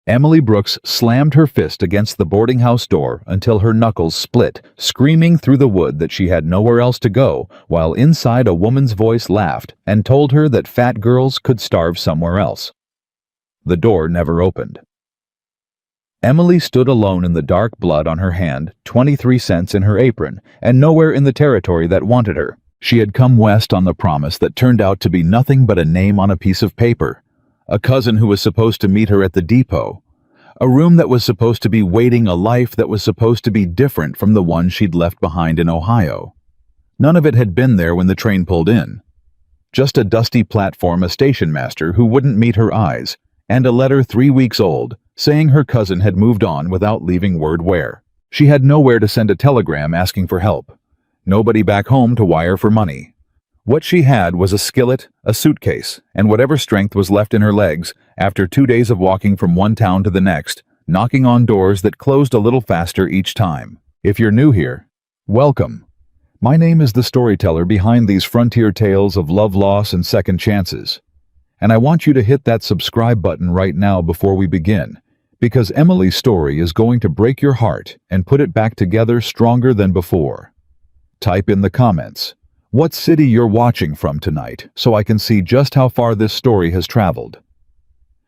Emily Brooks slammed her fist against the boarding house door until her knuckles split, screaming through the wood that she had nowhere else to go, while inside a woman's voice laughed and told her that fat girls could starve somewhere else. The door never opened. Emily stood alone in the dark blood on her hand, 23 cents in her apron, and nowhere in the territory that wanted her. She had come west on the promise that turned out to be nothing but a name on a piece of paper, a cousin who was supposed to meet her at the depot, a room that was supposed to be waiting a life that was supposed to be different from the one she'd left behind in Ohio. None of it had been there when the train pulled in. Just a dusty platform, a station master who wouldn't meet her eyes, and a letter 3 weeks old, saying her cousin had moved on without leaving word where. She had nowhere to send a telegram asking for help. Nobody back home to wire for money. What she had was a skillet, a suitcase, and whatever strength was left in her legs after 2 days of walking from one town to the next, knocking on doors that closed a little faster each time. If you're new here, welcome. My name is the storyteller behind these frontier tales of love, loss, and second chances. And I want you to hit that subscribe button right now before we begin, because Emily's story is going to break your heart and put it back together stronger than before. Type in the comments what city you're watching from tonight so I can see just how far this story has traveled.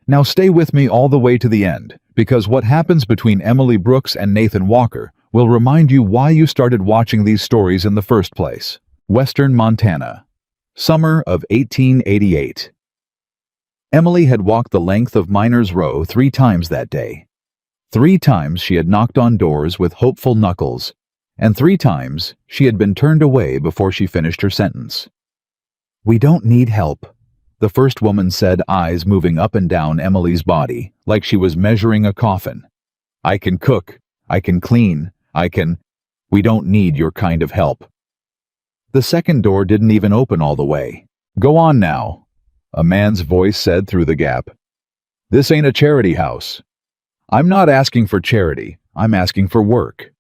Now stay with me all the way to the end, because what happens between Emily Brooks and Nathan Walker will remind you why you started watching these stories in the first place. Western Montana. Summer of 1888. Emily had walked the length of Miners Row 3 times that day. 3 times she had knocked on doors with hopeful knuckles, and 3 times she had been turned away before she finished her sentence. "We don't need help," the first woman said, eyes moving up and down Emily's body like she was measuring a coffin. "I can cook, I can clean, we don't need your kind of help." The second door didn't even open all the way. "Go on now," a man's voice said through the gap. "This ain't a charity house." "I'm not asking for charity, I'm asking for work."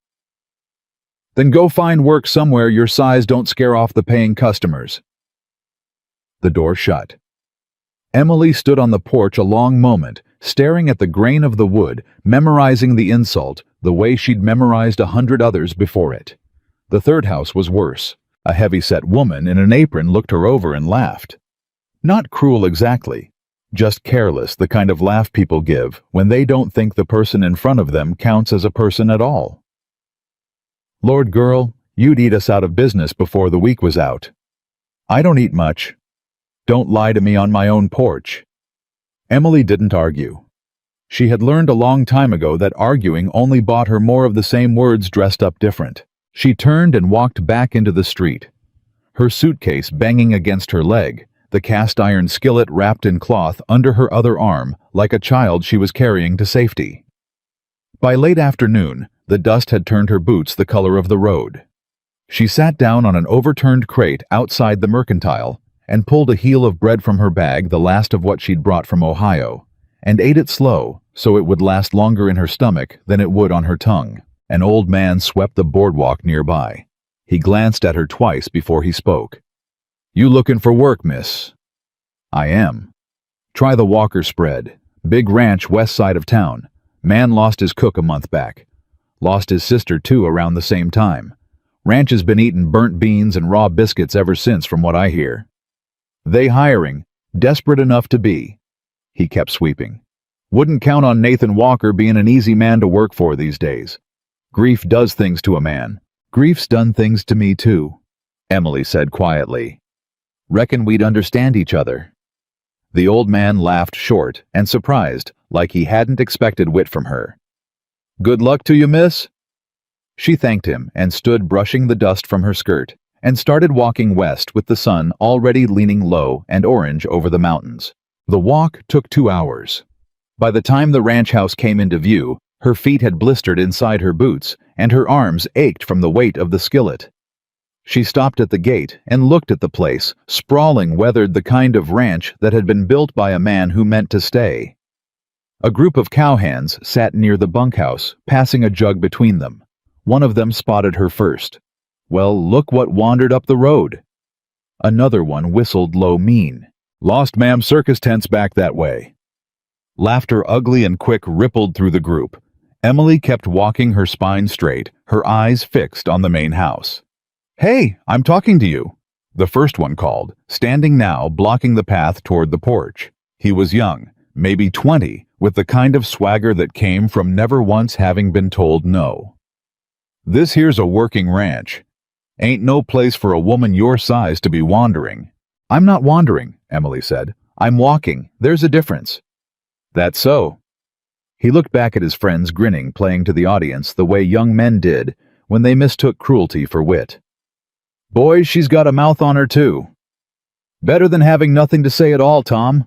"Then go find work somewhere your size don't scare off the paying customers." The door shut. Emily stood on the porch a long moment, staring at the grain of the wood, memorizing the insult the way she'd memorized 100 others before it. The third house was worse. A heavy-set woman in an apron looked her over and laughed. Not cruel exactly, just careless, the kind of laugh people give when they don't think the person in front of them counts as a person at all. "Lord, girl, you'd eat us out of business before the week was out." "I don't eat much." "Don't lie to me on my own porch." Emily didn't argue. She had learned a long time ago that arguing only bought her more of the same words dressed up different. She turned and walked back into the street, her suitcase banging against her leg, the cast-iron skillet wrapped in cloth under her other arm like a child she was carrying to safety. By late afternoon, the dust had turned her boots the color of the road. She sat down on an overturned crate outside the mercantile and pulled a heel of bread from her bag, the last of what she'd brought from Ohio, and ate it slow so it would last longer in her stomach than it would on her tongue. An old man swept the boardwalk nearby. He glanced at her twice before he spoke. "You looking for work, miss?" "I am." "Try the Walker spread. Big ranch west side of town. Man lost his cook a month back. Lost his sister, too, around the same time. Ranch has been eating burnt beans and raw biscuits ever since, from what I hear. They hiring, desperate enough to be." He kept sweeping. "Wouldn't count on Nathan Walker being an easy man to work for these days. Grief does things to a man." "Grief's done things to me, too," Emily said quietly. "Reckon we'd understand each other." The old man laughed short and surprised, like he hadn't expected wit from her. "Good luck to you, miss." She thanked him and stood brushing the dust from her skirt and started walking west with the sun already leaning low and orange over the mountains. The walk took 2 hours. By the time the ranch house came into view, her feet had blistered inside her boots and her arms ached from the weight of the skillet. She stopped at the gate and looked at the place, sprawling, weathered, the kind of ranch that had been built by a man who meant to stay. A group of cowhands sat near the bunkhouse, passing a jug between them. One of them spotted her first. "Well, look what wandered up the road." Another one whistled low, mean. "Lost ma'am circus tents back that way." Laughter, ugly and quick, rippled through the group. Emily kept walking, her spine straight, her eyes fixed on the main house. "Hey, I'm talking to you," the first one called, standing now blocking the path toward the porch. He was young, maybe 20, with the kind of swagger that came from never once having been told no. "This here's a working ranch. Ain't no place for a woman your size to be wandering." "I'm not wandering," Emily said. "I'm walking. There's a difference." "That's so." He looked back at his friends, grinning, playing to the audience the way young men did when they mistook cruelty for wit. "Boys, she's got a mouth on her too." "Better than having nothing to say at all, Tom."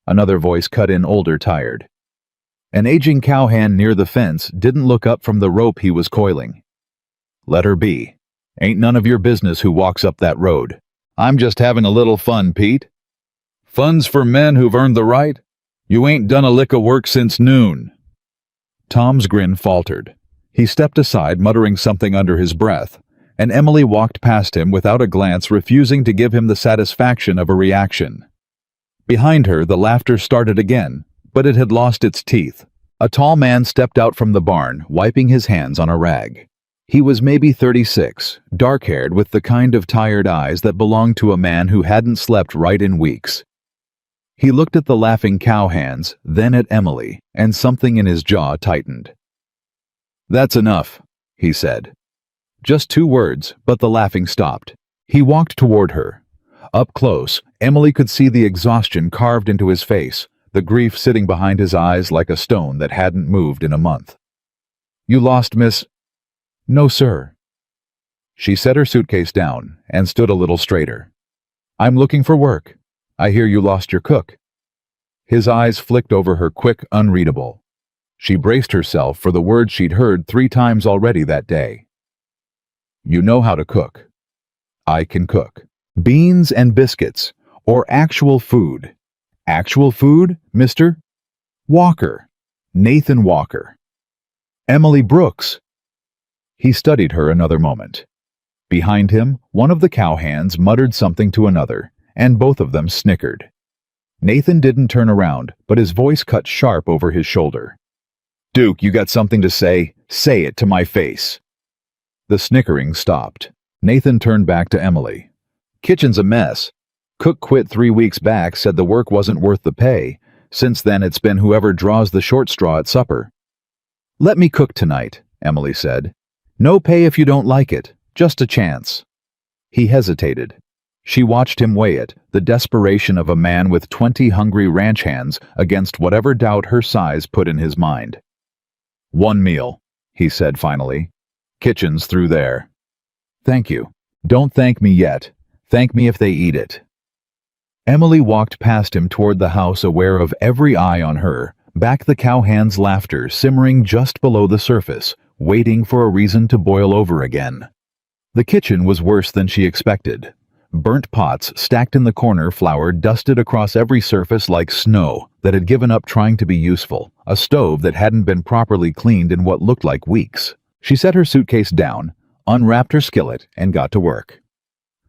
Another voice cut in, older, tired. An aging cowhand near the fence didn't look up from the rope he was coiling. "Let her be. Ain't none of your business who walks up that road. I'm just having a little fun, Pete." "Fun's for men who've earned the right. You ain't done a lick of work since noon." Tom's grin faltered. He stepped aside, muttering something under his breath, and Emily walked past him without a glance, refusing to give him the satisfaction of a reaction. Behind her, the laughter started again, but it had lost its teeth. A tall man stepped out from the barn, wiping his hands on a rag. He was maybe 36, dark-haired, with the kind of tired eyes that belonged to a man who hadn't slept right in weeks. He looked at the laughing cowhands, then at Emily, and something in his jaw tightened. "That's enough," he said. Just 2 words, but the laughing stopped. He walked toward her. Up close, Emily could see the exhaustion carved into his face, the grief sitting behind his eyes like a stone that hadn't moved in a month. "You lost Miss—" "No, sir." She set her suitcase down and stood a little straighter. "I'm looking for work. I hear you lost your cook." His eyes flicked over her, quick, unreadable. She braced herself for the words she'd heard 3 times already that day. "You know how to cook." "I can cook. Beans and biscuits, or actual food." "Actual food, Mr. Walker. Nathan Walker." "Emily Brooks." He studied her another moment. Behind him, one of the cowhands muttered something to another, and both of them snickered. Nathan didn't turn around, but his voice cut sharp over his shoulder. "Duke, you got something to say? Say it to my face." The snickering stopped. Nathan turned back to Emily. "Kitchen's a mess. Cook quit 3 weeks back, said the work wasn't worth the pay. Since then it's been whoever draws the short straw at supper." "Let me cook tonight," Emily said. "No pay if you don't like it. Just a chance." He hesitated. She watched him weigh it, the desperation of a man with 20 hungry ranch hands against whatever doubt her size put in his mind. "1 meal," he said finally. "Kitchen's through there." "Thank you. Don't thank me yet. Thank me if they eat it." Emily walked past him toward the house, aware of every eye on her, back the cowhand's laughter simmering just below the surface, waiting for a reason to boil over again. The kitchen was worse than she expected. Burnt pots stacked in the corner, flour dusted across every surface like snow that had given up trying to be useful, a stove that hadn't been properly cleaned in what looked like weeks. She set her suitcase down, unwrapped her skillet, and got to work.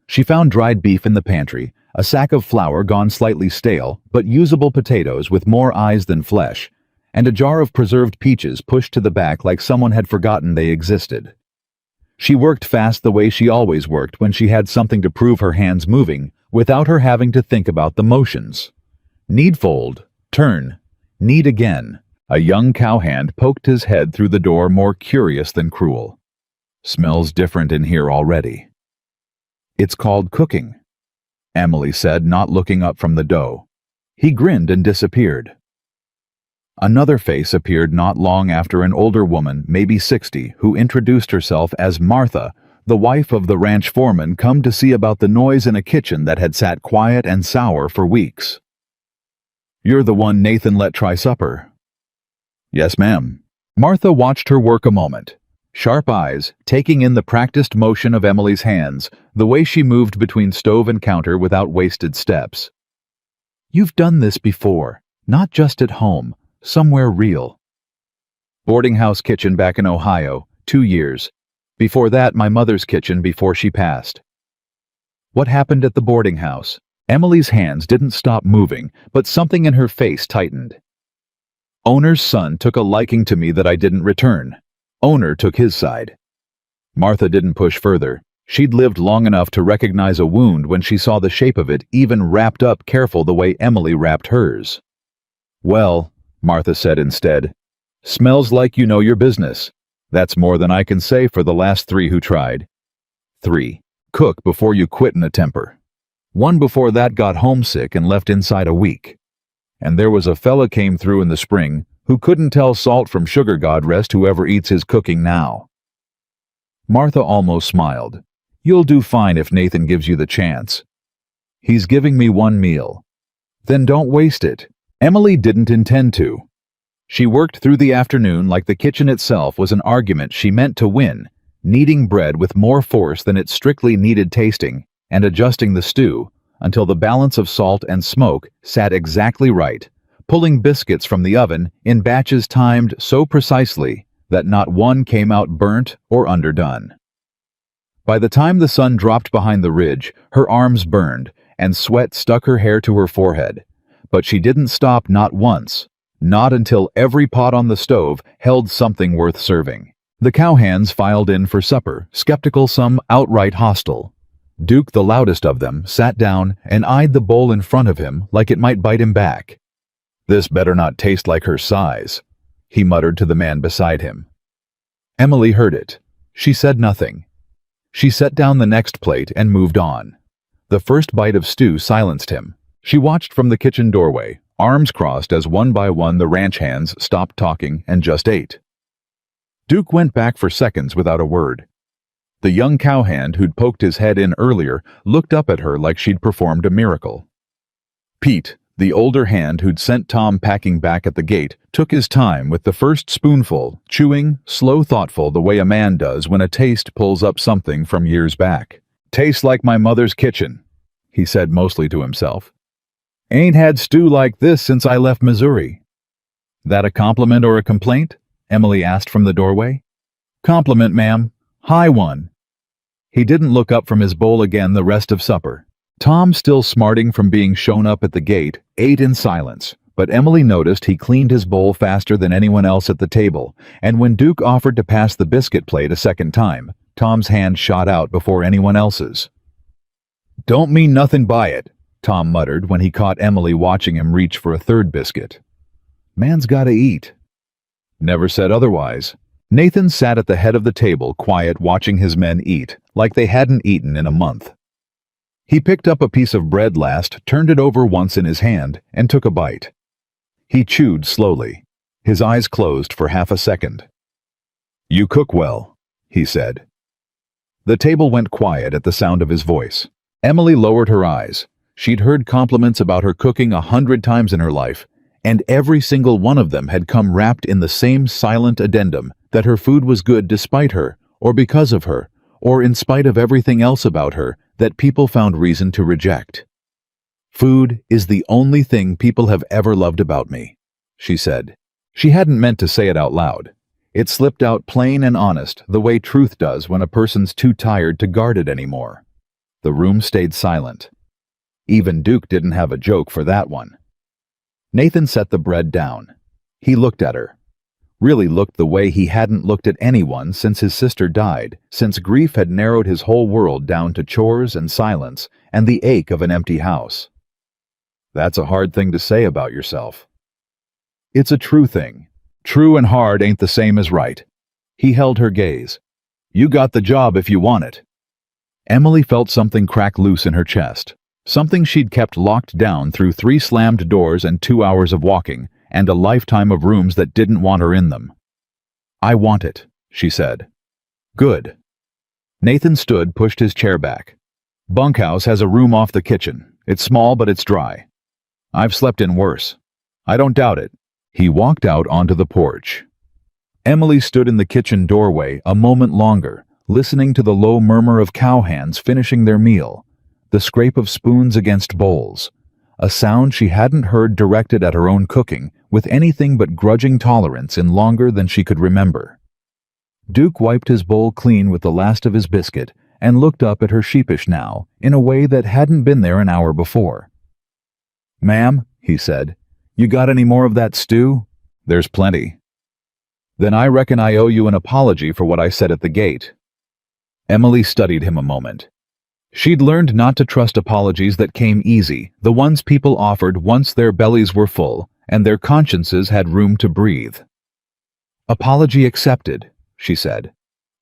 She found dried beef in the pantry, a sack of flour gone slightly stale, but usable potatoes with more eyes than flesh, and a jar of preserved peaches pushed to the back like someone had forgotten they existed. She worked fast, the way she always worked when she had something to prove, her hands moving, without her having to think about the motions. Knead, fold, turn, knead again. A young cowhand poked his head through the door, more curious than cruel. "Smells different in here already." "It's called cooking," Emily said, not looking up from the dough. He grinned and disappeared. Another face appeared not long after, an older woman, maybe 60, who introduced herself as Martha, the wife of the ranch foreman, come to see about the noise in a kitchen that had sat quiet and sour for weeks. "You're the one Nathan let try supper?" "Yes, ma'am." Martha watched her work a moment, sharp eyes taking in the practiced motion of Emily's hands, the way she moved between stove and counter without wasted steps. "You've done this before, not just at home. Somewhere real." "Boarding house kitchen back in Ohio, 2 years. Before that, my mother's kitchen before she passed." "What happened at the boarding house?" Emily's hands didn't stop moving, but something in her face tightened. Owner's son took a liking to me that I didn't return. Owner took his side. Martha didn't push further. She'd lived long enough to recognize a wound when she saw the shape of it, even wrapped up careful the way Emily wrapped hers. Well, Martha said instead, smells like you know your business. That's more than I can say for the last 3 who tried. 3. Cook before you quit in a temper. 1 before that got homesick and left inside a week. And there was a fella came through in the spring who couldn't tell salt from sugar, God rest whoever eats his cooking now. Martha almost smiled. You'll do fine if Nathan gives you the chance. He's giving me 1 meal. Then don't waste it. Emily didn't intend to. She worked through the afternoon like the kitchen itself was an argument she meant to win, kneading bread with more force than it strictly needed tasting, and adjusting the stew until the balance of salt and smoke sat exactly right, pulling biscuits from the oven in batches timed so precisely that not one came out burnt or underdone. By the time the sun dropped behind the ridge, her arms burned and sweat stuck her hair to her forehead. But she didn't stop not once, not until every pot on the stove held something worth serving. The cowhands filed in for supper, skeptical, some outright hostile. Duke, the loudest of them, sat down and eyed the bowl in front of him like it might bite him back. This better not taste like her size, he muttered to the man beside him. Emily heard it. She said nothing. She set down the next plate and moved on. The first bite of stew silenced him. She watched from the kitchen doorway, arms crossed as one by one the ranch hands stopped talking and just ate. Duke went back for seconds without a word. The young cowhand who'd poked his head in earlier looked up at her like she'd performed a miracle. Pete, the older hand who'd sent Tom packing back at the gate, took his time with the first spoonful, chewing, slow, thoughtful the way a man does when a taste pulls up something from years back. Tastes like my mother's kitchen, he said mostly to himself. Ain't had stew like this since I left Missouri. That a compliment or a complaint? Emily asked from the doorway. Compliment, ma'am. High one. He didn't look up from his bowl again the rest of supper. Tom, still smarting from being shown up at the gate, ate in silence, but Emily noticed he cleaned his bowl faster than anyone else at the table, and when Duke offered to pass the biscuit plate a second time, Tom's hand shot out before anyone else's. Don't mean nothing by it, Tom muttered when he caught Emily watching him reach for a third biscuit. Man's gotta eat. Never said otherwise. Nathan sat at the head of the table, quiet, watching his men eat, like they hadn't eaten in a month. He picked up a piece of bread last, turned it over once in his hand, and took a bite. He chewed slowly, his eyes closed for half a second. You cook well, he said. The table went quiet at the sound of his voice. Emily lowered her eyes. She'd heard compliments about her cooking 100 times in her life, and every single one of them had come wrapped in the same silent addendum that her food was good despite her, or because of her, or in spite of everything else about her that people found reason to reject. Food is the only thing people have ever loved about me, she said. She hadn't meant to say it out loud. It slipped out plain and honest, the way truth does when a person's too tired to guard it anymore. The room stayed silent. Even Duke didn't have a joke for that one. Nathan set the bread down. He looked at her. Really looked the way he hadn't looked at anyone since his sister died, since grief had narrowed his whole world down to chores and silence and the ache of an empty house. That's a hard thing to say about yourself. It's a true thing. True and hard ain't the same as right. He held her gaze. You got the job if you want it. Emily felt something crack loose in her chest. Something she'd kept locked down through 3 slammed doors and 2 hours of walking, and a lifetime of rooms that didn't want her in them. I want it, she said. Good. Nathan stood, pushed his chair back. Bunkhouse has a room off the kitchen. It's small, but it's dry. I've slept in worse. I don't doubt it. He walked out onto the porch. Emily stood in the kitchen doorway a moment longer, listening to the low murmur of cowhands finishing their meal, the scrape of spoons against bowls, a sound she hadn't heard directed at her own cooking with anything but grudging tolerance in longer than she could remember. Duke wiped his bowl clean with the last of his biscuit and looked up at her sheepish now in a way that hadn't been there an hour before. Ma'am, he said, you got any more of that stew? There's plenty. Then I reckon I owe you an apology for what I said at the gate. Emily studied him a moment. She'd learned not to trust apologies that came easy, the ones people offered once their bellies were full and their consciences had room to breathe. Apology accepted, she said.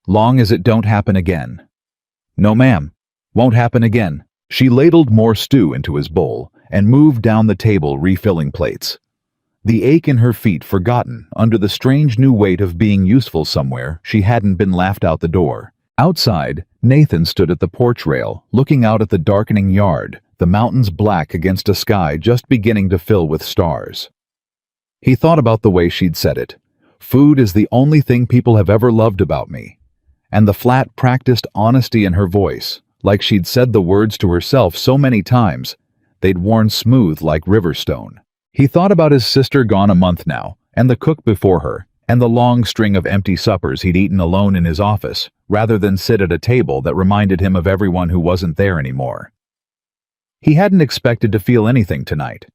Long as it don't happen again. No, ma'am. Won't happen again. She ladled more stew into his bowl and moved down the table refilling plates. The ache in her feet forgotten under the strange new weight of being useful somewhere, she hadn't been laughed out the door. Outside, Nathan stood at the porch rail, looking out at the darkening yard, the mountains black against a sky just beginning to fill with stars. He thought about the way she'd said it. Food is the only thing people have ever loved about me. And the flat, practiced honesty in her voice, like she'd said the words to herself so many times, they'd worn smooth like riverstone. He thought about his sister gone a month now, and the cook before her, and the long string of empty suppers he'd eaten alone in his office, rather than sit at a table that reminded him of everyone who wasn't there anymore. He hadn't expected to feel anything tonight.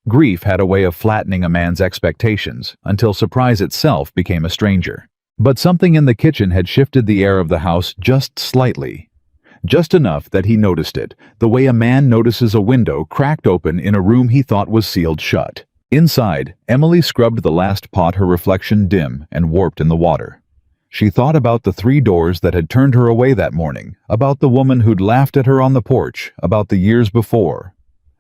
Grief had a way of flattening a man's expectations until surprise itself became a stranger. But something in the kitchen had shifted the air of the house just slightly. Just enough that he noticed it, the way a man notices a window cracked open in a room he thought was sealed shut. Inside, Emily scrubbed the last pot, her reflection dim and warped in the water. She thought about the 3 doors that had turned her away that morning, about the woman who'd laughed at her on the porch, about the years before.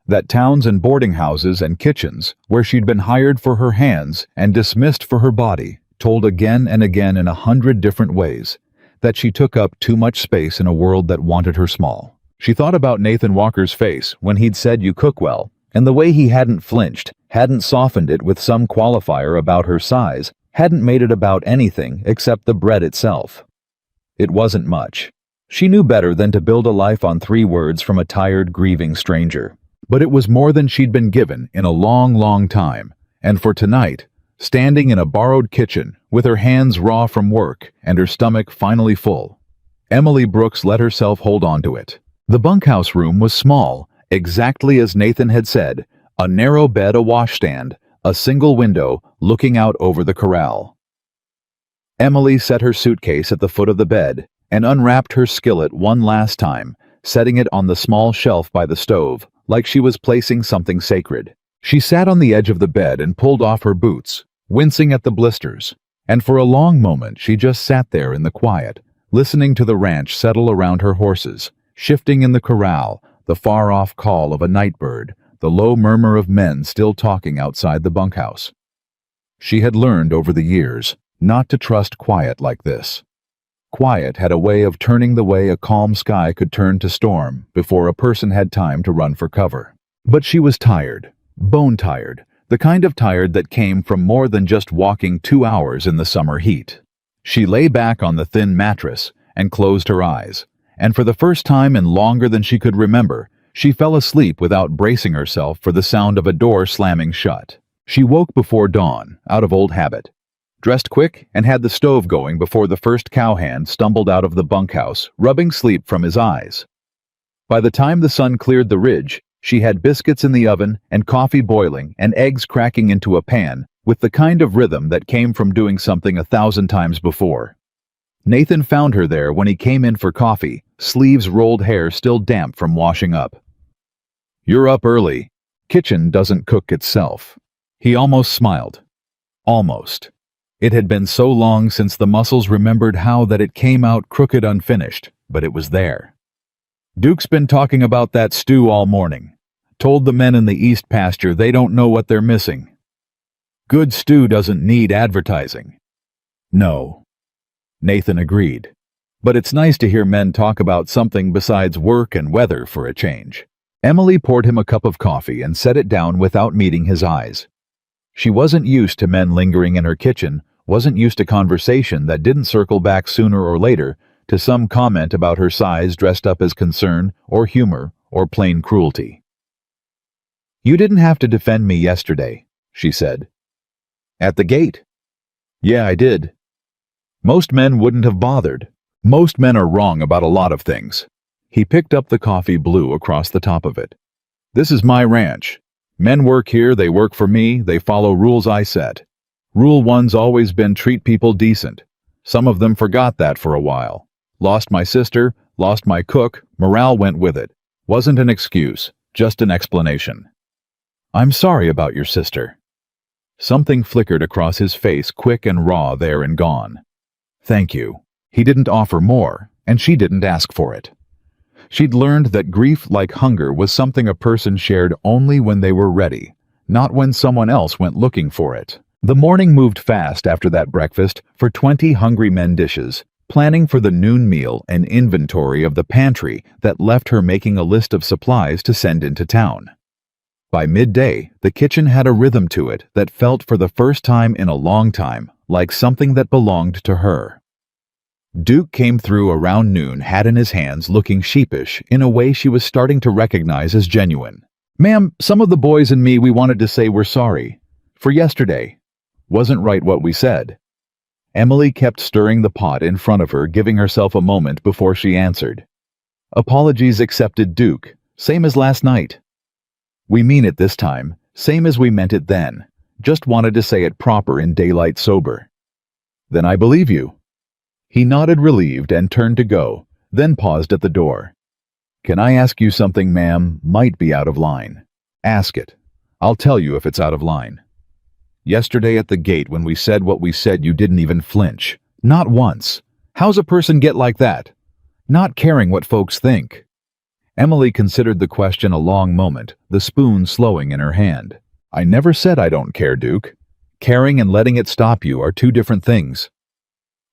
That towns and boarding houses and kitchens, where she'd been hired for her hands and dismissed for her body, told again and again in 100 different ways that she took up too much space in a world that wanted her small. She thought about Nathan Walker's face when he'd said you cook well, and the way he hadn't flinched, hadn't softened it with some qualifier about her size, hadn't made it about anything except the bread itself. It wasn't much. She knew better than to build a life on 3 words from a tired, grieving stranger. But it was more than she'd been given in a long, long time, and for tonight, standing in a borrowed kitchen, with her hands raw from work and her stomach finally full, Emily Brooks let herself hold on to it. The bunkhouse room was small, exactly as Nathan had said, a narrow bed, a washstand, a single window looking out over the corral. Emily set her suitcase at the foot of the bed and unwrapped her skillet one last time, setting it on the small shelf by the stove, like she was placing something sacred. She sat on the edge of the bed and pulled off her boots, wincing at the blisters, and for a long moment she just sat there in the quiet, listening to the ranch settle around her horses, shifting in the corral, the far-off call of a night bird, the low murmur of men still talking outside the bunkhouse. She had learned over the years not to trust quiet like this. Quiet had a way of turning the way a calm sky could turn to storm before a person had time to run for cover. But she was tired, bone-tired, the kind of tired that came from more than just walking 2 hours in the summer heat. She lay back on the thin mattress and closed her eyes, and for the first time in longer than she could remember, she fell asleep without bracing herself for the sound of a door slamming shut. She woke before dawn, out of old habit, dressed quick and had the stove going before the first cowhand stumbled out of the bunkhouse, rubbing sleep from his eyes. By the time the sun cleared the ridge, she had biscuits in the oven and coffee boiling and eggs cracking into a pan with the kind of rhythm that came from doing something 1,000 times before. Nathan found her there when he came in for coffee, sleeves rolled, hair still damp from washing up. "You're up early. Kitchen doesn't cook itself." He almost smiled. Almost. It had been so long since the muscles remembered how that it came out crooked unfinished, but it was there. "Duke's been talking about that stew all morning. Told the men in the east pasture they don't know what they're missing. Good stew doesn't need advertising." "No," Nathan agreed. "But it's nice to hear men talk about something besides work and weather for a change." Emily poured him a cup of coffee and set it down without meeting his eyes. She wasn't used to men lingering in her kitchen, wasn't used to conversation that didn't circle back sooner or later to some comment about her size dressed up as concern or humor or plain cruelty. "You didn't have to defend me yesterday," she said. "At the gate." "Yeah, I did." "Most men wouldn't have bothered. Most men are wrong about a lot of things." He picked up the coffee blue across the top of it. "This is my ranch. Men work here, they work for me, they follow rules I set. Rule one's always been treat people decent. Some of them forgot that for a while. Lost my sister, lost my cook, morale went with it. Wasn't an excuse, just an explanation. I'm sorry about your sister. Something flickered across his face, quick and raw there and gone. Thank you. He didn't offer more, and she didn't ask for it. She'd learned that grief, like hunger, was something a person shared only when they were ready, not when someone else went looking for it. The morning moved fast after that breakfast for 20 hungry men dishes, planning for the noon meal and inventory of the pantry that left her making a list of supplies to send into town. By midday, the kitchen had a rhythm to it that felt for the first time in a long time like something that belonged to her. Duke came through around noon, hat in his hands, looking sheepish in a way she was starting to recognize as genuine. Ma'am, some of the boys and me, we wanted to say we're sorry. For yesterday. Wasn't right what we said. Emily kept stirring the pot in front of her, giving herself a moment before she answered. Apologies accepted, Duke. Same as last night. We mean it this time, same as we meant it then. Just wanted to say it proper in daylight sober. Then I believe you. He nodded relieved and turned to go, then paused at the door. Can I ask you something, ma'am? Might be out of line. Ask it. I'll tell you if it's out of line. Yesterday at the gate when we said what we said, you didn't even flinch. Not once. How's a person get like that? Not caring what folks think. Emily considered the question a long moment, the spoon slowing in her hand. I never said I don't care, Duke. Caring and letting it stop you are two different things.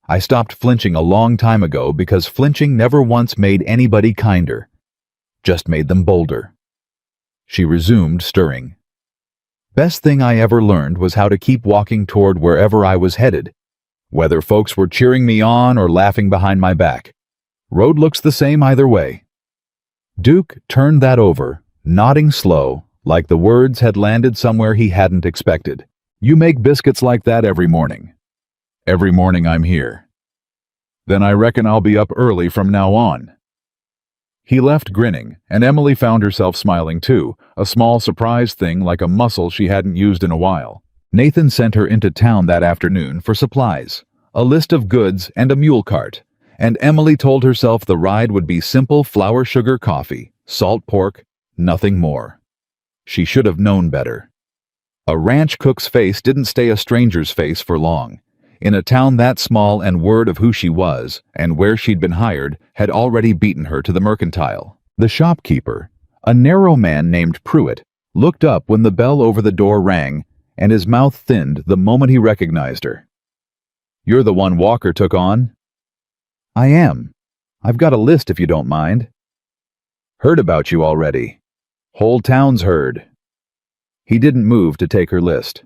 I stopped flinching a long time ago because flinching never once made anybody kinder. Just made them bolder. She resumed, stirring. Best thing I ever learned was how to keep walking toward wherever I was headed, whether folks were cheering me on or laughing behind my back. Road looks the same either way. Duke turned that over, nodding slow, like the words had landed somewhere he hadn't expected. You make biscuits like that every morning. Every morning I'm here. Then I reckon I'll be up early from now on. He left grinning, and Emily found herself smiling too, a small surprise thing like a muscle she hadn't used in a while. Nathan sent her into town that afternoon for supplies, a list of goods and a mule cart, and Emily told herself the ride would be simple flour sugar coffee, salt pork, nothing more. She should have known better. A ranch cook's face didn't stay a stranger's face for long. In a town that small, and word of who she was and where she'd been hired had already beaten her to the mercantile. The shopkeeper, a narrow man named Pruitt, looked up when the bell over the door rang, and his mouth thinned the moment he recognized her. You're the one Walker took on? I am. I've got a list if you don't mind. Heard about you already. Whole town's heard. He didn't move to take her list.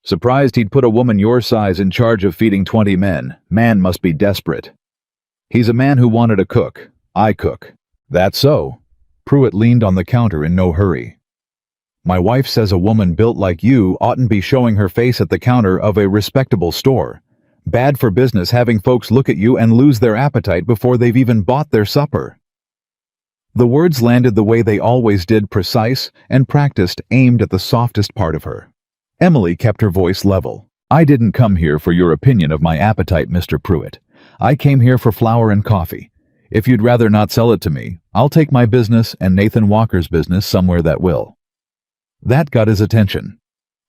Surprised he'd put a woman your size in charge of feeding 20 men. Man must be desperate. He's a man who wanted a cook. I cook. That's so. Pruitt leaned on the counter in no hurry. My wife says a woman built like you oughtn't be showing her face at the counter of a respectable store. Bad for business having folks look at you and lose their appetite before they've even bought their supper. The words landed the way they always did, precise and practiced, aimed at the softest part of her. Emily kept her voice level. I didn't come here for your opinion of my appetite, Mr. Pruitt. I came here for flour and coffee. If you'd rather not sell it to me, I'll take my business and Nathan Walker's business somewhere that will. That got his attention.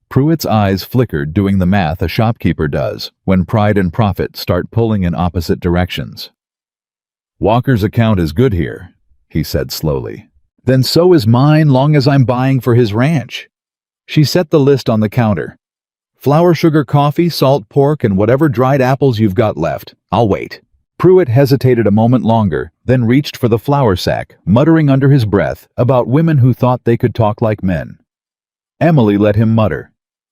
Pruitt's eyes flickered, doing the math a shopkeeper does when pride and profit start pulling in opposite directions. Walker's account is good here, he said slowly. Then so is mine, long as I'm buying for his ranch. She set the list on the counter. Flour, sugar, coffee, salt, pork, and whatever dried apples you've got left. I'll wait. Pruitt hesitated a moment longer, then reached for the flour sack, muttering under his breath about women who thought they could talk like men. Emily let him mutter.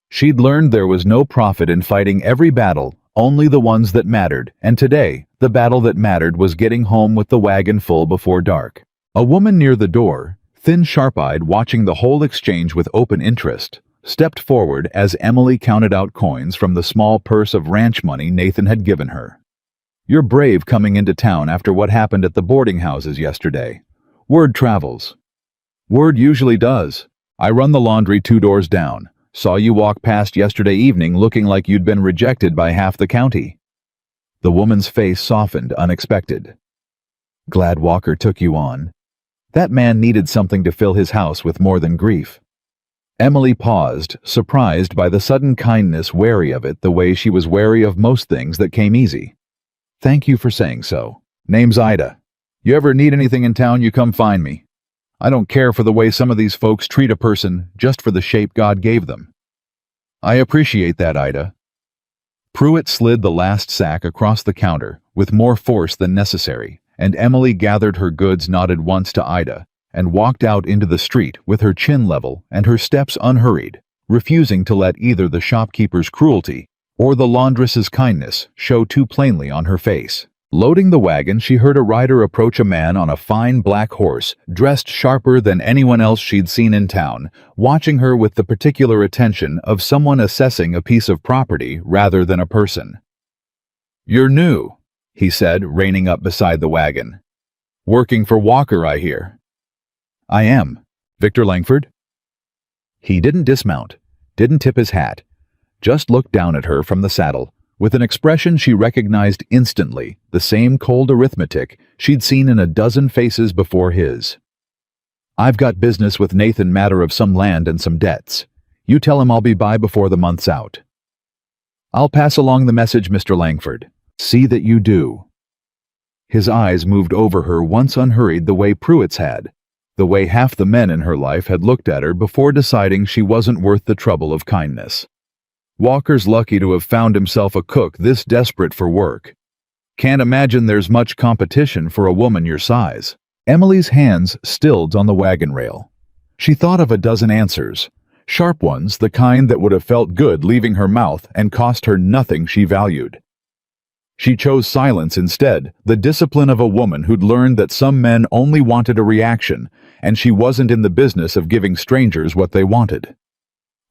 She'd learned there was no profit in fighting every battle, only the ones that mattered, and today, the battle that mattered was getting home with the wagon full before dark. A woman near the door, thin, sharp-eyed, watching the whole exchange with open interest, stepped forward as Emily counted out coins from the small purse of ranch money Nathan had given her. You're brave coming into town after what happened at the boarding houses yesterday. Word travels. Word usually does. I run the laundry 2 doors down. Saw you walk past yesterday evening looking like you'd been rejected by half the county." The woman's face softened unexpected. "Glad Walker took you on. That man needed something to fill his house with more than grief." Emily paused, surprised by the sudden kindness, wary of it the way she was wary of most things that came easy. "Thank you for saying so. Name's Ida. You ever need anything in town, you come find me. I don't care for the way some of these folks treat a person just for the shape God gave them." "I appreciate that, Ida." Pruitt slid the last sack across the counter with more force than necessary, and Emily gathered her goods, nodded once to Ida, and walked out into the street with her chin level and her steps unhurried, refusing to let either the shopkeeper's cruelty or the laundress's kindness show too plainly on her face. Loading the wagon, she heard a rider approach a man on a fine black horse, dressed sharper than anyone else she'd seen in town, watching her with the particular attention of someone assessing a piece of property rather than a person. "You're new," he said, reining up beside the wagon. "Working for Walker, I hear." "I am. Victor Langford?" He didn't dismount, didn't tip his hat, just looked down at her from the saddle, with an expression she recognized instantly, the same cold arithmetic she'd seen in a dozen faces before his. "I've got business with Nathan, matter of some land and some debts. You tell him I'll be by before the month's out." "I'll pass along the message, Mr. Langford. See that you do." His eyes moved over her once unhurried the way Pruitt's had, the way half the men in her life had looked at her before deciding she wasn't worth the trouble of kindness. Walker's lucky to have found himself a cook this desperate for work. Can't imagine there's much competition for a woman your size. Emily's hands stilled on the wagon rail. She thought of a dozen answers, sharp ones, the kind that would have felt good leaving her mouth and cost her nothing she valued. She chose silence instead, the discipline of a woman who'd learned that some men only wanted a reaction, and she wasn't in the business of giving strangers what they wanted.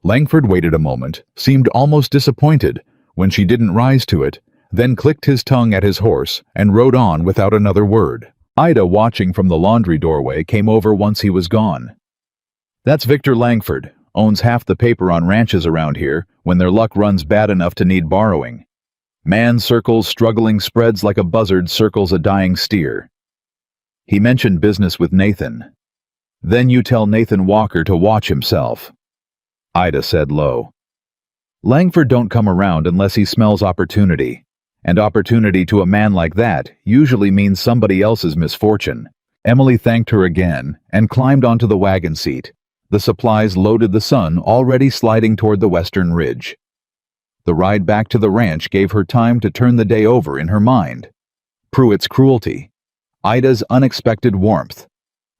Langford waited a moment, seemed almost disappointed when she didn't rise to it, then clicked his tongue at his horse and rode on without another word. Ida, watching from the laundry doorway, came over once he was gone. "That's Victor Langford, owns half the paper on ranches around here when their luck runs bad enough to need borrowing. Man circles struggling spreads like a buzzard circles a dying steer. He mentioned business with Nathan. Then you tell Nathan Walker to watch himself." Ida said low. "Langford don't come around unless he smells opportunity, and opportunity to a man like that usually means somebody else's misfortune." Emily thanked her again and climbed onto the wagon seat. The supplies loaded, the sun already sliding toward the western ridge. The ride back to the ranch gave her time to turn the day over in her mind. Pruitt's cruelty, Ida's unexpected warmth,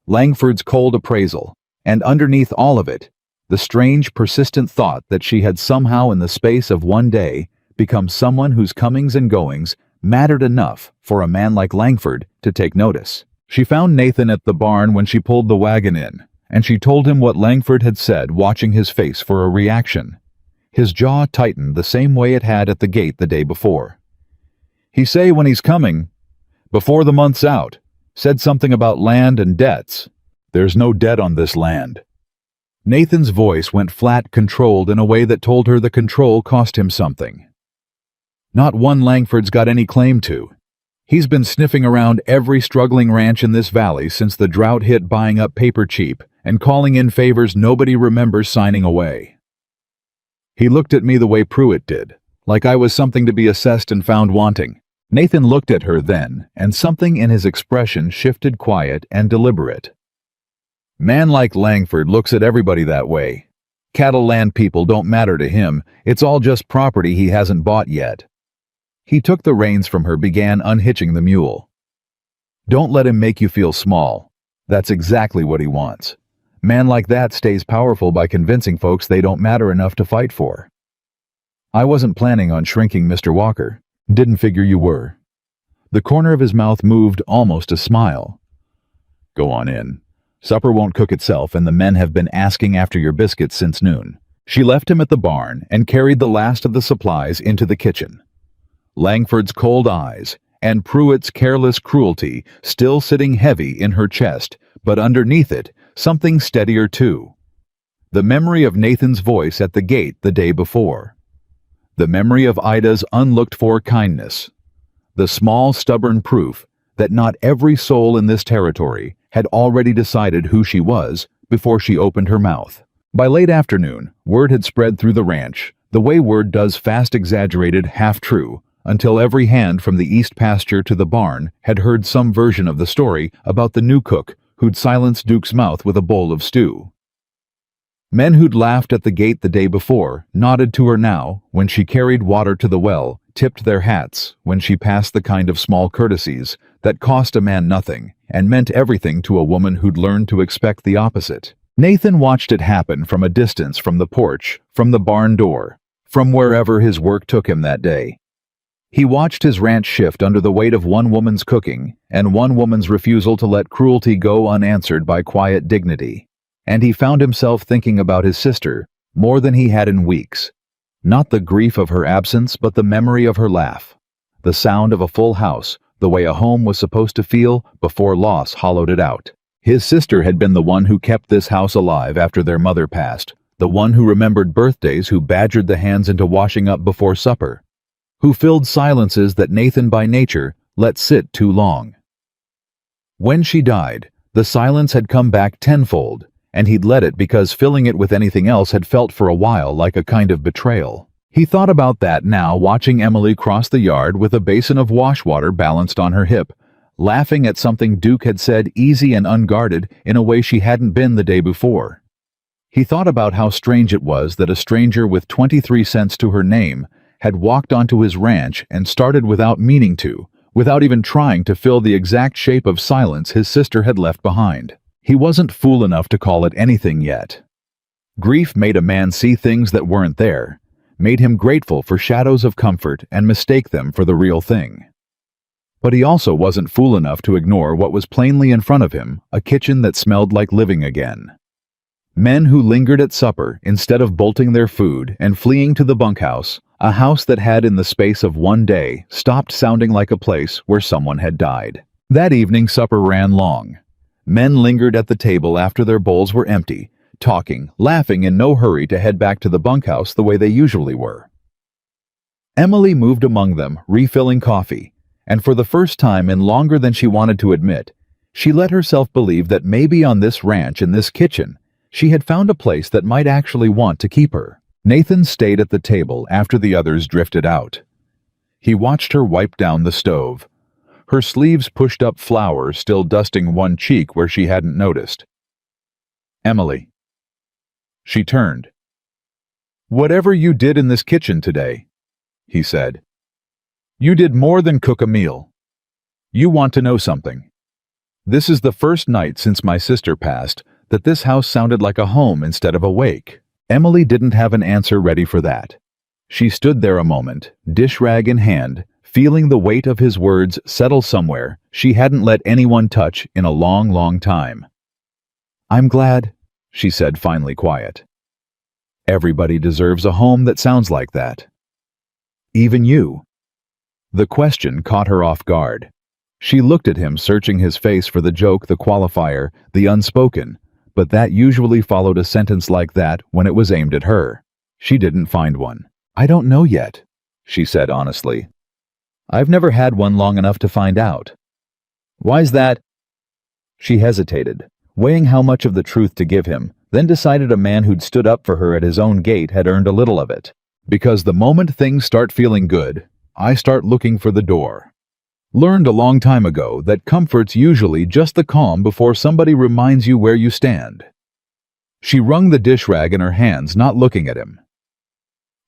Langford's cold appraisal, and underneath all of it, the strange, persistent thought that she had somehow in the space of one day become someone whose comings and goings mattered enough for a man like Langford to take notice. She found Nathan at the barn when she pulled the wagon in, and she told him what Langford had said, watching his face for a reaction. His jaw tightened the same way it had at the gate the day before. "He say when he's coming, before the month's out, said something about land and debts. There's no debt on this land." Nathan's voice went flat, controlled in a way that told her the control cost him something. "Not one Langford's got any claim to. He's been sniffing around every struggling ranch in this valley since the drought hit, buying up paper cheap and calling in favors nobody remembers signing away. He looked at me the way Pruitt did, like I was something to be assessed and found wanting." Nathan looked at her then, and something in his expression shifted, quiet and deliberate. "Man like Langford looks at everybody that way. Cattle land people don't matter to him, it's all just property he hasn't bought yet." He took the reins from her, began unhitching the mule. "Don't let him make you feel small. That's exactly what he wants. Man like that stays powerful by convincing folks they don't matter enough to fight for." "I wasn't planning on shrinking, Mr. Walker. Didn't figure you were." The corner of his mouth moved almost a smile. "Go on in. Supper won't cook itself, and the men have been asking after your biscuits since noon." She left him at the barn and carried the last of the supplies into the kitchen. Langford's cold eyes and Pruitt's careless cruelty still sitting heavy in her chest, but underneath it, something steadier too. The memory of Nathan's voice at the gate the day before. The memory of Ida's unlooked-for kindness. The small, stubborn proof that not every soul in this territory had already decided who she was before she opened her mouth. By late afternoon, word had spread through the ranch, the way word does fast exaggerated, half-true, until every hand from the east pasture to the barn had heard some version of the story about the new cook who'd silenced Duke's mouth with a bowl of stew. Men who'd laughed at the gate the day before nodded to her now when she carried water to the well, tipped their hats when she passed the kind of small courtesies that cost a man nothing and meant everything to a woman who'd learned to expect the opposite. Nathan watched it happen from a distance, from the porch, from the barn door, from wherever his work took him that day. He watched his ranch shift under the weight of one woman's cooking and one woman's refusal to let cruelty go unanswered by quiet dignity. And he found himself thinking about his sister more than he had in weeks. Not the grief of her absence, but the memory of her laugh. The sound of a full house, the way a home was supposed to feel before loss hollowed it out. His sister had been the one who kept this house alive after their mother passed, the one who remembered birthdays, who badgered the hands into washing up before supper, who filled silences that Nathan by nature let sit too long. When she died, the silence had come back tenfold, and he'd let it because filling it with anything else had felt for a while like a kind of betrayal. He thought about that now, watching Emily cross the yard with a basin of wash water balanced on her hip, laughing at something Duke had said, easy and unguarded in a way she hadn't been the day before. He thought about how strange it was that a stranger with 23 cents to her name had walked onto his ranch and started without meaning to, without even trying to fill the exact shape of silence his sister had left behind. He wasn't fool enough to call it anything yet. Grief made a man see things that weren't there, made him grateful for shadows of comfort and mistake them for the real thing. But he also wasn't fool enough to ignore what was plainly in front of him, a kitchen that smelled like living again. Men who lingered at supper instead of bolting their food and fleeing to the bunkhouse, a house that had in the space of one day stopped sounding like a place where someone had died. That evening supper ran long. Men lingered at the table after their bowls were empty, talking, laughing, in no hurry to head back to the bunkhouse the way they usually were. Emily moved among them, refilling coffee, and for the first time in longer than she wanted to admit, she let herself believe that maybe on this ranch, in this kitchen, she had found a place that might actually want to keep her. Nathan stayed at the table after the others drifted out. He watched her wipe down the stove, her sleeves pushed up, flour still dusting one cheek where she hadn't noticed. Emily. She turned. "Whatever you did in this kitchen today," he said, "you did more than cook a meal. You want to know something. This is the first night since my sister passed that this house sounded like a home instead of a wake." Emily didn't have an answer ready for that. She stood there a moment, dish rag in hand, feeling the weight of his words settle somewhere she hadn't let anyone touch in a long, long time. "I'm glad," she said, finally quiet. "Everybody deserves a home that sounds like that. Even you." The question caught her off guard. She looked at him, searching his face for the joke, the qualifier, the unspoken, but that usually followed a sentence like that when it was aimed at her. She didn't find one. "I don't know yet," she said honestly. "I've never had one long enough to find out." "Why's that?" She hesitated, weighing how much of the truth to give him, then decided a man who'd stood up for her at his own gate had earned a little of it. "Because the moment things start feeling good, I start looking for the door. Learned a long time ago that comfort's usually just the calm before somebody reminds you where you stand." She wrung the dish rag in her hands, not looking at him.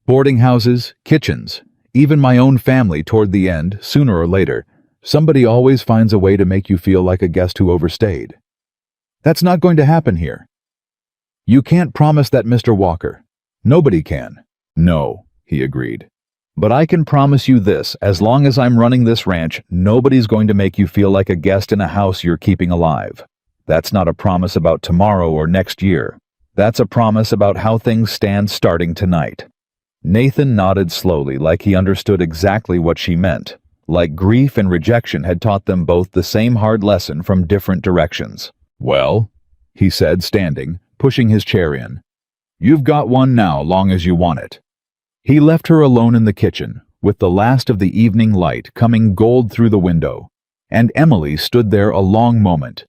"Boarding houses, kitchens, even my own family toward the end, sooner or later, somebody always finds a way to make you feel like a guest who overstayed. That's not going to happen here. You can't promise that, Mr. Walker. Nobody can." "No," he agreed. "But I can promise you this, as long as I'm running this ranch, nobody's going to make you feel like a guest in a house you're keeping alive. That's not a promise about tomorrow or next year. That's a promise about how things stand starting tonight." Nathan nodded slowly, like he understood exactly what she meant, like grief and rejection had taught them both the same hard lesson from different directions. "Well," he said, standing, pushing his chair in, You've got one now, long as you want it." He left her alone in the kitchen, with the last of the evening light coming gold through the window, and Emily stood there a long moment,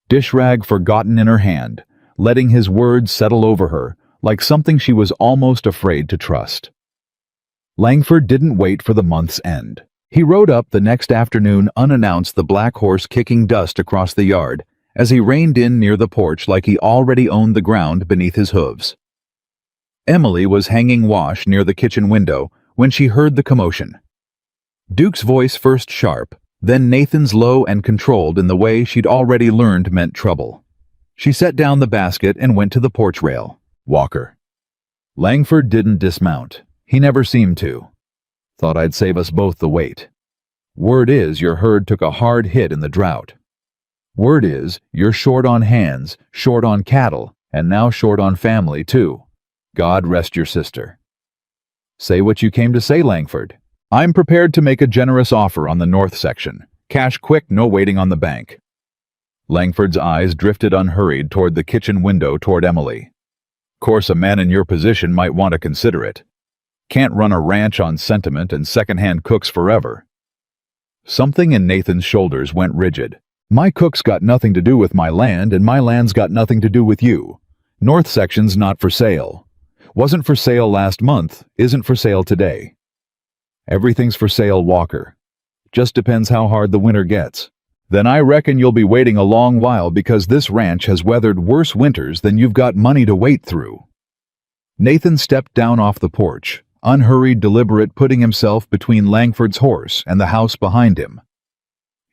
dish rag forgotten in her hand, letting his words settle over her like something she was almost afraid to trust. Langford didn't wait for the month's end. He rode up the next afternoon unannounced, the black horse kicking dust across the yard as he reined in near the porch like he already owned the ground beneath his hooves. Emily was hanging wash near the kitchen window when she heard the commotion. Duke's voice first sharp, then Nathan's low and controlled in the way she'd already learned meant trouble. She set down the basket and went to the porch rail. "Walker." Langford didn't dismount. He never seemed to. "Thought I'd save us both the wait. Word is your herd took a hard hit in the drought. Word is you're short on hands, short on cattle, and now short on family, too. God rest your sister." "Say what you came to say, Langford." "I'm prepared to make a generous offer on the north section. Cash quick, no waiting on the bank." Langford's eyes drifted unhurried toward the kitchen window toward Emily. "Course a man in your position might want to consider it. Can't run a ranch on sentiment and second-hand cooks forever." Something in Nathan's shoulders went rigid. "My cook's got nothing to do with my land, and my land's got nothing to do with you. North section's not for sale. Wasn't for sale last month, isn't for sale today. Everything's for sale, Walker. Just depends how hard the winter gets. Then I reckon you'll be waiting a long while, because this ranch has weathered worse winters than you've got money to wait through." Nathan stepped down off the porch, unhurried, deliberate, putting himself between Langford's horse and the house behind him.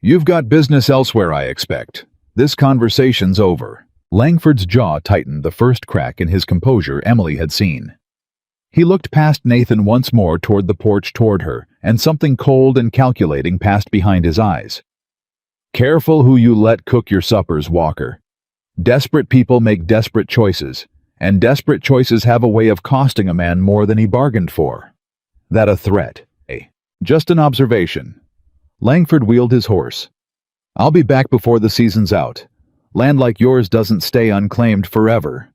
"You've got business elsewhere, I expect. This conversation's over." Langford's jaw tightened, the first crack in his composure Emily had seen. He looked past Nathan once more toward the porch toward her, and something cold and calculating passed behind his eyes. "Careful who you let cook your suppers, Walker. Desperate people make desperate choices, and desperate choices have a way of costing a man more than he bargained for." "That a threat, eh?" "Just an observation." Langford wheeled his horse. "I'll be back before the season's out. Land like yours doesn't stay unclaimed forever."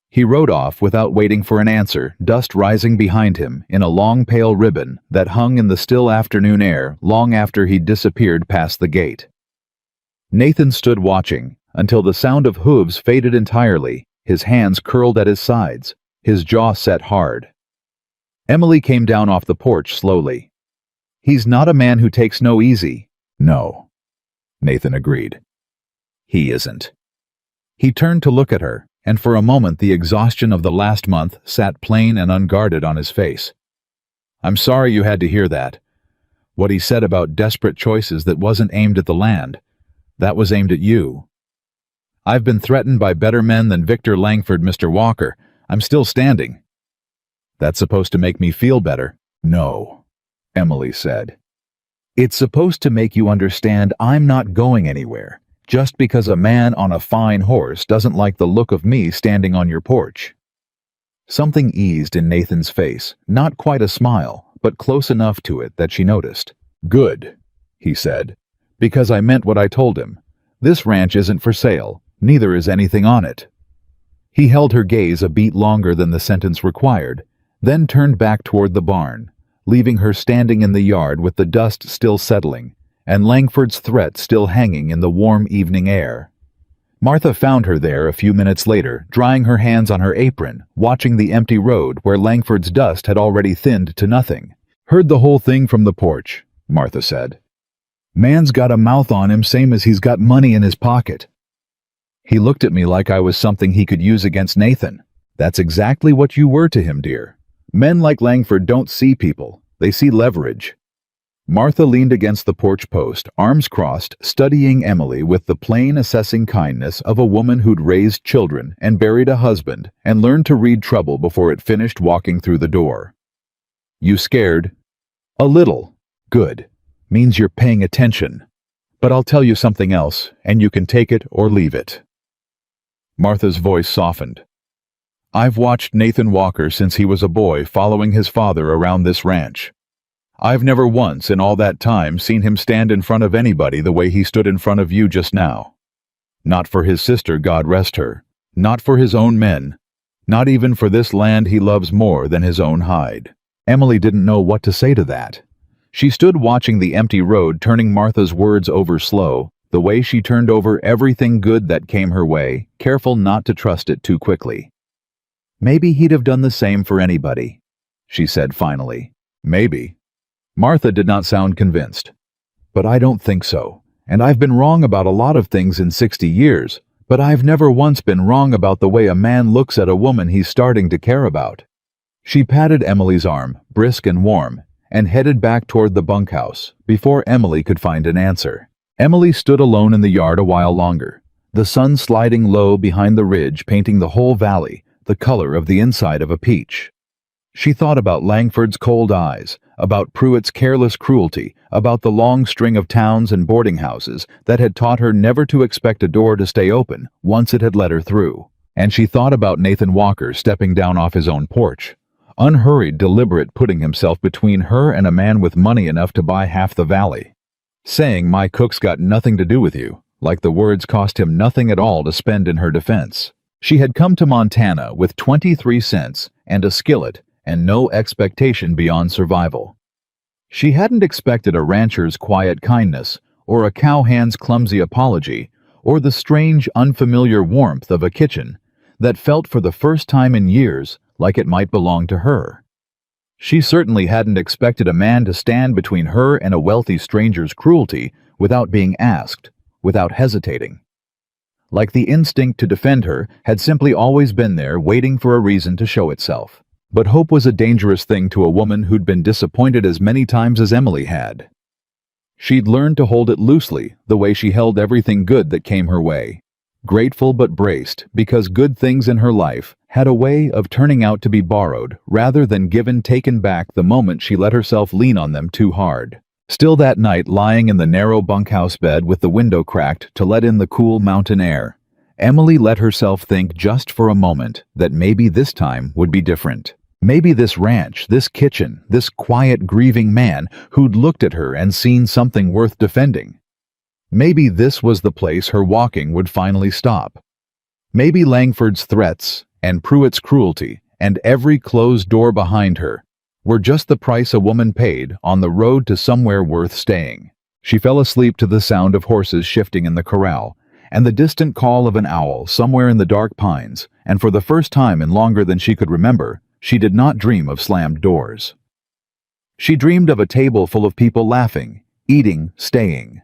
He rode off without waiting for an answer, dust rising behind him in a long pale ribbon that hung in the still afternoon air long after he'd disappeared past the gate. Nathan stood watching until the sound of hooves faded entirely, his hands curled at his sides, his jaw set hard. Emily came down off the porch slowly. "He's not a man who takes no easy." "No," Nathan agreed. "He isn't." He turned to look at her, and for a moment the exhaustion of the last month sat plain and unguarded on his face. "I'm sorry you had to hear that. What he said about desperate choices, that wasn't aimed at the land. That was aimed at you. I've been threatened by better men than Victor Langford, Mr. Walker. I'm still standing." "That's supposed to make me feel better." "No," Emily said. "It's supposed to make you understand I'm not going anywhere, just because a man on a fine horse doesn't like the look of me standing on your porch." Something eased in Nathan's face, not quite a smile, but close enough to it that she noticed. "Good," he said, "because I meant what I told him. This ranch isn't for sale, neither is anything on it." He held her gaze a beat longer than the sentence required, then turned back toward the barn, leaving her standing in the yard with the dust still settling, and Langford's threat still hanging in the warm evening air. Martha found her there a few minutes later, drying her hands on her apron, watching the empty road where Langford's dust had already thinned to nothing. "Heard the whole thing from the porch," Martha said. "Man's got a mouth on him, same as he's got money in his pocket. He looked at me like I was something he could use against Nathan. That's exactly what you were to him, dear. Men like Langford don't see people, they see leverage." Martha leaned against the porch post, arms crossed, studying Emily with the plain, assessing kindness of a woman who'd raised children and buried a husband and learned to read trouble before it finished walking through the door. "You scared?" "A little." "Good. Means you're paying attention. But I'll tell you something else, and you can take it or leave it." Martha's voice softened. "I've watched Nathan Walker since he was a boy following his father around this ranch. I've never once in all that time seen him stand in front of anybody the way he stood in front of you just now. Not for his sister, God rest her. Not for his own men. Not even for this land he loves more than his own hide. Emily didn't know what to say to that. She stood watching the empty road, turning Martha's words over slow, the way she turned over everything good that came her way, careful not to trust it too quickly. Maybe he'd have done the same for anybody, she said finally. Maybe. Martha did not sound convinced. But I don't think so. And I've been wrong about a lot of things in 60 years, but I've never once been wrong about the way a man looks at a woman he's starting to care about. She patted Emily's arm, brisk and warm, and headed back toward the bunkhouse before Emily could find an answer. Emily stood alone in the yard a while longer, the sun sliding low behind the ridge, painting the whole valley the color of the inside of a peach. She thought about Langford's cold eyes, about Pruitt's careless cruelty, about the long string of towns and boarding houses that had taught her never to expect a door to stay open once it had let her through. And she thought about Nathan Walker stepping down off his own porch, unhurried, deliberate, putting himself between her and a man with money enough to buy half the valley, saying, "My cook's got nothing to do with you," like the words cost him nothing at all to spend in her defense. She had come to Montana with 23 cents and a skillet and no expectation beyond survival. She hadn't expected a rancher's quiet kindness, or a cowhand's clumsy apology, or the strange, unfamiliar warmth of a kitchen that felt for the first time in years like it might belong to her. She certainly hadn't expected a man to stand between her and a wealthy stranger's cruelty without being asked, without hesitating. Like the instinct to defend her had simply always been there, waiting for a reason to show itself. But hope was a dangerous thing to a woman who'd been disappointed as many times as Emily had. She'd learned to hold it loosely, the way she held everything good that came her way. Grateful but braced, because good things in her life had a way of turning out to be borrowed rather than given, taken back the moment she let herself lean on them too hard. Still that night, lying in the narrow bunkhouse bed with the window cracked to let in the cool mountain air, Emily let herself think just for a moment that maybe this time would be different. Maybe this ranch, this kitchen, this quiet, grieving man who'd looked at her and seen something worth defending. Maybe this was the place her walking would finally stop. Maybe Langford's threats and Pruitt's cruelty and every closed door behind her were just the price a woman paid on the road to somewhere worth staying. She fell asleep to the sound of horses shifting in the corral and the distant call of an owl somewhere in the dark pines, and for the first time in longer than she could remember, she did not dream of slammed doors. She dreamed of a table full of people laughing, eating, staying.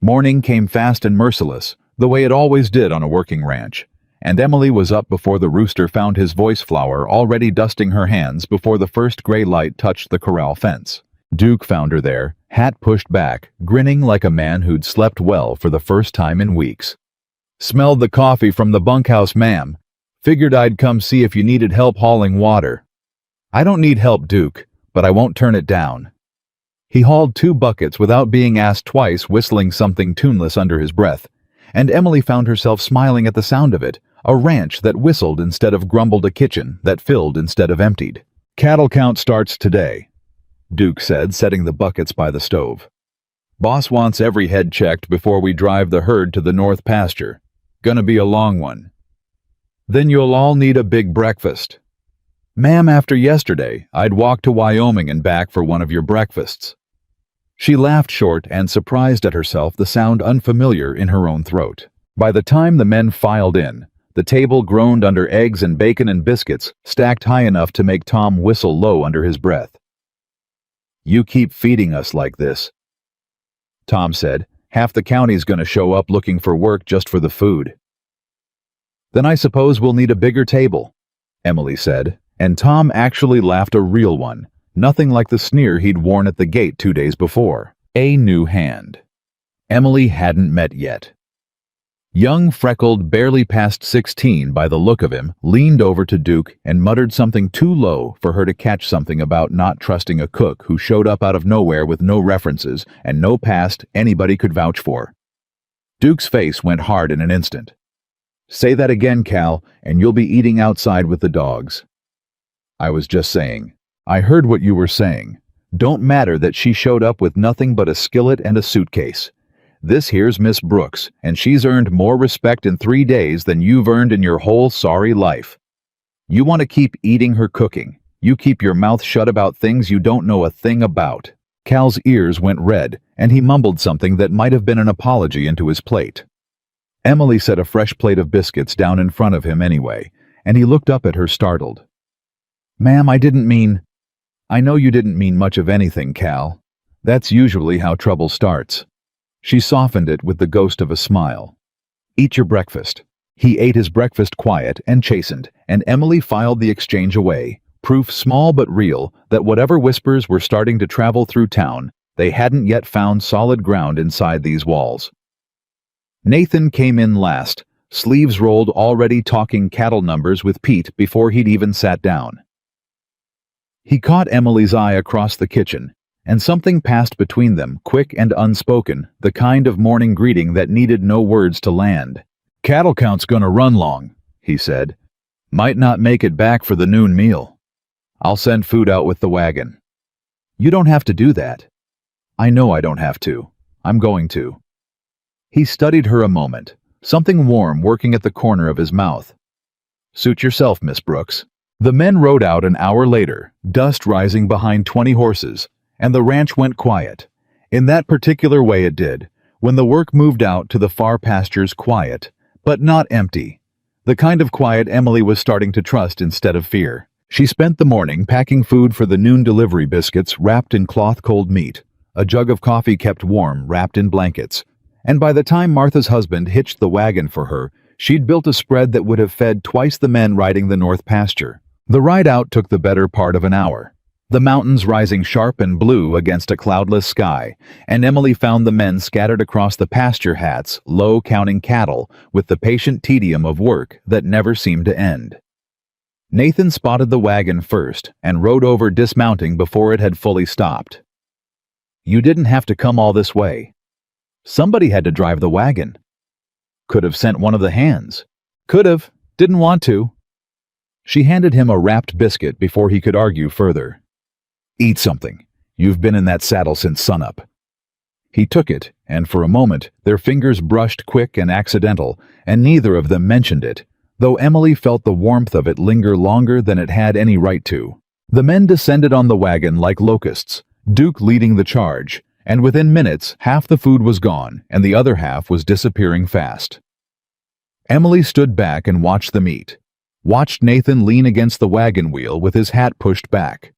Morning came fast and merciless, the way it always did on a working ranch, and Emily was up before the rooster found his voice flower, already dusting her hands before the first gray light touched the corral fence. Duke found her there, hat pushed back, grinning like a man who'd slept well for the first time in weeks. "Smelled the coffee from the bunkhouse, ma'am. Figured I'd come see if you needed help hauling water." "I don't need help, Duke, but I won't turn it down." He hauled 2 buckets without being asked twice, whistling something tuneless under his breath, and Emily found herself smiling at the sound of it, a ranch that whistled instead of grumbled, a kitchen that filled instead of emptied. "Cattle count starts today," Duke said, setting the buckets by the stove. "Boss wants every head checked before we drive the herd to the north pasture. Gonna be a long one. Then you'll all need a big breakfast." "Ma'am, after yesterday, I'd walk to Wyoming and back for one of your breakfasts." She laughed short and surprised at herself, the sound unfamiliar in her own throat. By the time the men filed in, the table groaned under eggs and bacon and biscuits stacked high enough to make Tom whistle low under his breath. "You keep feeding us like this," Tom said. "Half the county's gonna show up looking for work just for the food." "Then I suppose we'll need a bigger table," Emily said, and Tom actually laughed, a real one, nothing like the sneer he'd worn at the gate 2 days before. A new hand Emily hadn't met yet. Young, freckled, barely past 16 by the look of him, leaned over to Duke and muttered something too low for her to catch, something about not trusting a cook who showed up out of nowhere with no references and no past anybody could vouch for. Duke's face went hard in an instant. "Say that again, Cal, and you'll be eating outside with the dogs." "I was just saying. I heard what you were saying. Don't matter that she showed up with nothing but a skillet and a suitcase. This here's Miss Brooks, and she's earned more respect in 3 days than you've earned in your whole sorry life." You want to keep eating her cooking. You keep your mouth shut about things you don't know a thing about." Cal's ears went red, and he mumbled something that might have been an apology into his plate. Emily set a fresh plate of biscuits down in front of him anyway, and he looked up at her startled. "Ma'am, I didn't mean—" "I know you didn't mean much of anything, Cal. That's usually how trouble starts." She softened it with the ghost of a smile. "Eat your breakfast." He ate his breakfast quiet and chastened, and Emily filed the exchange away, proof small but real that whatever whispers were starting to travel through town, they hadn't yet found solid ground inside these walls. Nathan came in last, sleeves rolled, already talking cattle numbers with Pete before he'd even sat down. He caught Emily's eye across the kitchen, and something passed between them, quick and unspoken, the kind of morning greeting that needed no words to land. "Cattle count's gonna run long," he said. "Might not make it back for the noon meal. I'll send food out with the wagon." "You don't have to do that." "I know I don't have to. I'm going to." He studied her a moment, something warm working at the corner of his mouth. "Suit yourself, Miss Brooks." The men rode out an hour later, dust rising behind 20 horses, and the ranch went quiet. In that particular way it did, when the work moved out to the far pastures, quiet, but not empty. The kind of quiet Emily was starting to trust instead of fear. She spent the morning packing food for the noon delivery, biscuits wrapped in cloth cold meat, a jug of coffee kept warm wrapped in blankets, and by the time Martha's husband hitched the wagon for her, she'd built a spread that would have fed twice the men riding the north pasture. The ride out took the better part of an hour, the mountains rising sharp and blue against a cloudless sky, and Emily found the men scattered across the pasture hats, low counting cattle, with the patient tedium of work that never seemed to end. Nathan spotted the wagon first and rode over, dismounting before it had fully stopped. "You didn't have to come all this way. Somebody had to drive the wagon. Could have sent one of the hands. Could have. Didn't want to." She handed him a wrapped biscuit before he could argue further. "Eat something. You've been in that saddle since sunup." He took it, and for a moment their fingers brushed, quick and accidental, and neither of them mentioned it, though Emily felt the warmth of it linger longer than it had any right to. The men descended on the wagon like locusts, Duke leading the charge, and within minutes half the food was gone and the other half was disappearing fast. Emily stood back and watched them eat, watched Nathan lean against the wagon wheel with his hat pushed back,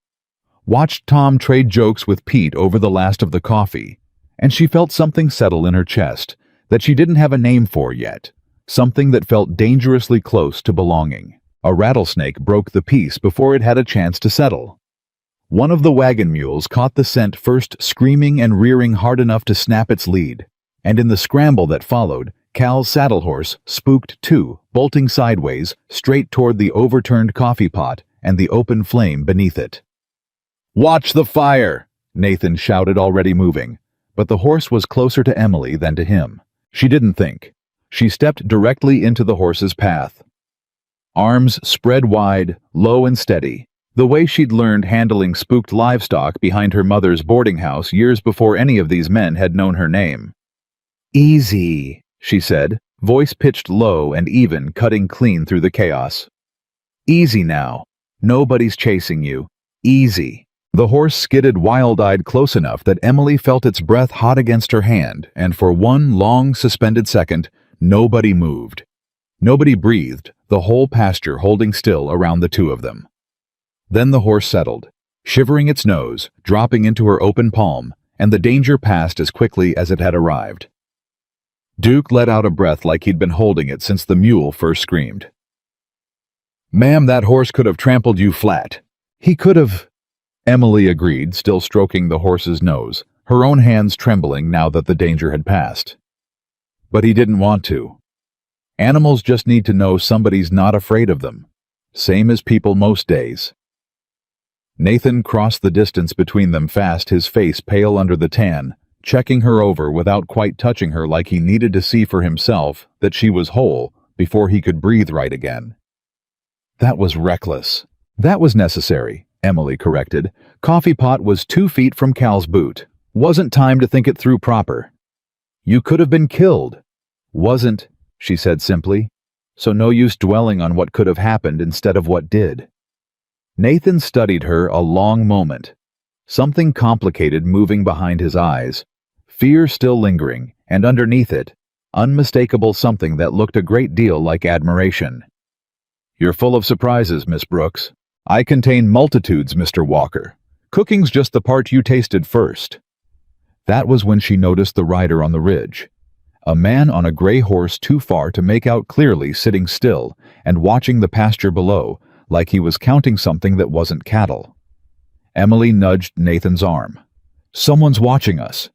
watched Tom trade jokes with Pete over the last of the coffee, and she felt something settle in her chest that she didn't have a name for yet, something that felt dangerously close to belonging. A rattlesnake broke the peace before it had a chance to settle. One of the wagon mules caught the scent first, screaming and rearing hard enough to snap its lead, and in the scramble that followed, Cal's saddle horse spooked too, bolting sideways, straight toward the overturned coffee pot and the open flame beneath it. "Watch the fire!" Nathan shouted, already moving, but the horse was closer to Emily than to him. She didn't think. She stepped directly into the horse's path. Arms spread wide, low and steady, the way she'd learned handling spooked livestock behind her mother's boarding house years before any of these men had known her name. "Easy," she said, voice pitched low and even, cutting clean through the chaos. "Easy now. Nobody's chasing you. Easy." The horse skidded wild-eyed close enough that Emily felt its breath hot against her hand, and for one long, suspended second, nobody moved. Nobody breathed, the whole pasture holding still around the two of them. Then the horse settled, shivering its nose, dropping into her open palm, and the danger passed as quickly as it had arrived. Duke let out a breath like he'd been holding it since the mule first screamed. "Ma'am, that horse could have trampled you flat." "He could have," Emily agreed, still stroking the horse's nose, her own hands trembling now that the danger had passed. "But he didn't want to. Animals just need to know somebody's not afraid of them, same as people most days." Nathan crossed the distance between them fast, his face pale under the tan, checking her over without quite touching her, like he needed to see for himself that she was whole before he could breathe right again. "That was reckless." "That was necessary," Emily corrected. "Coffee pot was 2 feet from Cal's boot. Wasn't time to think it through proper." "You could have been killed." "Wasn't," she said simply. so no use dwelling on what could have happened instead of what did. Nathan studied her a long moment, something complicated moving behind his eyes, fear still lingering, and underneath it, unmistakable something that looked a great deal like admiration. "You're full of surprises, Miss Brooks." "I contain multitudes, Mr. Walker. Cooking's just the part you tasted first." That was when she noticed the rider on the ridge. A man on a gray horse too far to make out clearly, sitting still and watching the pasture below, like he was counting something that wasn't cattle. Emily nudged Nathan's arm. "Someone's watching us."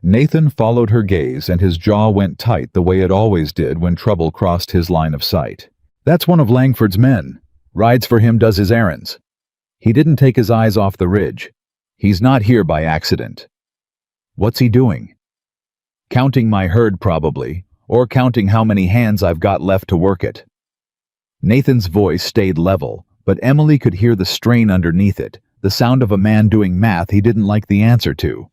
Nathan followed her gaze, and his jaw went tight the way it always did when trouble crossed his line of sight. "That's one of Langford's men. Rides for him, does his errands." He didn't take his eyes off the ridge. "He's not here by accident." "What's he doing?" "Counting my herd, probably, or counting how many hands I've got left to work it." Nathan's voice stayed level, but Emily could hear the strain underneath it, the sound of a man doing math he didn't like the answer to.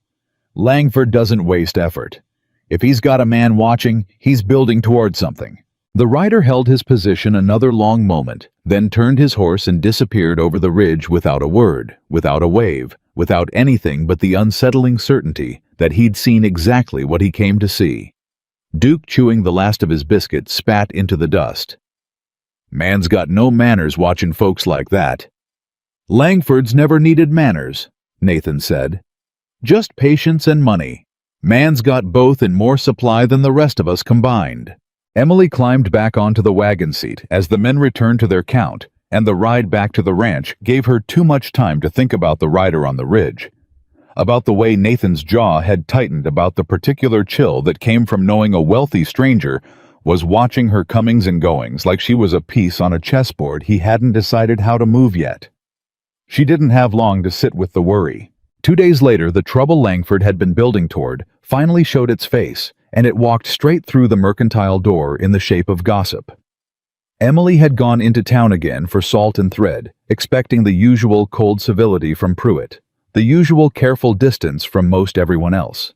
"Langford doesn't waste effort. If he's got a man watching, he's building toward something." The rider held his position another long moment, then turned his horse and disappeared over the ridge without a word, without a wave, without anything but the unsettling certainty that he'd seen exactly what he came to see. Duke, chewing the last of his biscuit, spat into the dust. "Man's got no manners watching folks like that." "Langford's never needed manners," Nathan said. "Just patience and money. Man's got both in more supply than the rest of us combined." Emily climbed back onto the wagon seat as the men returned to their count, and the ride back to the ranch gave her too much time to think about the rider on the ridge, about the way Nathan's jaw had tightened, about the particular chill that came from knowing a wealthy stranger was watching her comings and goings like she was a piece on a chessboard he hadn't decided how to move yet. She didn't have long to sit with the worry. 2 days later, the trouble Langford had been building toward finally showed its face, and it walked straight through the mercantile door in the shape of gossip. Emily had gone into town again for salt and thread, expecting the usual cold civility from Pruitt, the usual careful distance from most everyone else.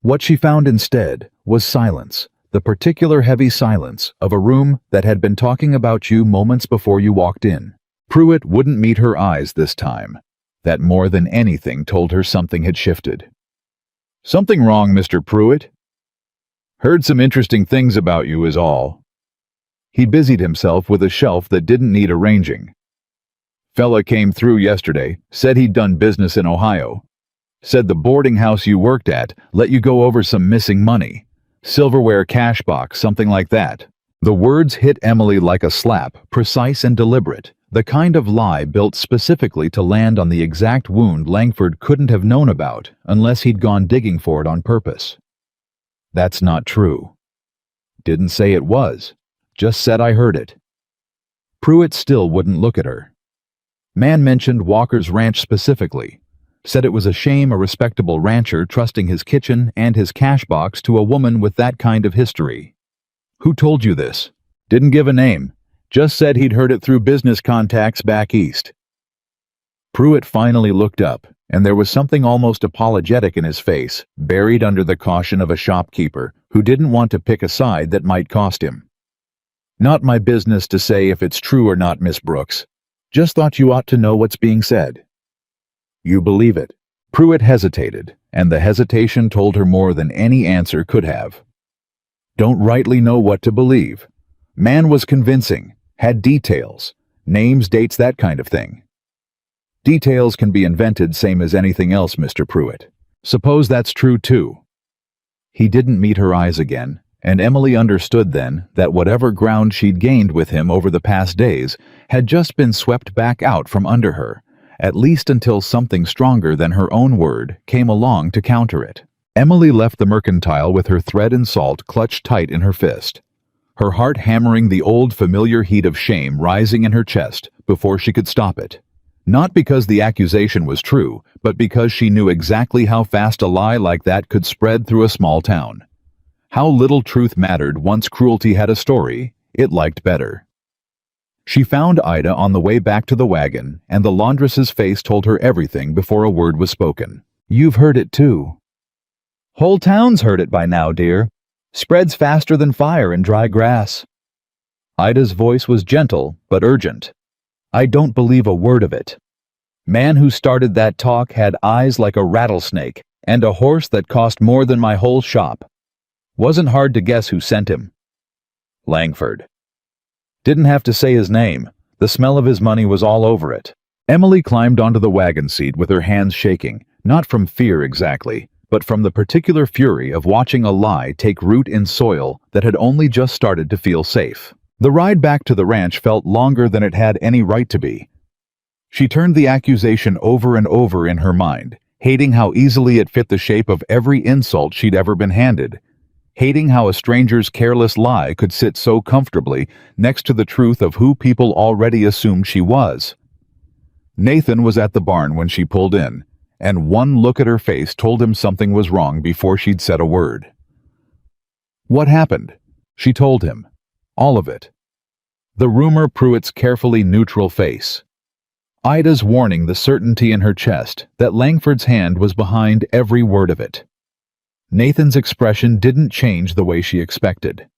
What she found instead was silence, the particular heavy silence of a room that had been talking about you moments before you walked in. Pruitt wouldn't meet her eyes this time. That more than anything told her something had shifted. "Something wrong, Mr. Pruitt?" "Heard some interesting things about you is all." He busied himself with a shelf that didn't need arranging. "Fella came through yesterday, said he'd done business in Ohio. Said the boarding house you worked at let you go over some missing money. Silverware cash box, something like that." The words hit Emily like a slap, precise and deliberate, the kind of lie built specifically to land on the exact wound Langford couldn't have known about unless he'd gone digging for it on purpose. "That's not true." "Didn't say it was. Just said I heard it." Pruitt still wouldn't look at her. "Man mentioned Walker's ranch specifically. Said it was a shame a respectable rancher trusting his kitchen and his cash box to a woman with that kind of history." "Who told you this?" "Didn't give a name. Just said he'd heard it through business contacts back east." Pruitt finally looked up, and there was something almost apologetic in his face, buried under the caution of a shopkeeper who didn't want to pick a side that might cost him. "Not my business to say if it's true or not, Miss Brooks. Just thought you ought to know what's being said." "You believe it?" Pruitt hesitated, and the hesitation told her more than any answer could have. "Don't rightly know what to believe. Man was convincing, had details, names, dates, that kind of thing." "Details can be invented same as anything else, Mr. Pruitt. Suppose that's true too." He didn't meet her eyes again, and Emily understood then that whatever ground she'd gained with him over the past days had just been swept back out from under her, at least until something stronger than her own word came along to counter it. Emily left the mercantile with her thread and salt clutched tight in her fist, her heart hammering, the old familiar heat of shame rising in her chest before she could stop it. Not because the accusation was true, but because she knew exactly how fast a lie like that could spread through a small town. How little truth mattered once cruelty had a story it liked better. She found Ida on the way back to the wagon, and the laundress's face told her everything before a word was spoken. "You've heard it too." "Whole town's heard it by now, dear. Spreads faster than fire in dry grass." Ida's voice was gentle but urgent. I don't believe a word of it. Man who started that talk had eyes like a rattlesnake and a horse that cost more than my whole shop. Wasn't hard to guess who sent him. Langford. Didn't have to say his name. The smell of his money was all over it. Emily climbed onto the wagon seat with her hands shaking, not from fear exactly, but from the particular fury of watching a lie take root in soil that had only just started to feel safe. The ride back to the ranch felt longer than it had any right to be. She turned the accusation over and over in her mind, hating how easily it fit the shape of every insult she'd ever been handed, hating how a stranger's careless lie could sit so comfortably next to the truth of who people already assumed she was. Nathan was at the barn when she pulled in, and one look at her face told him something was wrong before she'd said a word. What happened? She told him. All of it. The rumor Pruitt's carefully neutral face. Ida's warning, the certainty in her chest that Langford's hand was behind every word of it. Nathan's expression didn't change the way she expected.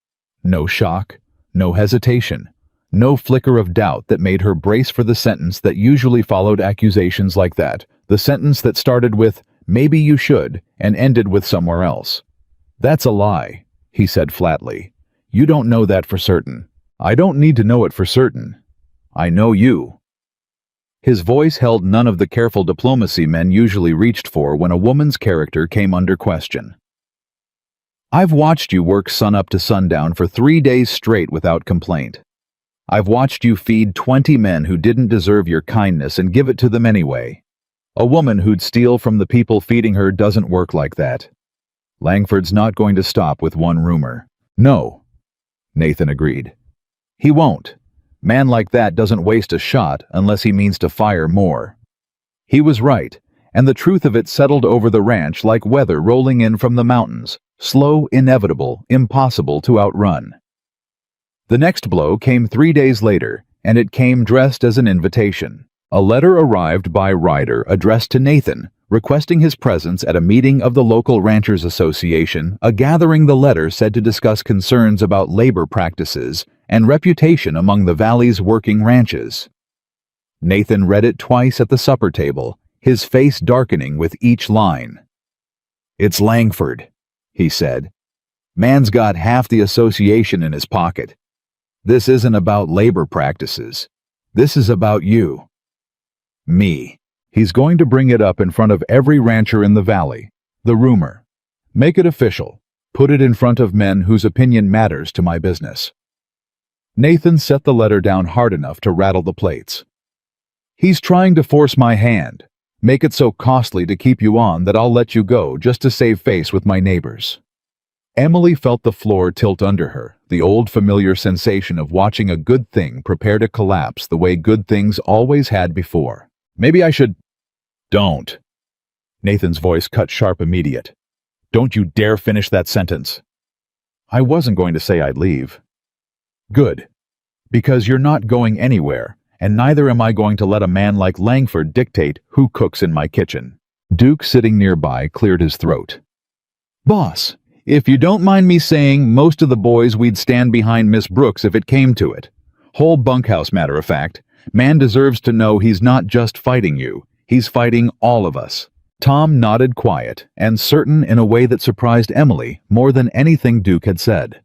No shock, no hesitation, no flicker of doubt that made her brace for the sentence that usually followed accusations like that, the sentence that started with, "Maybe you should," and ended with somewhere else. That's a lie, he said flatly. You don't know that for certain. I don't need to know it for certain. I know you. His voice held none of the careful diplomacy men usually reached for when a woman's character came under question. I've watched you work sunup to sundown for 3 days straight without complaint. I've watched you feed 20 men who didn't deserve your kindness and give it to them anyway. A woman who'd steal from the people feeding her doesn't work like that. Langford's not going to stop with one rumor. No. Nathan agreed. He won't. Man like that doesn't waste a shot unless he means to fire more. He was right, and the truth of it settled over the ranch like weather rolling in from the mountains, slow, inevitable, impossible to outrun. The next blow came 3 days later, and it came dressed as an invitation. A letter arrived by Ryder addressed to Nathan, requesting his presence at a meeting of the local Ranchers Association, a gathering the letter said to discuss concerns about labor practices and reputation among the valley's working ranches. Nathan read it twice at the supper table, his face darkening with each line. It's Langford, he said. Man's got half the association in his pocket. This isn't about labor practices. This is about you. Me. He's going to bring it up in front of every rancher in the valley. The rumor. Make it official. Put it in front of men whose opinion matters to my business. Nathan set the letter down hard enough to rattle the plates. He's trying to force my hand. Make it so costly to keep you on that I'll let you go just to save face with my neighbors. Emily felt the floor tilt under her, the old familiar sensation of watching a good thing prepare to collapse the way good things always had before. Maybe I should... Don't. Nathan's voice cut sharp immediate. Don't you dare finish that sentence. I wasn't going to say I'd leave. Good. Because you're not going anywhere, and neither am I going to let a man like Langford dictate who cooks in my kitchen. Duke, sitting nearby, cleared his throat. Boss, if you don't mind me saying, most of the boys we'd stand behind Miss Brooks if it came to it. Whole bunkhouse, matter of fact. Man deserves to know he's not just fighting you, he's fighting all of us. Tom nodded quiet and certain in a way that surprised Emily more than anything Duke had said.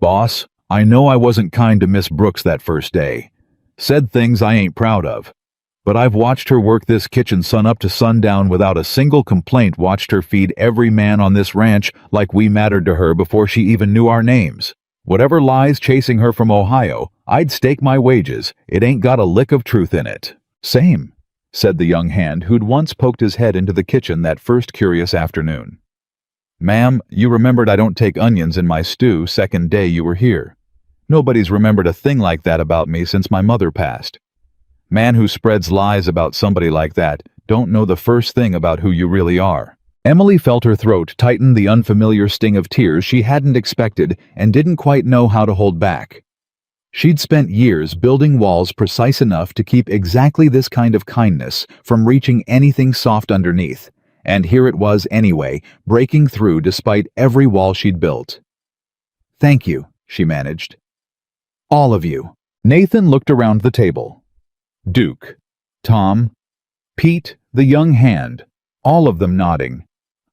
Boss, I know I wasn't kind to Miss Brooks that first day. Said things I ain't proud of. But I've watched her work this kitchen sun up to sundown without a single complaint, watched her feed every man on this ranch like we mattered to her before she even knew our names. Whatever lies chasing her from Ohio, I'd stake my wages. It ain't got a lick of truth in it. Same, said the young hand who'd once poked his head into the kitchen that first curious afternoon. Ma'am, you remembered I don't take onions in my stew second day you were here. Nobody's remembered a thing like that about me since my mother passed. Man who spreads lies about somebody like that don't know the first thing about who you really are. Emily felt her throat tighten, the unfamiliar sting of tears she hadn't expected and didn't quite know how to hold back. She'd spent years building walls precise enough to keep exactly this kind of kindness from reaching anything soft underneath, and here it was anyway, breaking through despite every wall she'd built. Thank you, she managed. All of you." Nathan looked around the table. Duke, Tom, Pete, the young hand, all of them nodding.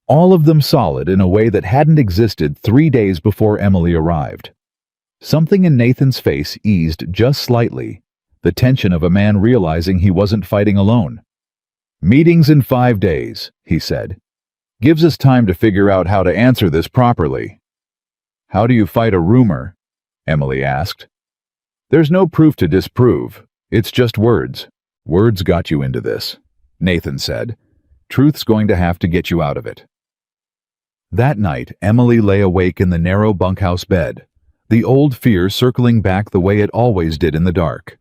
All of them solid in a way that hadn't existed 3 days before Emily arrived. Something in Nathan's face eased just slightly, the tension of a man realizing he wasn't fighting alone. "Meetings in 5 days," he said. "Gives us time to figure out how to answer this properly." "How do you fight a rumor?" Emily asked. "There's no proof to disprove. It's just words. Words got you into this," Nathan said. "Truth's going to have to get you out of it." That night, Emily lay awake in the narrow bunkhouse bed, the old fear circling back the way it always did in the dark.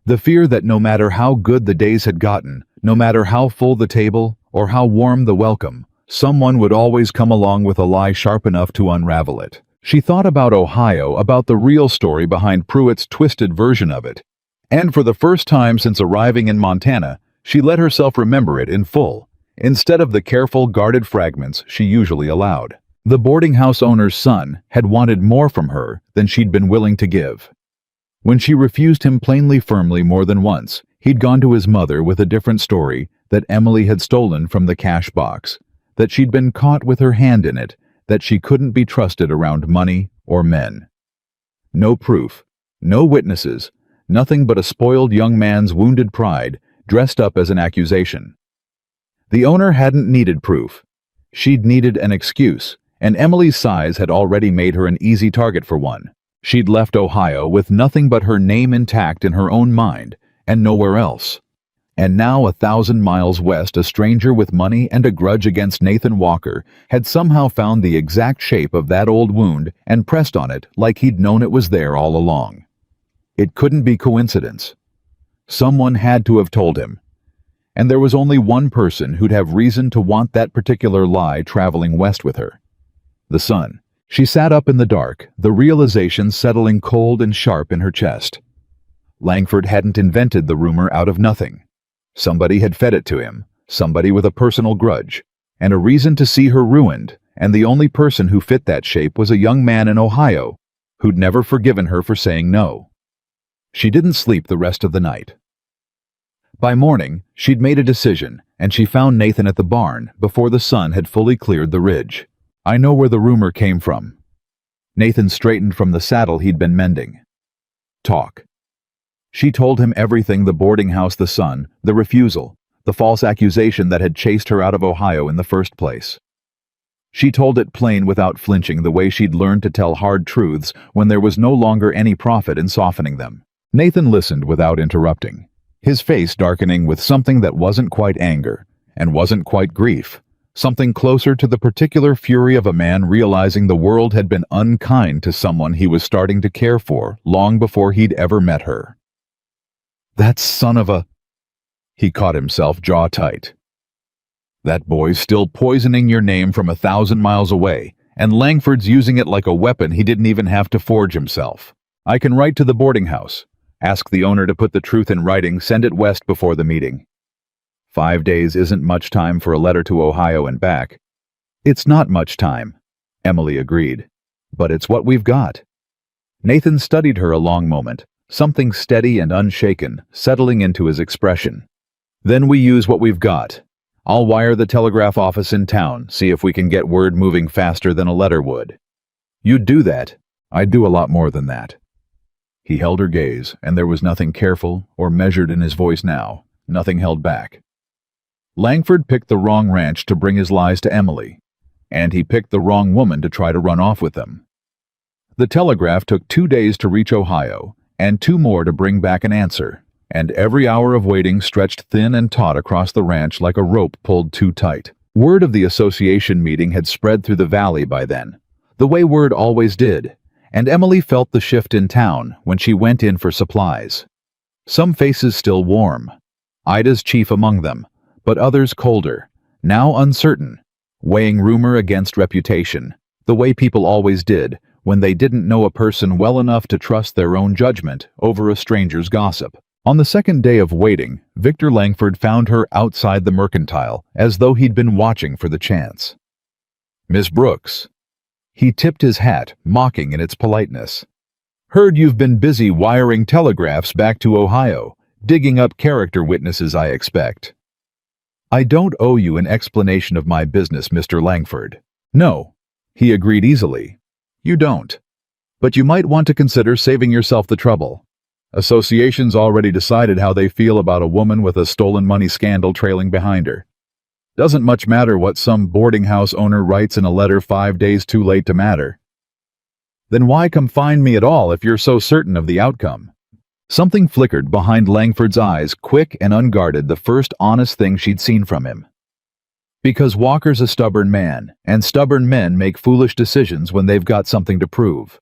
The fear that no matter how good the days had gotten, no matter how full the table or how warm the welcome, someone would always come along with a lie sharp enough to unravel it. She thought about Ohio, about the real story behind Pruitt's twisted version of it. And for the first time since arriving in Montana, she let herself remember it in full, instead of the careful, guarded fragments she usually allowed. The boarding house owner's son had wanted more from her than she'd been willing to give. When she refused him plainly firmly more than once, he'd gone to his mother with a different story that Emily had stolen from the cash box, that she'd been caught with her hand in it, that she couldn't be trusted around money or men. No proof, no witnesses, nothing but a spoiled young man's wounded pride dressed up as an accusation. The owner hadn't needed proof. She'd needed an excuse, and Emily's size had already made her an easy target for one. She'd left Ohio with nothing but her name intact in her own mind, and nowhere else. And now 1,000 miles west, a stranger with money and a grudge against Nathan Walker had somehow found the exact shape of that old wound and pressed on it like he'd known it was there all along. It couldn't be coincidence. Someone had to have told him. And there was only one person who'd have reason to want that particular lie traveling west with her. The sun. She sat up in the dark, the realization settling cold and sharp in her chest. Langford hadn't invented the rumor out of nothing. Somebody had fed it to him, somebody with a personal grudge, and a reason to see her ruined, and the only person who fit that shape was a young man in Ohio who'd never forgiven her for saying no. She didn't sleep the rest of the night. By morning, she'd made a decision, and she found Nathan at the barn before the sun had fully cleared the ridge. "I know where the rumor came from." Nathan straightened from the saddle he'd been mending. "Talk." She told him everything: the boarding house, the son, the refusal, the false accusation that had chased her out of Ohio in the first place. She told it plain without flinching, the way she'd learned to tell hard truths when there was no longer any profit in softening them. Nathan listened without interrupting, his face darkening with something that wasn't quite anger and wasn't quite grief, something closer to the particular fury of a man realizing the world had been unkind to someone he was starting to care for long before he'd ever met her. "That son of a—" He caught himself, jaw tight. "That boy's still poisoning your name from 1,000 miles away, and Langford's using it like a weapon he didn't even have to forge himself. I can write to the boarding house, ask the owner to put the truth in writing, send it west before the meeting. 5 days isn't much time for a letter to Ohio and back." "It's not much time," Emily agreed, "but it's what we've got." Nathan studied her a long moment, something steady and unshaken settling into his expression. "Then we use what we've got. I'll wire the telegraph office in town, see if we can get word moving faster than a letter would." "You'd do that. I'd do a lot more than that." He held her gaze, and there was nothing careful or measured in his voice now, nothing held back. Langford picked the wrong ranch to bring his lies to Emily, and he picked the wrong woman to try to run off with them. The telegraph took 2 days to reach Ohio, and 2 more to bring back an answer, and every hour of waiting stretched thin and taut across the ranch like a rope pulled too tight. Word of the association meeting had spread through the valley by then, the way word always did, and Emily felt the shift in town when she went in for supplies. Some faces still warm, Ida's chief among them, but others colder, now uncertain, weighing rumor against reputation, the way people always did when they didn't know a person well enough to trust their own judgment over a stranger's gossip. On the second day of waiting, Victor Langford found her outside the Mercantile, as though he'd been watching for the chance. "Miss Brooks." He tipped his hat, mocking in its politeness. Heard you've been busy wiring telegraphs back to Ohio, digging up character witnesses, I expect. I don't owe you an explanation of my business, Mr. Langford. No, he agreed easily. You don't. But you might want to consider saving yourself the trouble. Association's already decided how they feel about a woman with a stolen money scandal trailing behind her. Doesn't much matter what some boarding house owner writes in a letter 5 days too late to matter. Then why come find me at all if you're so certain of the outcome? Something flickered behind Langford's eyes, quick and unguarded, the first honest thing she'd seen from him. Because Walker's a stubborn man, and stubborn men make foolish decisions when they've got something to prove.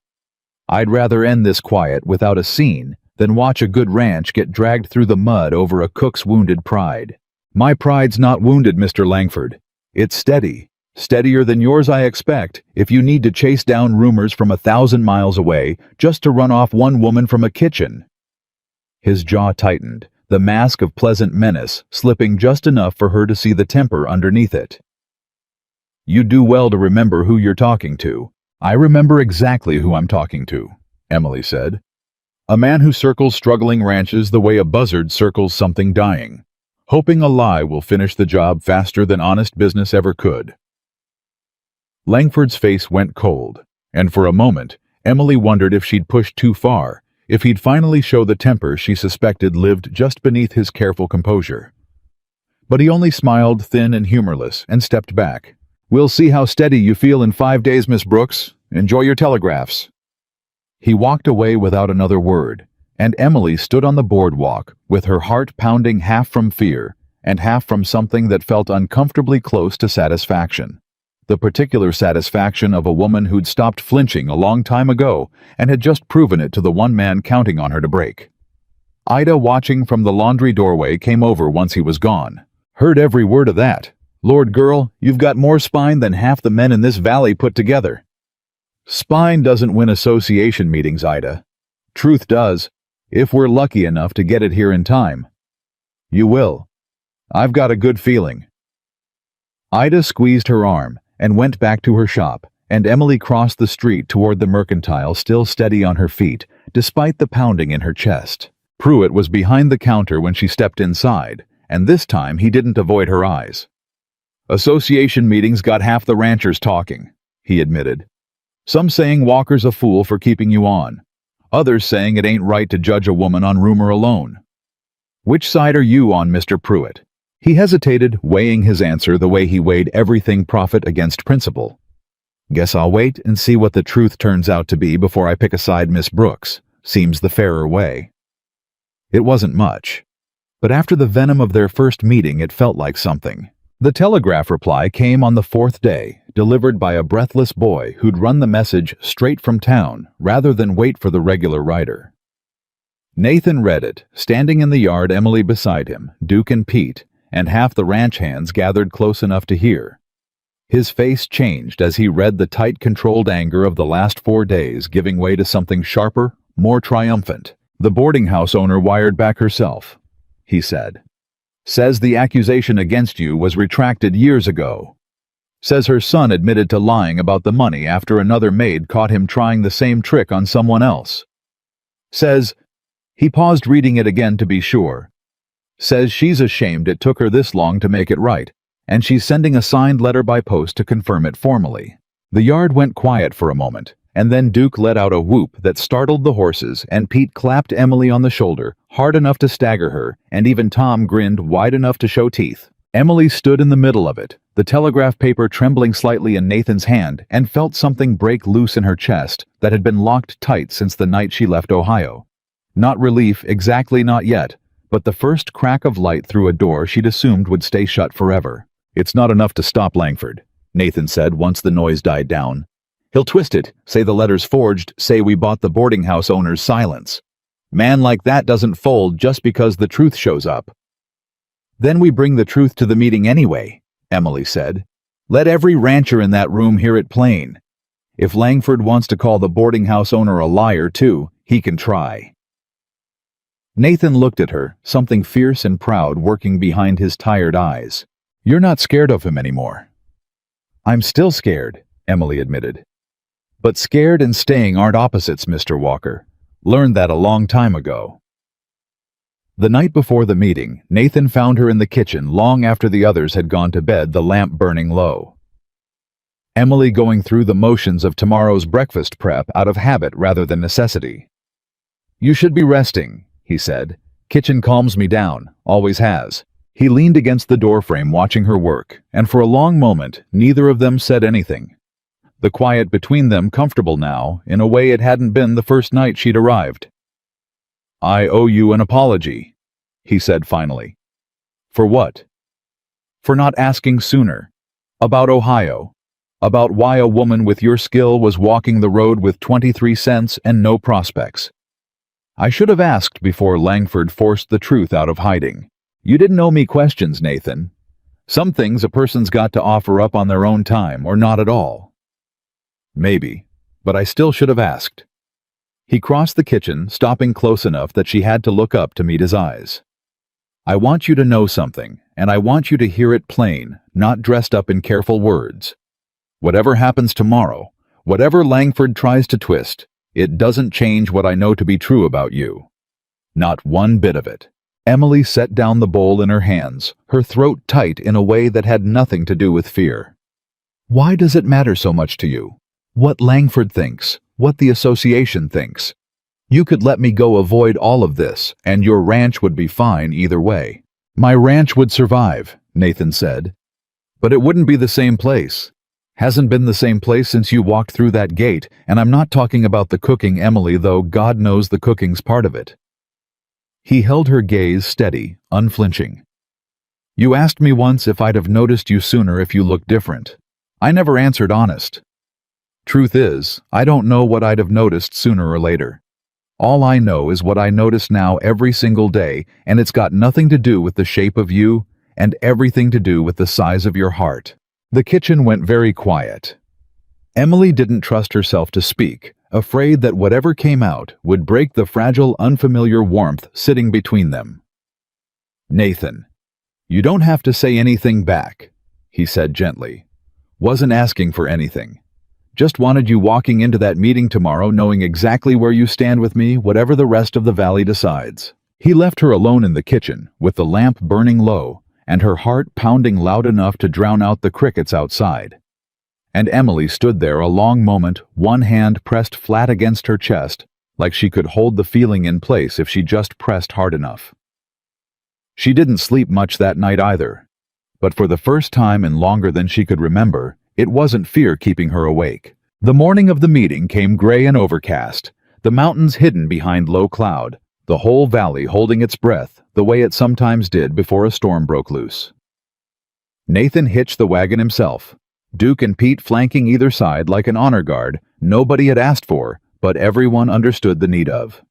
I'd rather end this quiet, without a scene, than watch a good ranch get dragged through the mud over a cook's wounded pride. My pride's not wounded, Mr. Langford. It's steady. Steadier than yours, I expect, if you need to chase down rumors from 1,000 miles away just to run off one woman from a kitchen. His jaw tightened, the mask of pleasant menace slipping just enough for her to see the temper underneath it. You do well to remember who you're talking to. I remember exactly who I'm talking to, Emily said. A man who circles struggling ranches the way a buzzard circles something dying, hoping a lie will finish the job faster than honest business ever could. Langford's face went cold, and for a moment, Emily wondered if she'd pushed too far, if he'd finally show the temper she suspected lived just beneath his careful composure. But he only smiled, thin and humorless, and stepped back. We'll see how steady you feel in 5 days, Miss Brooks. Enjoy your telegraphs. He walked away without another word, and Emily stood on the boardwalk, with her heart pounding half from fear and half from something that felt uncomfortably close to satisfaction. The particular satisfaction of a woman who'd stopped flinching a long time ago and had just proven it to the one man counting on her to break. Ida, watching from the laundry doorway, came over once he was gone. Heard every word of that. Lord, girl, you've got more spine than half the men in this valley put together. Spine doesn't win association meetings, Ida. Truth does, if we're lucky enough to get it here in time. You will. I've got a good feeling. Ida squeezed her arm and went back to her shop, and Emily crossed the street toward the Mercantile, still steady on her feet, despite the pounding in her chest. Pruitt was behind the counter when she stepped inside, and this time he didn't avoid her eyes. Association meetings got half the ranchers talking, he admitted. Some saying Walker's a fool for keeping you on. Others saying it ain't right to judge a woman on rumor alone. Which side are you on, Mr. Pruitt? He hesitated, weighing his answer the way he weighed everything profit against principle. Guess I'll wait and see what the truth turns out to be before I pick a side, Miss Brooks. Seems the fairer way. It wasn't much, but after the venom of their first meeting it felt like something. The telegraph reply came on the 4th day, delivered by a breathless boy who'd run the message straight from town rather than wait for the regular writer. Nathan read it, standing in the yard, Emily beside him, Duke and Pete, and half the ranch hands gathered close enough to hear. His face changed as he read, the tight, controlled anger of the last 4 days giving way to something sharper, more triumphant. The boarding house owner wired back herself, he said. Says the accusation against you was retracted years ago. Says her son admitted to lying about the money after another maid caught him trying the same trick on someone else. Says, he paused, reading it again to be sure. Says she's ashamed it took her this long to make it right, and she's sending a signed letter by post to confirm it formally. The yard went quiet for a moment, and then Duke let out a whoop that startled the horses, and Pete clapped Emily on the shoulder, hard enough to stagger her, and even Tom grinned wide enough to show teeth. Emily stood in the middle of it, the telegraph paper trembling slightly in Nathan's hand, and felt something break loose in her chest that had been locked tight since the night she left Ohio. Not relief, exactly, not yet, but the first crack of light through a door she'd assumed would stay shut forever. It's not enough to stop Langford, Nathan said once the noise died down. He'll twist it, say the letter's forged, say we bought the boarding house owner's silence. Man like that doesn't fold just because the truth shows up. Then we bring the truth to the meeting anyway, Emily said. Let every rancher in that room hear it plain. If Langford wants to call the boarding house owner a liar too, he can try. Nathan looked at her, something fierce and proud working behind his tired eyes. You're not scared of him anymore. I'm still scared, Emily admitted. But scared and staying aren't opposites, Mr. Walker. Learned that a long time ago. The night before the meeting, Nathan found her in the kitchen long after the others had gone to bed, the lamp burning low. Emily going through the motions of tomorrow's breakfast prep out of habit rather than necessity. "You should be resting," he said. "Kitchen calms me down, always has." He leaned against the doorframe watching her work, and for a long moment, neither of them said anything. The quiet between them comfortable now, in a way it hadn't been the first night she'd arrived. "I owe you an apology," he said finally. "For what?" "For not asking sooner. About Ohio. About why a woman with your skill was walking the road with 23 cents and no prospects. I should have asked before Langford forced the truth out of hiding. You didn't owe me questions, Nathan. Some things a person's got to offer up on their own time, or not at all." "Maybe, but I still should have asked." He crossed the kitchen, stopping close enough that she had to look up to meet his eyes. "I want you to know something, and I want you to hear it plain, not dressed up in careful words. Whatever happens tomorrow, whatever Langford tries to twist, it doesn't change what I know to be true about you. Not one bit of it." Emily set down the bowl in her hands, her throat tight in a way that had nothing to do with fear. "Why does it matter so much to you? What Langford thinks, what the association thinks. You could let me go avoid all of this, and your ranch would be fine either way." "My ranch would survive," Nathan said. "But it wouldn't be the same place. Hasn't been the same place since you walked through that gate, and I'm not talking about the cooking, Emily, though God knows the cooking's part of it." He held her gaze steady, unflinching. "You asked me once if I'd have noticed you sooner if you looked different. I never answered honest. Truth is, I don't know what I'd have noticed sooner or later. All I know is what I notice now every single day, and it's got nothing to do with the shape of you, and everything to do with the size of your heart." The kitchen went very quiet. Emily didn't trust herself to speak, afraid that whatever came out would break the fragile, unfamiliar warmth sitting between them. "Nathan, you don't have to say anything back," he said gently. "Wasn't asking for anything. Just wanted you walking into that meeting tomorrow knowing exactly where you stand with me, whatever the rest of the valley decides." He left her alone in the kitchen, with the lamp burning low, and her heart pounding loud enough to drown out the crickets outside. And Emily stood there a long moment, one hand pressed flat against her chest, like she could hold the feeling in place if she just pressed hard enough. She didn't sleep much that night either, but for the first time in longer than she could remember, it wasn't fear keeping her awake. The morning of the meeting came gray and overcast, the mountains hidden behind low cloud, the whole valley holding its breath the way it sometimes did before a storm broke loose. Nathan hitched the wagon himself, Duke and Pete flanking either side like an honor guard nobody had asked for, but everyone understood the need of.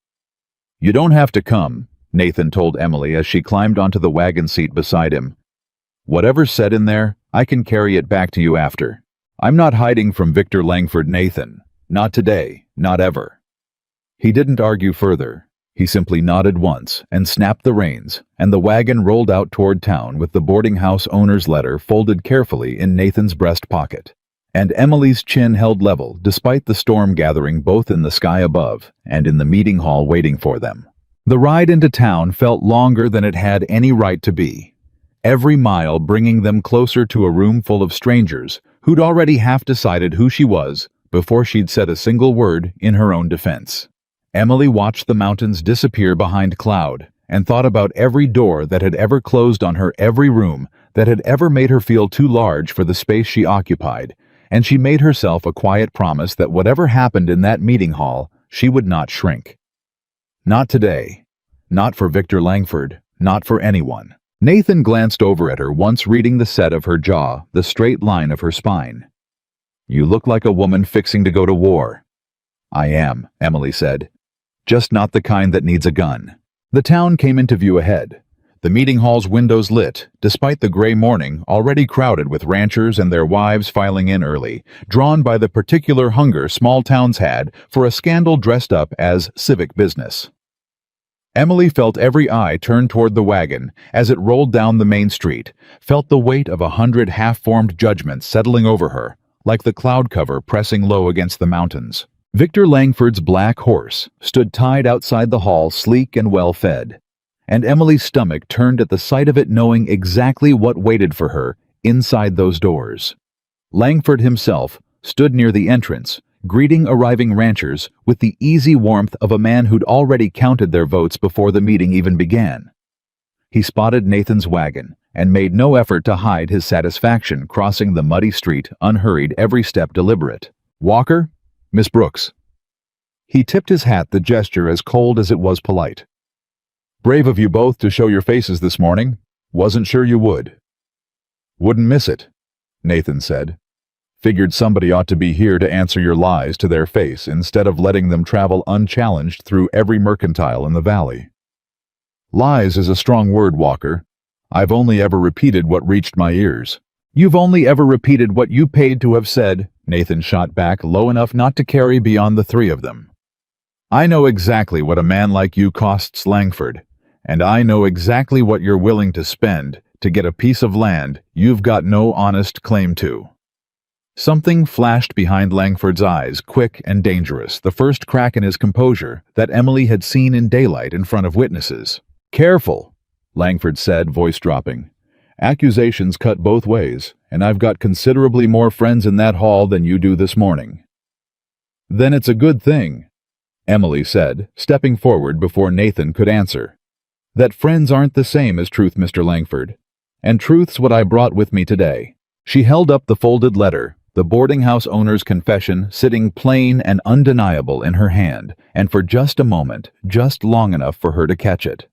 "You don't have to come," Nathan told Emily as she climbed onto the wagon seat beside him. "Whatever's said in there, I can carry it back to you after. I'm not hiding from Victor Langford, Nathan. Not today, not ever." He didn't argue further. He simply nodded once and snapped the reins, and the wagon rolled out toward town with the boarding house owner's letter folded carefully in Nathan's breast pocket. And Emily's chin held level despite the storm gathering both in the sky above and in the meeting hall waiting for them. The ride into town felt longer than it had any right to be, every mile bringing them closer to a room full of strangers who'd already half decided who she was before she'd said a single word in her own defense. Emily watched the mountains disappear behind cloud and thought about every door that had ever closed on her, every room that had ever made her feel too large for the space she occupied, and she made herself a quiet promise that whatever happened in that meeting hall, she would not shrink. Not today. Not for Victor Langford. Not for anyone. Nathan glanced over at her once, reading the set of her jaw, the straight line of her spine. "You look like a woman fixing to go to war." "I am," Emily said. "Just not the kind that needs a gun." The town came into view ahead. The meeting hall's windows lit, despite the gray morning already crowded with ranchers and their wives filing in early, drawn by the particular hunger small towns had for a scandal dressed up as civic business. Emily felt every eye turn toward the wagon as it rolled down the main street, felt the weight of 100 half-formed judgments settling over her, like the cloud cover pressing low against the mountains. Victor Langford's black horse stood tied outside the hall, sleek and well-fed, and Emily's stomach turned at the sight of it, knowing exactly what waited for her inside those doors. Langford himself stood near the entrance, greeting arriving ranchers with the easy warmth of a man who'd already counted their votes before the meeting even began. He spotted Nathan's wagon and made no effort to hide his satisfaction, crossing the muddy street, unhurried, every step deliberate. "Walker? Miss Brooks." He tipped his hat, the gesture as cold as it was polite. "Brave of you both to show your faces this morning. Wasn't sure you would." "Wouldn't miss it," Nathan said. "Figured somebody ought to be here to answer your lies to their face instead of letting them travel unchallenged through every mercantile in the valley." "Lies is a strong word, Walker. I've only ever repeated what reached my ears." "You've only ever repeated what you paid to have said," Nathan shot back, low enough not to carry beyond the three of them. "I know exactly what a man like you costs Langford, and I know exactly what you're willing to spend to get a piece of land you've got no honest claim to." Something flashed behind Langford's eyes, quick and dangerous, the first crack in his composure that Emily had seen in daylight in front of witnesses. "Careful," Langford said, voice dropping. "Accusations cut both ways, and I've got considerably more friends in that hall than you do this morning." "Then it's a good thing," Emily said, stepping forward before Nathan could answer, "that friends aren't the same as truth, Mr. Langford. And truth's what I brought with me today." She held up the folded letter, the boarding house owner's confession sitting plain and undeniable in her hand, and for just a moment, just long enough for her to catch it.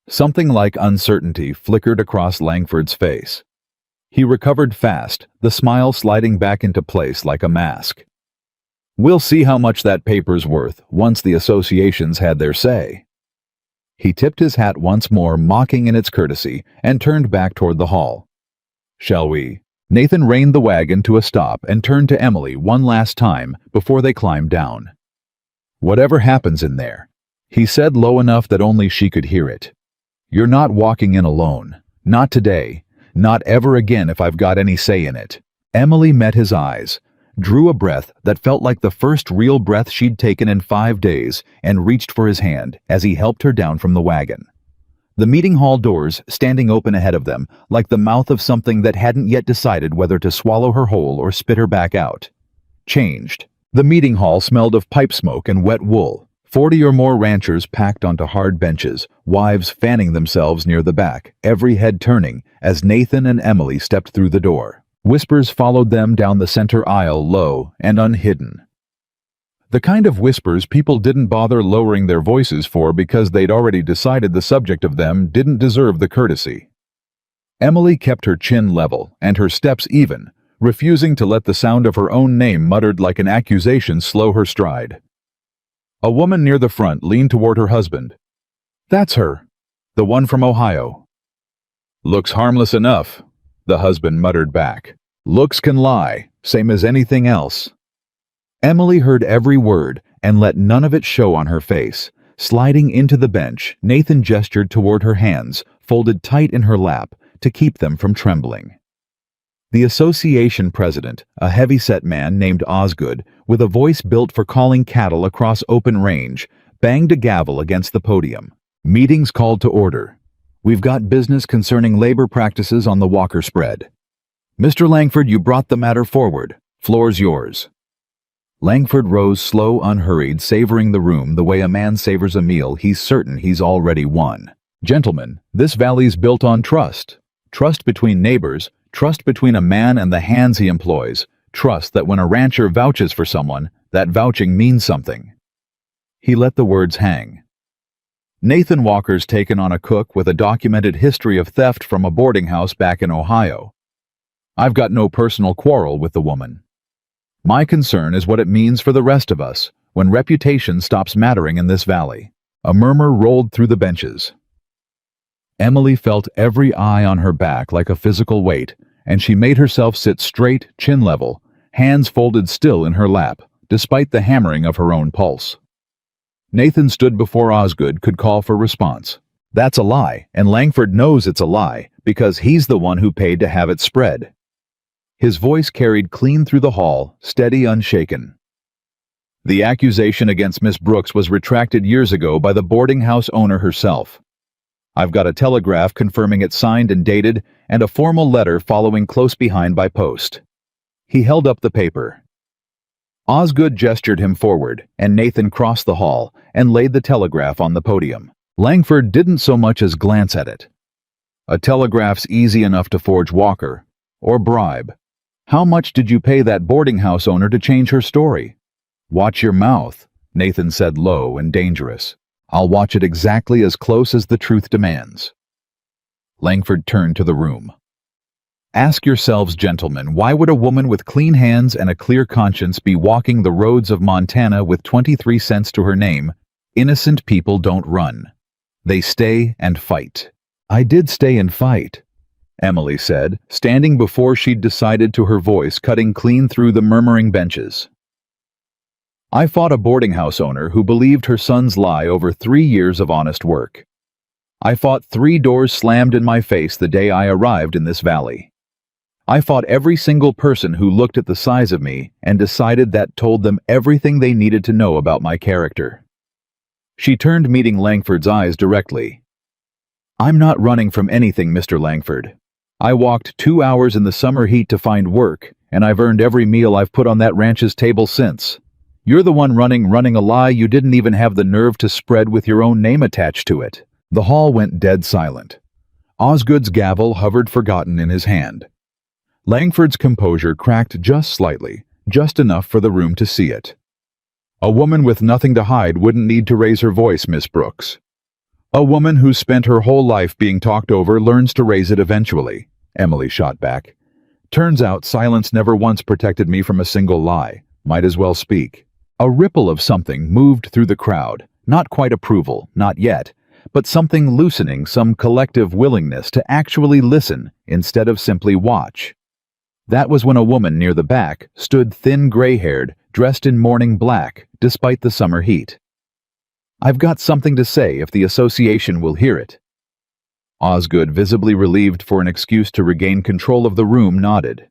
Something like uncertainty flickered across Langford's face. He recovered fast, the smile sliding back into place like a mask. "We'll see how much that paper's worth once the associations had their say." He tipped his hat once more, mocking in its courtesy, and turned back toward the hall. "Shall we?" Nathan reined the wagon to a stop and turned to Emily one last time before they climbed down. "Whatever happens in there," he said low enough that only she could hear it, "you're not walking in alone. Not today. Not ever again if I've got any say in it." Emily met his eyes, drew a breath that felt like the first real breath she'd taken in 5 days, and reached for his hand as he helped her down from the wagon. The meeting hall doors standing open ahead of them, like the mouth of something that hadn't yet decided whether to swallow her whole or spit her back out. Changed. The meeting hall smelled of pipe smoke and wet wool. 40 or more ranchers packed onto hard benches, wives fanning themselves near the back, every head turning as Nathan and Emily stepped through the door. Whispers followed them down the center aisle, low and unhidden. The kind of whispers people didn't bother lowering their voices for because they'd already decided the subject of them didn't deserve the courtesy. Emily kept her chin level and her steps even, refusing to let the sound of her own name muttered like an accusation slow her stride. A woman near the front leaned toward her husband. "That's her. The one from Ohio." "Looks harmless enough," the husband muttered back. "Looks can lie, same as anything else." Emily heard every word and let none of it show on her face. Sliding into the bench, Nathan gestured toward her hands, folded tight in her lap, to keep them from trembling. The association president, a heavy-set man named Osgood, with a voice built for calling cattle across open range, banged a gavel against the podium. "Meeting's called to order. We've got business concerning labor practices on the Walker spread. Mr. Langford, you brought the matter forward. Floor's yours." Langford rose slow, unhurried, savoring the room the way a man savors a meal he's certain he's already won. "Gentlemen, this valley's built on trust. Trust between neighbors, trust between a man and the hands he employs, trust that when a rancher vouches for someone, that vouching means something." He let the words hang. "Nathan Walker's taken on a cook with a documented history of theft from a boarding house back in Ohio. I've got no personal quarrel with the woman. My concern is what it means for the rest of us when reputation stops mattering in this valley." A murmur rolled through the benches. Emily felt every eye on her back like a physical weight, and she made herself sit straight, chin level, hands folded still in her lap, despite the hammering of her own pulse. Nathan stood before Osgood could call for response. That's a lie, and Langford knows it's a lie, because he's the one who paid to have it spread. His voice carried clean through the hall, steady, unshaken. The accusation against Miss Brooks was retracted years ago by the boarding house owner herself. I've got a telegraph confirming it signed and dated, and a formal letter following close behind by post." He held up the paper. Osgood gestured him forward, and Nathan crossed the hall and laid the telegraph on the podium. Langford didn't so much as glance at it. A telegraph's easy enough to forge, Walker. Or bribe. How much did you pay that boarding house owner to change her story? "Watch your mouth," Nathan said, low and dangerous. "I'll watch it exactly as close as the truth demands." Langford turned to the room. "Ask yourselves, gentlemen, why would a woman with clean hands and a clear conscience be walking the roads of Montana with 23 cents to her name? Innocent people don't run. They stay and fight." "I did stay and fight," Emily said, standing before she'd decided to, her voice cutting clean through the murmuring benches. "I fought a boarding house owner who believed her son's lie over 3 years of honest work. I fought 3 doors slammed in my face the day I arrived in this valley. I fought every single person who looked at the size of me and decided that told them everything they needed to know about my character." She turned, meeting Langford's eyes directly. "I'm not running from anything, Mr. Langford. I walked 2 hours in the summer heat to find work, and I've earned every meal I've put on that ranch's table since. You're the one running a lie you didn't even have the nerve to spread with your own name attached to it." The hall went dead silent. Osgood's gavel hovered forgotten in his hand. Langford's composure cracked just slightly, just enough for the room to see it. "A woman with nothing to hide wouldn't need to raise her voice, Miss Brooks. A woman who's spent her whole life being talked over learns to raise it eventually," Emily shot back. "Turns out silence never once protected me from a single lie. Might as well speak." A ripple of something moved through the crowd, not quite approval, not yet, but something loosening, some collective willingness to actually listen instead of simply watch. That was when a woman near the back stood, thin, gray-haired, dressed in morning black, despite the summer heat. "I've got something to say if the association will hear it." Osgood, visibly relieved for an excuse to regain control of the room, nodded.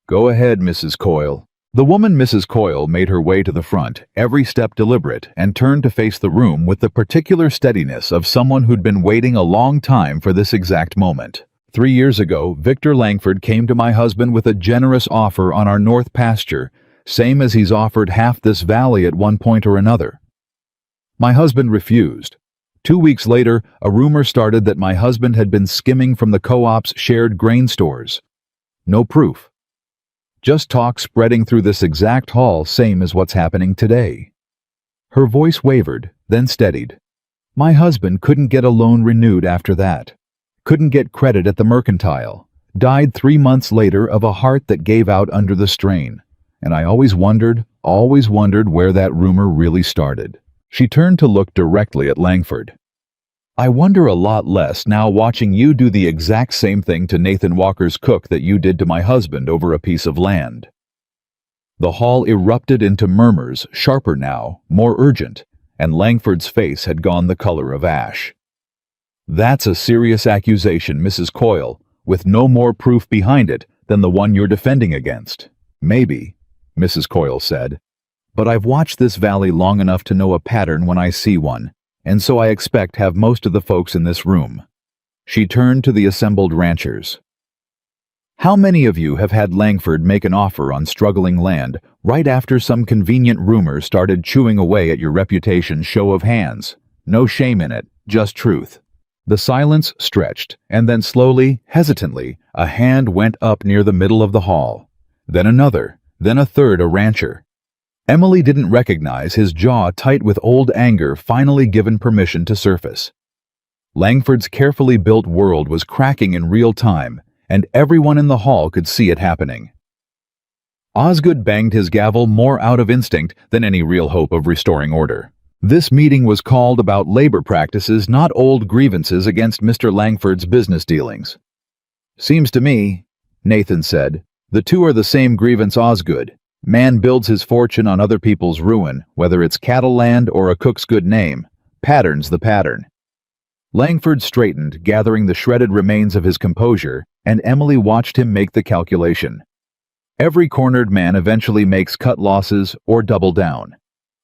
"Go ahead, Mrs. Coyle." The woman, Mrs. Coyle, made her way to the front, every step deliberate, and turned to face the room with the particular steadiness of someone who'd been waiting a long time for this exact moment. "3 years ago, Victor Langford came to my husband with a generous offer on our north pasture, same as he's offered half this valley at one point or another. My husband refused. 2 weeks later, a rumor started that my husband had been skimming from the co-op's shared grain stores. No proof. Just talk spreading through this exact hall, same as what's happening today." Her voice wavered, then steadied. "My husband couldn't get a loan renewed after that. Couldn't get credit at the mercantile. Died 3 months later of a heart that gave out under the strain. And I always wondered where that rumor really started." She turned to look directly at Langford. "I wonder a lot less now watching you do the exact same thing to Nathan Walker's cook that you did to my husband over a piece of land." The hall erupted into murmurs, sharper now, more urgent, and Langford's face had gone the color of ash. "That's a serious accusation, Mrs. Coyle, with no more proof behind it than the one you're defending against." "Maybe," Mrs. Coyle said, "but I've watched this valley long enough to know a pattern when I see one, and so I expect have most of the folks in this room." She turned to the assembled ranchers. "How many of you have had Langford make an offer on struggling land right after some convenient rumor started chewing away at your reputation? Show of hands. No shame in it, just truth." The silence stretched, and then slowly, hesitantly, a hand went up near the middle of the hall. Then another, then a third, a rancher. Emily didn't recognize his jaw tight with old anger finally given permission to surface. Langford's carefully built world was cracking in real time, and everyone in the hall could see it happening. Osgood banged his gavel more out of instinct than any real hope of restoring order. This meeting was called about labor practices, not old grievances against Mr. Langford's business dealings. "Seems to me," Nathan said, "the two are the same grievance, Osgood. Man builds his fortune on other people's ruin, whether it's cattle land or a cook's good name. Pattern's the pattern." Langford straightened, gathering the shredded remains of his composure, and Emily watched him make the calculation. Every cornered man eventually makes cut losses or double down.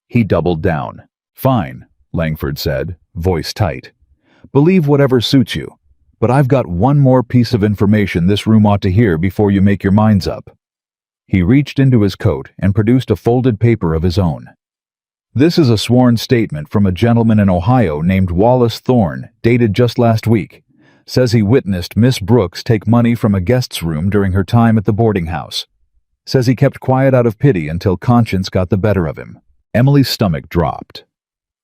He doubled down. "Fine," Langford said, voice tight. "Believe whatever suits you. But I've got one more piece of information this room ought to hear before you make your minds up." He reached into his coat and produced a folded paper of his own. "This is a sworn statement from a gentleman in Ohio named Wallace Thorne, dated just last week. Says he witnessed Miss Brooks take money from a guest's room during her time at the boarding house. Says he kept quiet out of pity until conscience got the better of him." Emily's stomach dropped.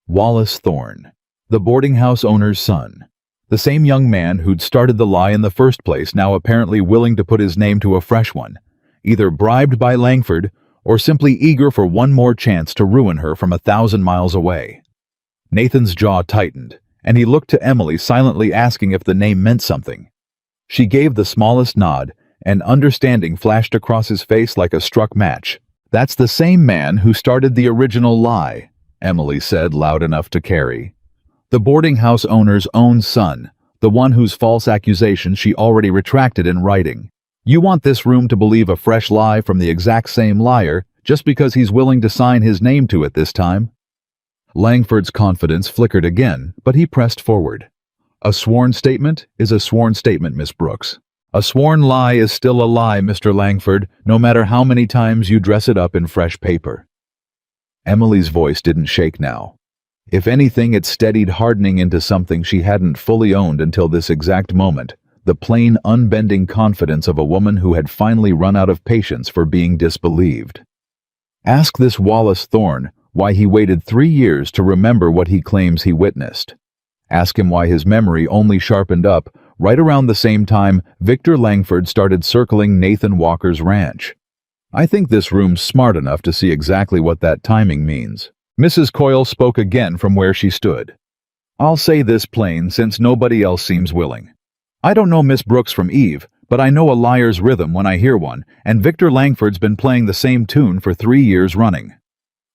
Wallace Thorne, the boarding house owner's son. The same young man who'd started the lie in the first place, now apparently willing to put his name to a fresh one, either bribed by Langford or simply eager for one more chance to ruin her from 1,000 miles away. Nathan's jaw tightened, and he looked to Emily, silently asking if the name meant something. She gave the smallest nod, and understanding flashed across his face like a struck match. "That's the same man who started the original lie," Emily said, loud enough to carry. "The boarding house owner's own son, the one whose false accusation she already retracted in writing. You want this room to believe a fresh lie from the exact same liar just because he's willing to sign his name to it this time?" Langford's confidence flickered again, but he pressed forward. "A sworn statement is a sworn statement, Miss Brooks. A sworn lie is still a lie, Mr. Langford, no matter how many times you dress it up in fresh paper." Emily's voice didn't shake now. If anything, it steadied, hardening into something she hadn't fully owned until this exact moment, the plain, unbending confidence of a woman who had finally run out of patience for being disbelieved. Ask this Wallace Thorne why he waited 3 years to remember what he claims he witnessed. Ask him why his memory only sharpened up right around the same time Victor Langford started circling Nathan Walker's ranch. I think this room's smart enough to see exactly what that timing means. Mrs. Coyle spoke again from where she stood. "I'll say this plain since nobody else seems willing. I don't know Miss Brooks from Eve, but I know a liar's rhythm when I hear one, and Victor Langford's been playing the same tune for 3 years running.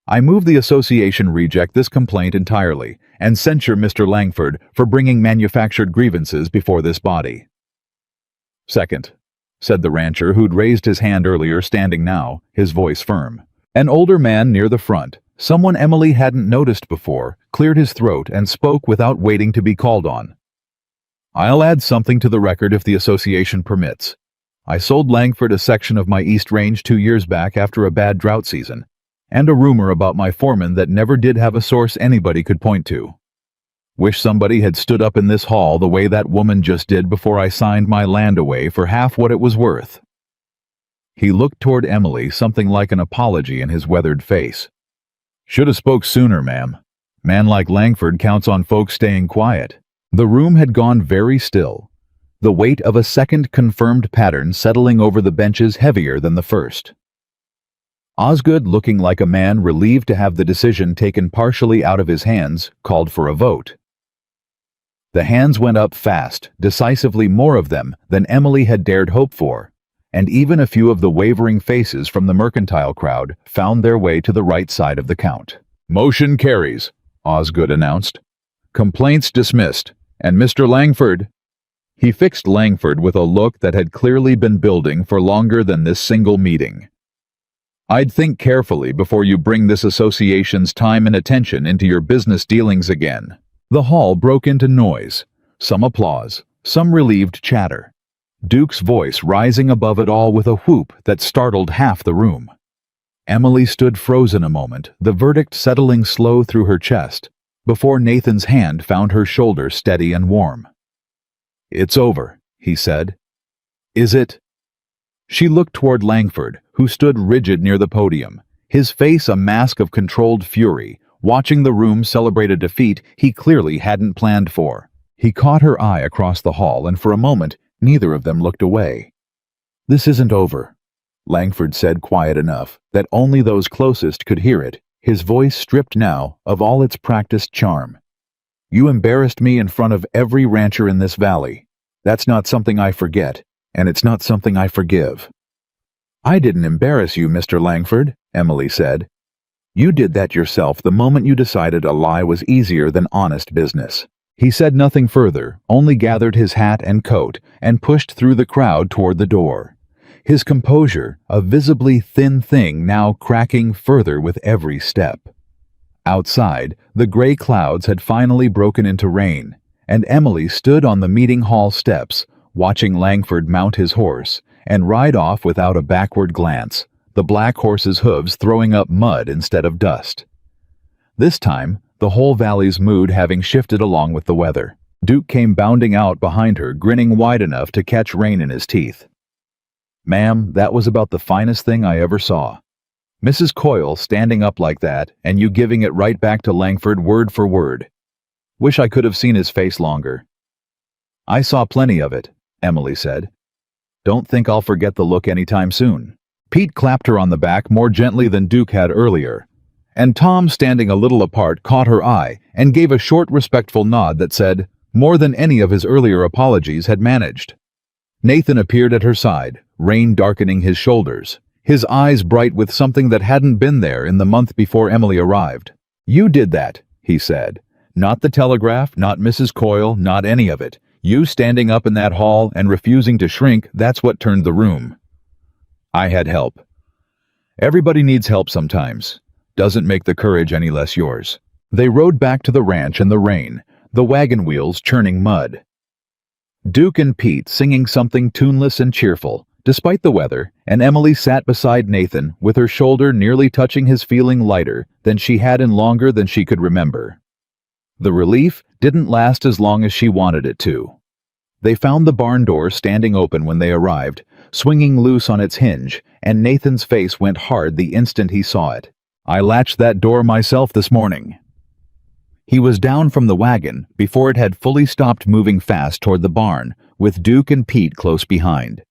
I move the association reject this complaint entirely and censure Mr. Langford for bringing manufactured grievances before this body." "Second," said the rancher who'd raised his hand earlier, standing now, his voice firm. An older man near the front, someone Emily hadn't noticed before, cleared his throat and spoke without waiting to be called on. "I'll add something to the record if the association permits. I sold Langford a section of my East Range 2 years back after a bad drought season, and a rumor about my foreman that never did have a source anybody could point to. Wish somebody had stood up in this hall the way that woman just did before I signed my land away for half what it was worth." He looked toward Emily, something like an apology in his weathered face. "Should have spoke sooner, ma'am. Man like Langford counts on folks staying quiet." The room had gone very still, the weight of a second confirmed pattern settling over the benches heavier than the first. Osgood, looking like a man relieved to have the decision taken partially out of his hands, called for a vote. The hands went up fast, decisively more of them than Emily had dared hope for, and even a few of the wavering faces from the mercantile crowd found their way to the right side of the count. "Motion carries," Osgood announced. "Complaints dismissed, and Mr. Langford—" He fixed Langford with a look that had clearly been building for longer than this single meeting. "I'd think carefully before you bring this association's time and attention into your business dealings again." The hall broke into noise, some applause, some relieved chatter. Duke's voice rising above it all with a whoop that startled half the room. Emily stood frozen a moment, the verdict settling slow through her chest, before Nathan's hand found her shoulder steady and warm. "It's over," he said. "Is it?" She looked toward Langford, who stood rigid near the podium, his face a mask of controlled fury, watching the room celebrate a defeat he clearly hadn't planned for. He caught her eye across the hall, and for a moment, neither of them looked away. "This isn't over," Langford said, quiet enough that only those closest could hear it, his voice stripped now of all its practiced charm. "You embarrassed me in front of every rancher in this valley. That's not something I forget, and it's not something I forgive." "I didn't embarrass you, Mr. Langford," Emily said. "You did that yourself the moment you decided a lie was easier than honest business." He said nothing further, only gathered his hat and coat and pushed through the crowd toward the door. His composure, a visibly thin thing now cracking further with every step. Outside, the gray clouds had finally broken into rain, and Emily stood on the meeting hall steps, watching Langford mount his horse and ride off without a backward glance, the black horse's hooves throwing up mud instead of dust. This time, the whole valley's mood having shifted along with the weather. Duke came bounding out behind her, grinning wide enough to catch rain in his teeth. "Ma'am, that was about the finest thing I ever saw. Mrs. Coyle standing up like that, and you giving it right back to Langford word for word. Wish I could have seen his face longer." "I saw plenty of it," Emily said. "Don't think I'll forget the look anytime soon." Pete clapped her on the back more gently than Duke had earlier, and Tom, standing a little apart, caught her eye and gave a short, respectful nod that said more than any of his earlier apologies had managed. Nathan appeared at her side, rain darkening his shoulders, his eyes bright with something that hadn't been there in the month before Emily arrived. "You did that," he said. "Not the telegraph, not Mrs. Coyle, not any of it. You standing up in that hall and refusing to shrink, that's what turned the room." "I had help. Everybody needs help sometimes. Doesn't make the courage any less yours." They rode back to the ranch in the rain, the wagon wheels churning mud. Duke and Pete singing something tuneless and cheerful, despite the weather, and Emily sat beside Nathan with her shoulder nearly touching his, feeling lighter than she had in longer than she could remember. The relief didn't last as long as she wanted it to. They found the barn door standing open when they arrived, swinging loose on its hinge, and Nathan's face went hard the instant he saw it. "I latched that door myself this morning." He was down from the wagon before it had fully stopped moving fast toward the barn, with Duke and Pete close behind.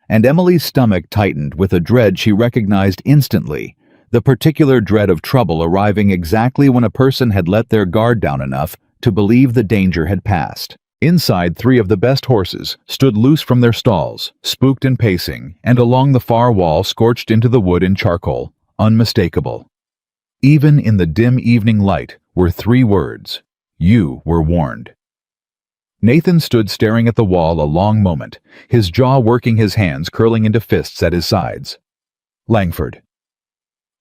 And Emily's stomach tightened with a dread she recognized instantly, the particular dread of trouble arriving exactly when a person had let their guard down enough to believe the danger had passed. Inside, 3 of the best horses stood loose from their stalls, spooked and pacing, and along the far wall scorched into the wood in charcoal, unmistakable. Even in the dim evening light were 3 words: "You were warned." Nathan stood staring at the wall a long moment, his jaw working, his hands curling into fists at his sides. "Langford."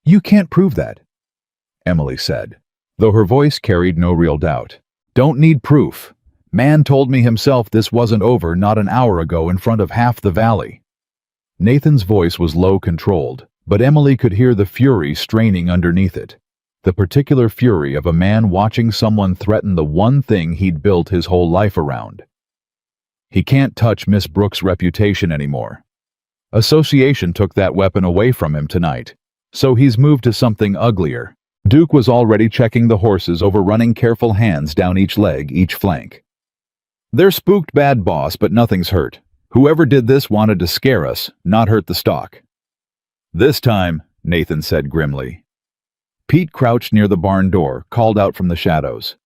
"You can't prove that," Emily said, though her voice carried no real doubt. "Don't need proof. Man told me himself this wasn't over not an hour ago in front of half the valley." Nathan's voice was low, controlled, but Emily could hear the fury straining underneath it. The particular fury of a man watching someone threaten the one thing he'd built his whole life around. He can't touch Miss Brooks' reputation anymore. Association took that weapon away from him tonight, so he's moved to something uglier. Duke was already checking the horses, over running careful hands down each leg, each flank. "They're spooked bad, boss, but nothing's hurt. Whoever did this wanted to scare us, not hurt the stock." "This time," Nathan said grimly. Pete, crouched near the barn door, called out from the shadows.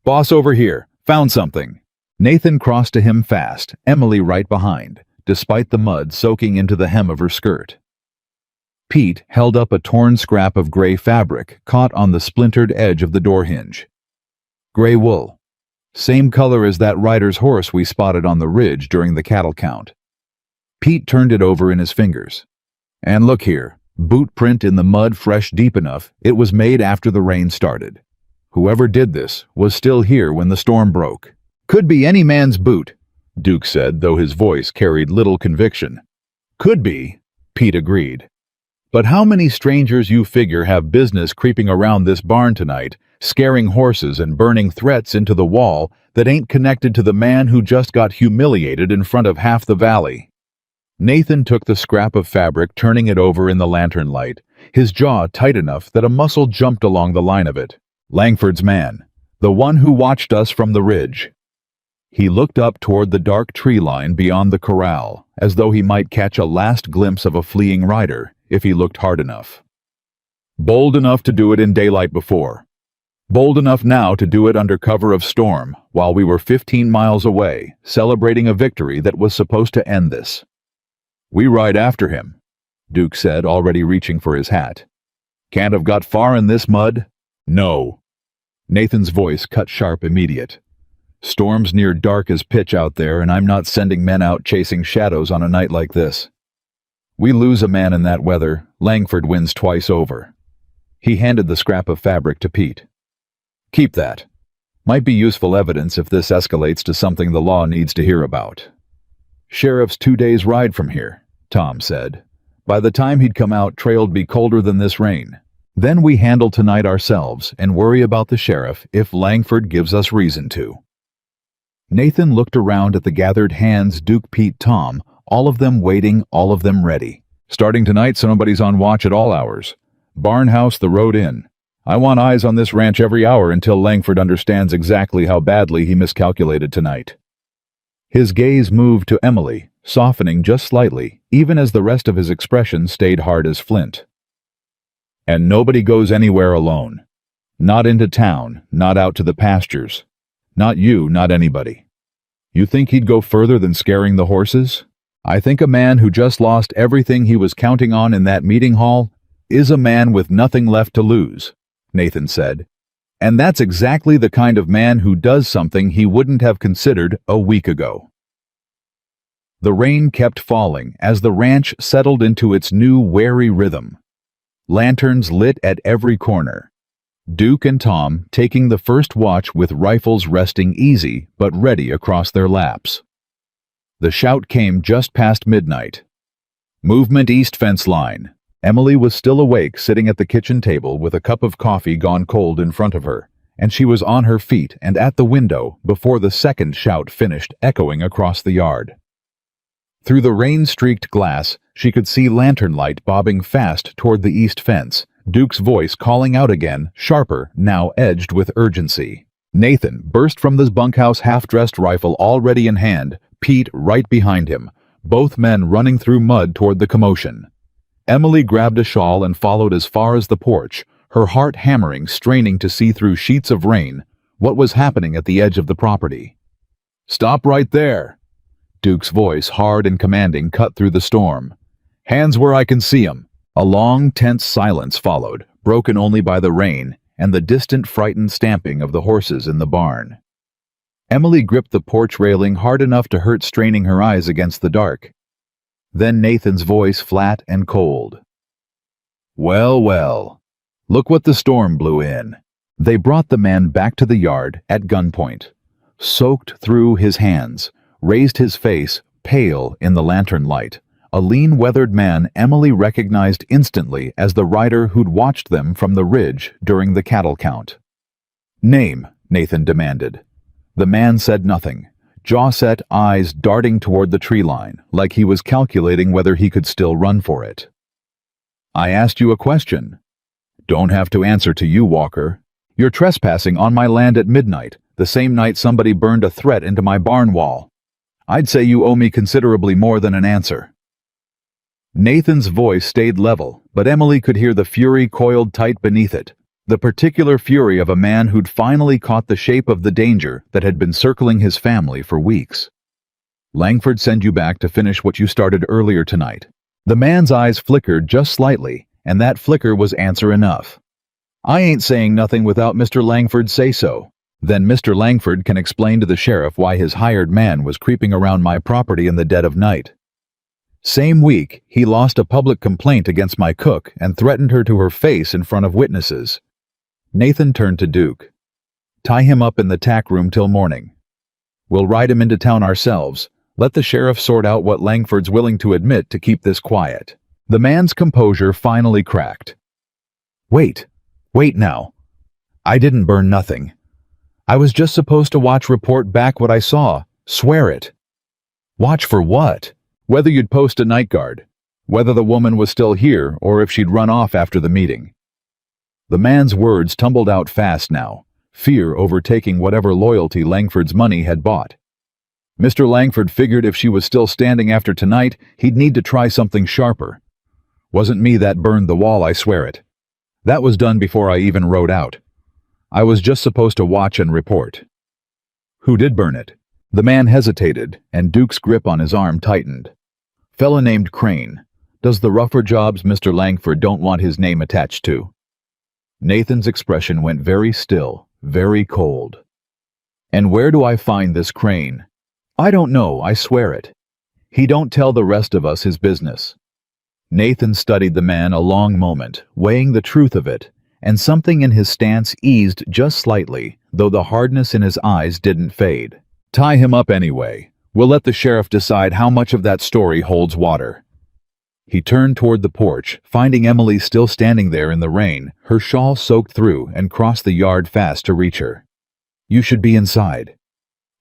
"Boss, over here. Found something." Nathan crossed to him fast, Emily right behind, despite the mud soaking into the hem of her skirt. Pete held up a torn scrap of gray fabric caught on the splintered edge of the door hinge. "Gray wool. Same color as that rider's horse we spotted on the ridge during the cattle count." Pete turned it over in his fingers. "And look here. Boot print in the mud, fresh, deep enough. It was made after the rain started. Whoever did this was still here when the storm broke." "Could be any man's boot," Duke said, though his voice carried little conviction. "Could be," Pete agreed. "But how many strangers you figure have business creeping around this barn tonight, scaring horses and burning threats into the wall that ain't connected to the man who just got humiliated in front of half the valley?" Nathan took the scrap of fabric, turning it over in the lantern light, his jaw tight enough that a muscle jumped along the line of it. "Langford's man. The one who watched us from the ridge." He looked up toward the dark tree line beyond the corral, as though he might catch a last glimpse of a fleeing rider, if he looked hard enough. "Bold enough to do it in daylight before. Bold enough now to do it under cover of storm, while we were 15 miles away, celebrating a victory that was supposed to end this. We ride after him," Duke said, already reaching for his hat. "Can't have got far in this mud?" "No." Nathan's voice cut sharp, immediate. "Storm's near dark as pitch out there, and I'm not sending men out chasing shadows on a night like this. We lose a man in that weather, Langford wins twice over." He handed the scrap of fabric to Pete. Keep that. Might be useful evidence if this escalates to something the law needs to hear about. Sheriff's 2 days' ride from here, Tom said. By the time he'd come out, trail'd be colder than this rain. Then we handle tonight ourselves and worry about the sheriff if Langford gives us reason to. Nathan looked around at the gathered hands, Duke, Pete, Tom, all of them waiting, all of them ready. Starting tonight, so nobody's on watch at all hours. Barnhouse, the road in. I want eyes on this ranch every hour until Langford understands exactly how badly he miscalculated tonight. His gaze moved to Emily, softening just slightly, even as the rest of his expression stayed hard as flint. And nobody goes anywhere alone. Not into town, not out to the pastures. Not you, not anybody. You think he'd go further than scaring the horses? I think a man who just lost everything he was counting on in that meeting hall is a man with nothing left to lose, Nathan said. And that's exactly the kind of man who does something he wouldn't have considered a week ago. The rain kept falling as the ranch settled into its new wary rhythm. Lanterns lit at every corner. Duke and Tom taking the first watch with rifles resting easy but ready across their laps. The shout came just past midnight. Movement east fence line. Emily was still awake, sitting at the kitchen table with a cup of coffee gone cold in front of her, and she was on her feet and at the window before the second shout finished echoing across the yard. Through the rain-streaked glass, she could see lantern light bobbing fast toward the east fence, Duke's voice calling out again, sharper, now edged with urgency. Nathan burst from the bunkhouse, half-dressed, rifle already in hand, Pete right behind him, both men running through mud toward the commotion. Emily grabbed a shawl and followed as far as the porch, her heart hammering, straining to see through sheets of rain what was happening at the edge of the property. "Stop right there!" Duke's voice, hard and commanding, cut through the storm. "Hands where I can see 'em." A long, tense silence followed, broken only by the rain and the distant, frightened stamping of the horses in the barn. Emily gripped the porch railing hard enough to hurt, straining her eyes against the dark. Then Nathan's voice, flat and cold. "Well, well. Look what the storm blew in." They brought the man back to the yard at gunpoint. Soaked through his hands, raised his face, pale in the lantern light. A lean, weathered man Emily recognized instantly as the rider who'd watched them from the ridge during the cattle count. "Name," Nathan demanded. The man said nothing, jaw set, eyes darting toward the tree line, like he was calculating whether he could still run for it. "I asked you a question." "Don't have to answer to you, Walker. You're trespassing on my land at midnight, the same night somebody burned a threat into my barn wall. I'd say you owe me considerably more than an answer." Nathan's voice stayed level, but Emily could hear the fury coiled tight beneath it, the particular fury of a man who'd finally caught the shape of the danger that had been circling his family for weeks. "Langford sent you back to finish what you started earlier tonight." The man's eyes flickered just slightly, and that flicker was answer enough. "I ain't saying nothing without Mr. Langford say so. Then Mr. Langford can explain to the sheriff why his hired man was creeping around my property in the dead of night. Same week, he lost a public complaint against my cook and threatened her to her face in front of witnesses." Nathan turned to Duke. "Tie him up in the tack room till morning. We'll ride him into town ourselves. Let the sheriff sort out what Langford's willing to admit to keep this quiet." The man's composure finally cracked. Wait now. I didn't burn nothing. I was just supposed to report back what I saw. Swear it." "Watch for what?" "Whether you'd post a night guard, whether the woman was still here, or if she'd run off after the meeting." The man's words tumbled out fast now, fear overtaking whatever loyalty Langford's money had bought. Mr. Langford figured if she was still standing after tonight, he'd need to try something sharper. "Wasn't me that burned the wall, I swear it. That was done before I even rode out. I was just supposed to watch and report." "Who did burn it?" The man hesitated, and Duke's grip on his arm tightened. "Fella named Crane. Does the rougher jobs Mr. Langford don't want his name attached to." Nathan's expression went very still, very cold. "And where do I find this Crane?" "I don't know, I swear it. He don't tell the rest of us his business." Nathan studied the man a long moment, weighing the truth of it, and something in his stance eased just slightly, though the hardness in his eyes didn't fade. "Tie him up anyway. We'll let the sheriff decide how much of that story holds water." He turned toward the porch, finding Emily still standing there in the rain, her shawl soaked through, and crossed the yard fast to reach her. "You should be inside."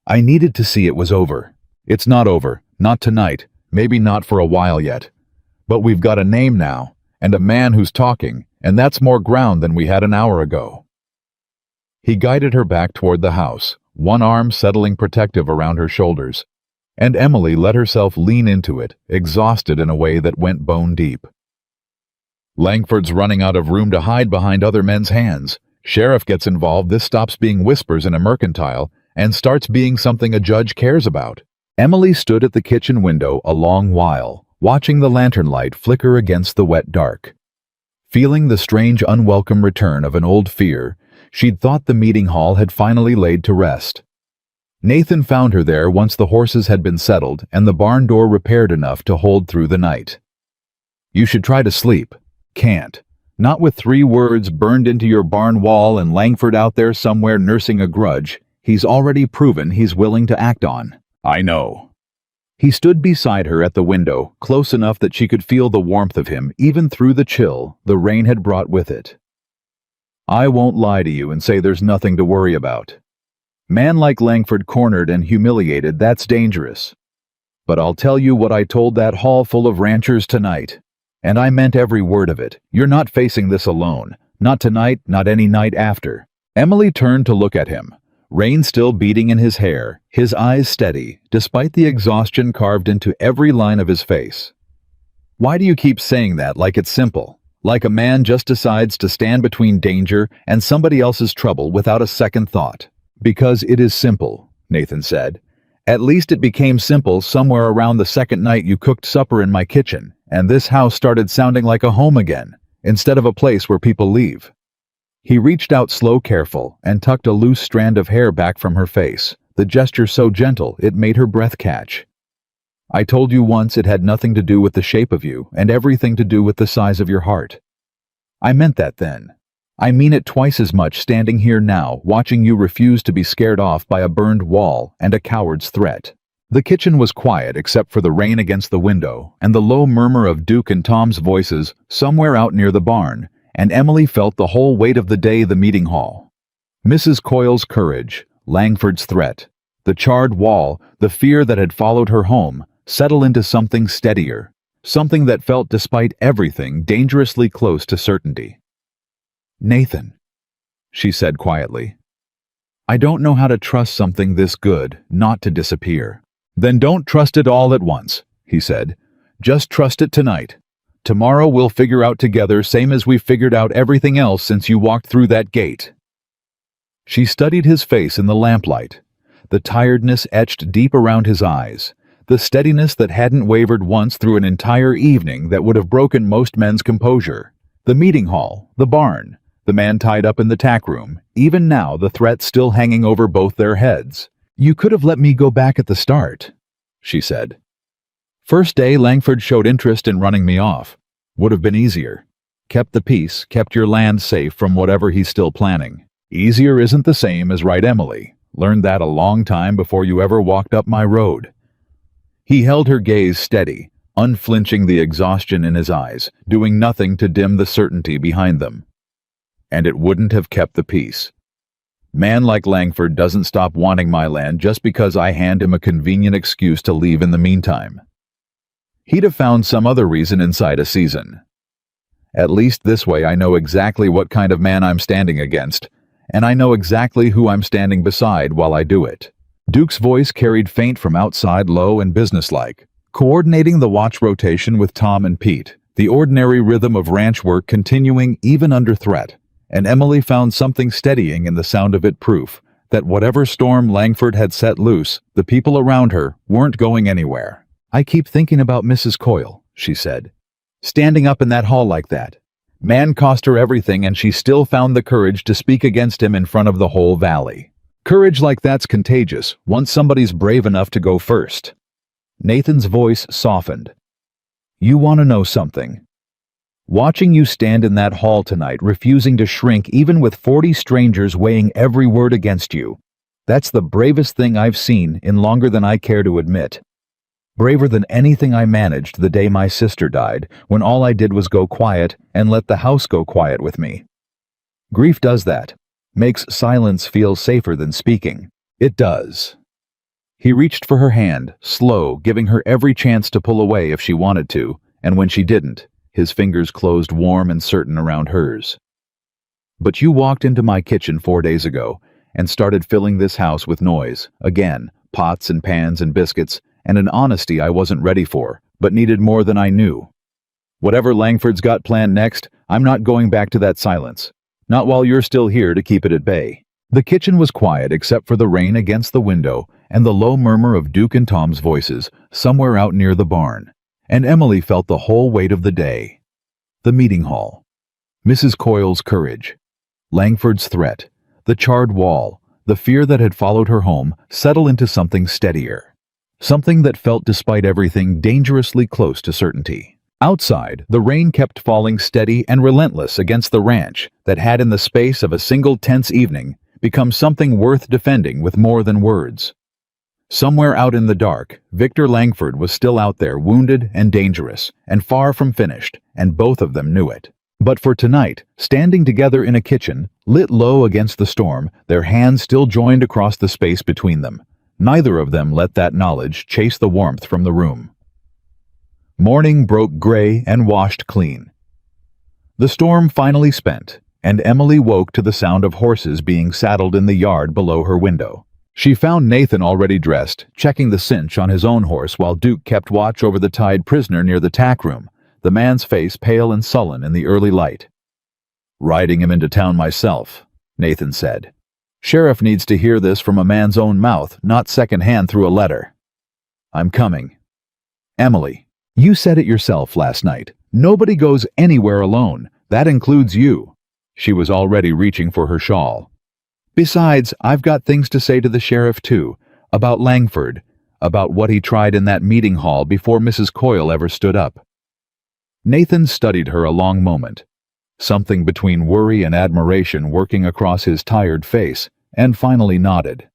"I needed to see it was over." "It's not over. Not tonight. Maybe not for a while yet. But we've got a name now, and a man who's talking, and that's more ground than we had an hour ago." He guided her back toward the house, one arm settling protective around her shoulders, and Emily let herself lean into it, exhausted in a way that went bone deep. "Langford's running out of room to hide behind other men's hands. Sheriff gets involved, this stops being whispers in a mercantile and starts being something a judge cares about." Emily stood at the kitchen window a long while, watching the lantern light flicker against the wet dark. Feeling the strange unwelcome return of an old fear, she'd thought the meeting hall had finally laid to rest. Nathan found her there once the horses had been settled and the barn door repaired enough to hold through the night. "You should try to sleep." "Can't. Not with 3 words burned into your barn wall and Langford out there somewhere nursing a grudge he's already proven he's willing to act on." "I know." He stood beside her at the window, close enough that she could feel the warmth of him even through the chill the rain had brought with it. "I won't lie to you and say there's nothing to worry about. Man like Langford cornered and humiliated, that's dangerous. But I'll tell you what I told that hall full of ranchers tonight. And I meant every word of it. You're not facing this alone. Not tonight, not any night after." Emily turned to look at him, rain still beating in his hair, his eyes steady, despite the exhaustion carved into every line of his face. "Why do you keep saying that like it's simple? Like a man just decides to stand between danger and somebody else's trouble without a second thought?" "Because it is simple," Nathan said. "At least it became simple somewhere around the second night you cooked supper in my kitchen, and this house started sounding like a home again, instead of a place where people leave." He reached out slow, careful, and tucked a loose strand of hair back from her face, the gesture so gentle it made her breath catch. "I told you once it had nothing to do with the shape of you and everything to do with the size of your heart. I meant that then. I mean it twice as much standing here now, watching you refuse to be scared off by a burned wall and a coward's threat." The kitchen was quiet except for the rain against the window and the low murmur of Duke and Tom's voices somewhere out near the barn, and Emily felt the whole weight of the day the meeting hall. Mrs. Coyle's courage, Langford's threat, the charred wall, the fear that had followed her home, settle into something steadier, something that felt, despite everything, dangerously close to certainty. "Nathan," she said quietly, "I don't know how to trust something this good not to disappear." "Then don't trust it all at once," he said. "Just trust it tonight. Tomorrow we'll figure out together, same as we've figured out everything else since you walked through that gate." She studied his face in the lamplight, the tiredness etched deep around his eyes, the steadiness that hadn't wavered once through an entire evening that would have broken most men's composure. The meeting hall, the barn, the man tied up in the tack room, even now the threat still hanging over both their heads. "You could have let me go back at the start," she said. "First day Langford showed interest in running me off. Would have been easier. Kept the peace, kept your land safe from whatever he's still planning. Easier isn't the same as right, Emily. Learned that a long time before you ever walked up my road." He held her gaze steady, unflinching, the exhaustion in his eyes, doing nothing to dim the certainty behind them. "And it wouldn't have kept the peace. Man like Langford doesn't stop wanting my land just because I hand him a convenient excuse to leave in the meantime. He'd have found some other reason inside a season. At least this way I know exactly what kind of man I'm standing against, and I know exactly who I'm standing beside while I do it." Duke's voice carried faint from outside, low and businesslike, coordinating the watch rotation with Tom and Pete, the ordinary rhythm of ranch work continuing even under threat. And Emily found something steadying in the sound of it, proof that whatever storm Langford had set loose, the people around her weren't going anywhere. "I keep thinking about Mrs. Coyle," she said. "Standing up in that hall like that. Man cost her everything and she still found the courage to speak against him in front of the whole valley. Courage like that's contagious once somebody's brave enough to go first." Nathan's voice softened. "You want to know something?" Watching you stand in that hall tonight, refusing to shrink even with 40 strangers weighing every word against you. That's the bravest thing I've seen in longer than I care to admit. Braver than anything I managed the day my sister died, when all I did was go quiet and let the house go quiet with me. Grief does that. Makes silence feel safer than speaking. It does. He reached for her hand, slow, giving her every chance to pull away if she wanted to, and when she didn't, his fingers closed warm and certain around hers. But you walked into my kitchen 4 days ago and started filling this house with noise, again, pots and pans and biscuits, and an honesty I wasn't ready for, but needed more than I knew. Whatever Langford's got planned next, I'm not going back to that silence. Not while you're still here to keep it at bay. The kitchen was quiet except for the rain against the window and the low murmur of Duke and Tom's voices somewhere out near the barn. And Emily felt the whole weight of the day. The meeting hall. Mrs. Coyle's courage. Langford's threat. The charred wall. The fear that had followed her home settle into something steadier. Something that felt, despite everything, dangerously close to certainty. Outside, the rain kept falling steady and relentless against the ranch that had, in the space of a single tense evening, become something worth defending with more than words. Somewhere out in the dark, Victor Langford was still out there, wounded and dangerous, and far from finished, and both of them knew it. But for tonight, standing together in a kitchen, lit low against the storm, their hands still joined across the space between them, neither of them let that knowledge chase the warmth from the room. Morning broke gray and washed clean. The storm finally spent, and Emily woke to the sound of horses being saddled in the yard below her window. She found Nathan already dressed, checking the cinch on his own horse while Duke kept watch over the tied prisoner near the tack room, the man's face pale and sullen in the early light. "Riding him into town myself," Nathan said. "Sheriff needs to hear this from a man's own mouth, not secondhand through a letter. I'm coming." "Emily, you said it yourself last night. Nobody goes anywhere alone. That includes you." She was already reaching for her shawl. "Besides, I've got things to say to the sheriff too, about Langford, about what he tried in that meeting hall before Mrs. Coyle ever stood up." Nathan studied her a long moment, something between worry and admiration working across his tired face, and finally nodded.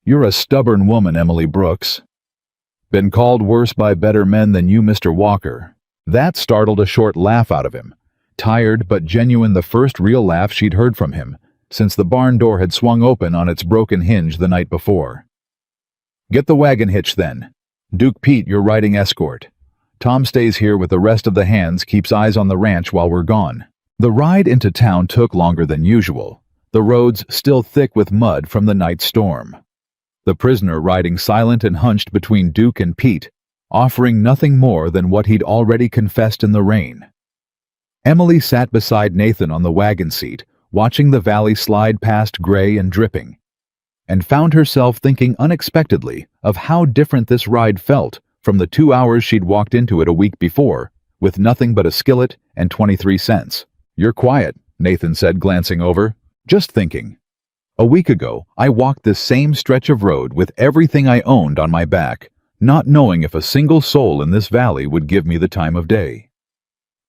"You're a stubborn woman, Emily Brooks. Been called worse by better men than you, Mr. Walker." That startled a short laugh out of him, tired but genuine, the first real laugh she'd heard from him since the barn door had swung open on its broken hinge the night before. "Get the wagon hitched then. Duke Pete, you're riding escort. Tom stays here with the rest of the hands, keeps eyes on the ranch while we're gone." The ride into town took longer than usual, the roads still thick with mud from the night storm. The prisoner riding silent and hunched between Duke and Pete, offering nothing more than what he'd already confessed in the rain. Emily sat beside Nathan on the wagon seat, watching the valley slide past gray and dripping, and found herself thinking unexpectedly of how different this ride felt from the 2 hours she'd walked into it a week before, with nothing but a skillet and 23 cents. "You're quiet," Nathan said, glancing over. "Just thinking. A week ago, I walked this same stretch of road with everything I owned on my back, not knowing if a single soul in this valley would give me the time of day."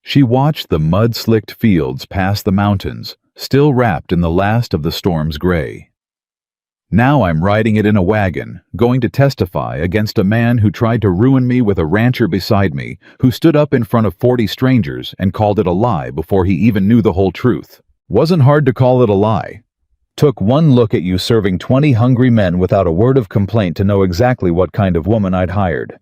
She watched the mud-slicked fields pass the mountains, still wrapped in the last of the storm's gray. "Now I'm riding it in a wagon, going to testify against a man who tried to ruin me with a rancher beside me, who stood up in front of 40 strangers and called it a lie before he even knew the whole truth. Wasn't hard to call it a lie. Took one look at you serving 20 hungry men without a word of complaint to know exactly what kind of woman I'd hired.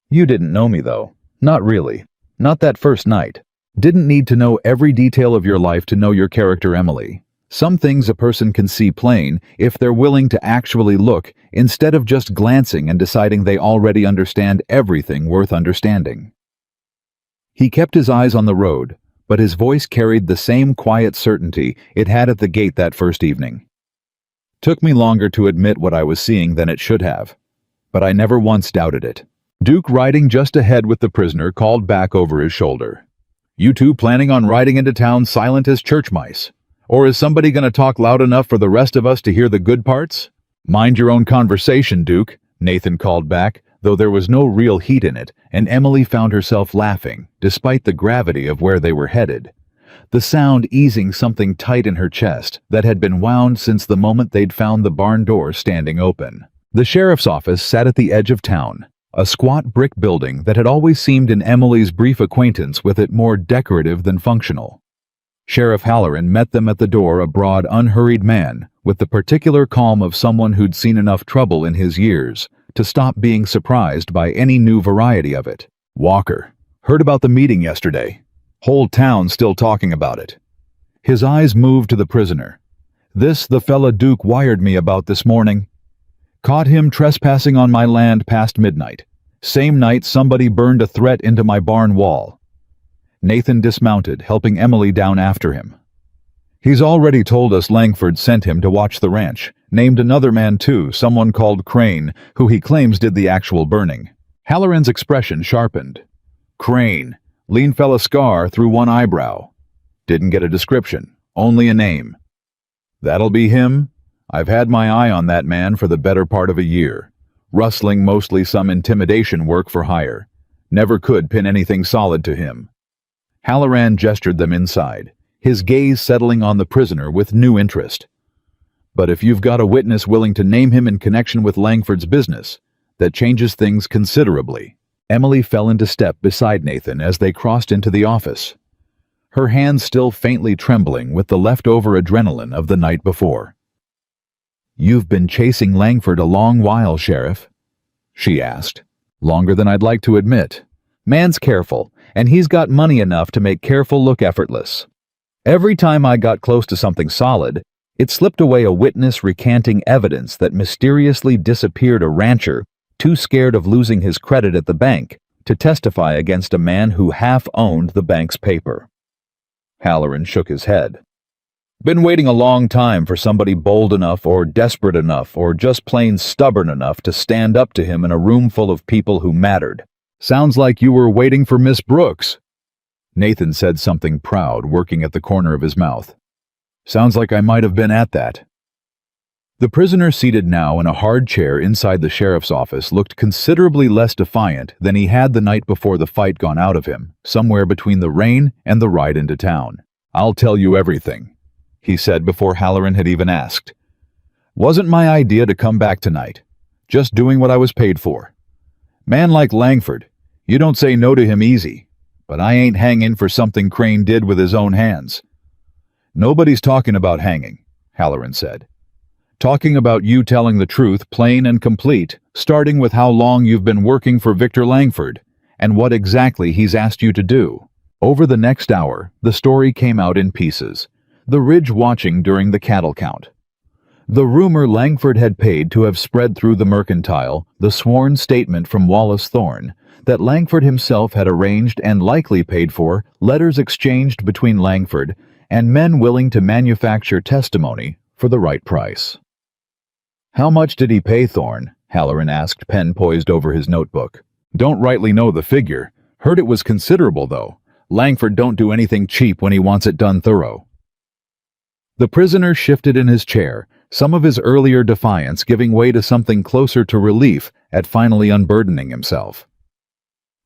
You didn't know me, though. Not really. Not that first night. Didn't need to know every detail of your life to know your character, Emily. Some things a person can see plain if they're willing to actually look, instead of just glancing and deciding they already understand everything worth understanding." He kept his eyes on the road, but his voice carried the same quiet certainty it had at the gate that first evening. "Took me longer to admit what I was seeing than it should have, but I never once doubted it." Duke, riding just ahead with the prisoner, called back over his shoulder. "You two planning on riding into town silent as church mice? Or is somebody going to talk loud enough for the rest of us to hear the good parts?" "Mind your own conversation, Duke," Nathan called back, though there was no real heat in it, and Emily found herself laughing, despite the gravity of where they were headed. The sound easing something tight in her chest that had been wound since the moment they'd found the barn door standing open. The sheriff's office sat at the edge of town, a squat brick building that had always seemed in Emily's brief acquaintance with it more decorative than functional. Sheriff Halloran met them at the door, a broad, unhurried man, with the particular calm of someone who'd seen enough trouble in his years to stop being surprised by any new variety of it. "Walker, heard about the meeting yesterday. Whole town still talking about it." His eyes moved to the prisoner. "This the fella Duke wired me about this morning. Caught him trespassing on my land past midnight. Same night somebody burned a threat into my barn wall." Nathan dismounted, helping Emily down after him. "He's already told us Langford sent him to watch the ranch. Named another man too, someone called Crane, who he claims did the actual burning." Halloran's expression sharpened. "Crane. Lean fella, scar through one eyebrow. Didn't get a description, only a name." "That'll be him? I've had my eye on that man for the better part of a year. Rustling mostly some intimidation work for hire. Never could pin anything solid to him." Halloran gestured them inside, his gaze settling on the prisoner with new interest. "But if you've got a witness willing to name him in connection with Langford's business, that changes things considerably." Emily fell into step beside Nathan as they crossed into the office, her hands still faintly trembling with the leftover adrenaline of the night before. "You've been chasing Langford a long while, Sheriff?" she asked. "Longer than I'd like to admit. Man's careful, and he's got money enough to make careful look effortless. Every time I got close to something solid, it slipped away a witness recanting evidence that mysteriously disappeared a rancher too scared of losing his credit at the bank to testify against a man who half-owned the bank's paper." Halloran shook his head. "Been waiting a long time for somebody bold enough or desperate enough or just plain stubborn enough to stand up to him in a room full of people who mattered. Sounds like you were waiting for Miss Brooks." Nathan said something proud, working at the corner of his mouth. "Sounds like I might have been at that." The prisoner, seated now in a hard chair inside the sheriff's office, looked considerably less defiant than he had the night before the fight gone out of him, somewhere between the rain and the ride into town. "I'll tell you everything," he said before Halloran had even asked. "Wasn't my idea to come back tonight. Just doing what I was paid for. Man like Langford, you don't say no to him easy, but I ain't hanging for something Crane did with his own hands." "Nobody's talking about hanging," Halloran said. "Talking about you telling the truth, plain and complete, starting with how long you've been working for Victor Langford, and what exactly he's asked you to do." Over the next hour, the story came out in pieces. The Ridge watching during the cattle count. The rumor Langford had paid to have spread through the mercantile, the sworn statement from Wallace Thorne, that Langford himself had arranged and likely paid for letters exchanged between Langford and men willing to manufacture testimony for the right price. "How much did he pay Thorne?" Halloran asked, pen poised over his notebook. "Don't rightly know the figure. Heard it was considerable, though. Langford don't do anything cheap when he wants it done thorough." The prisoner shifted in his chair, some of his earlier defiance giving way to something closer to relief at finally unburdening himself.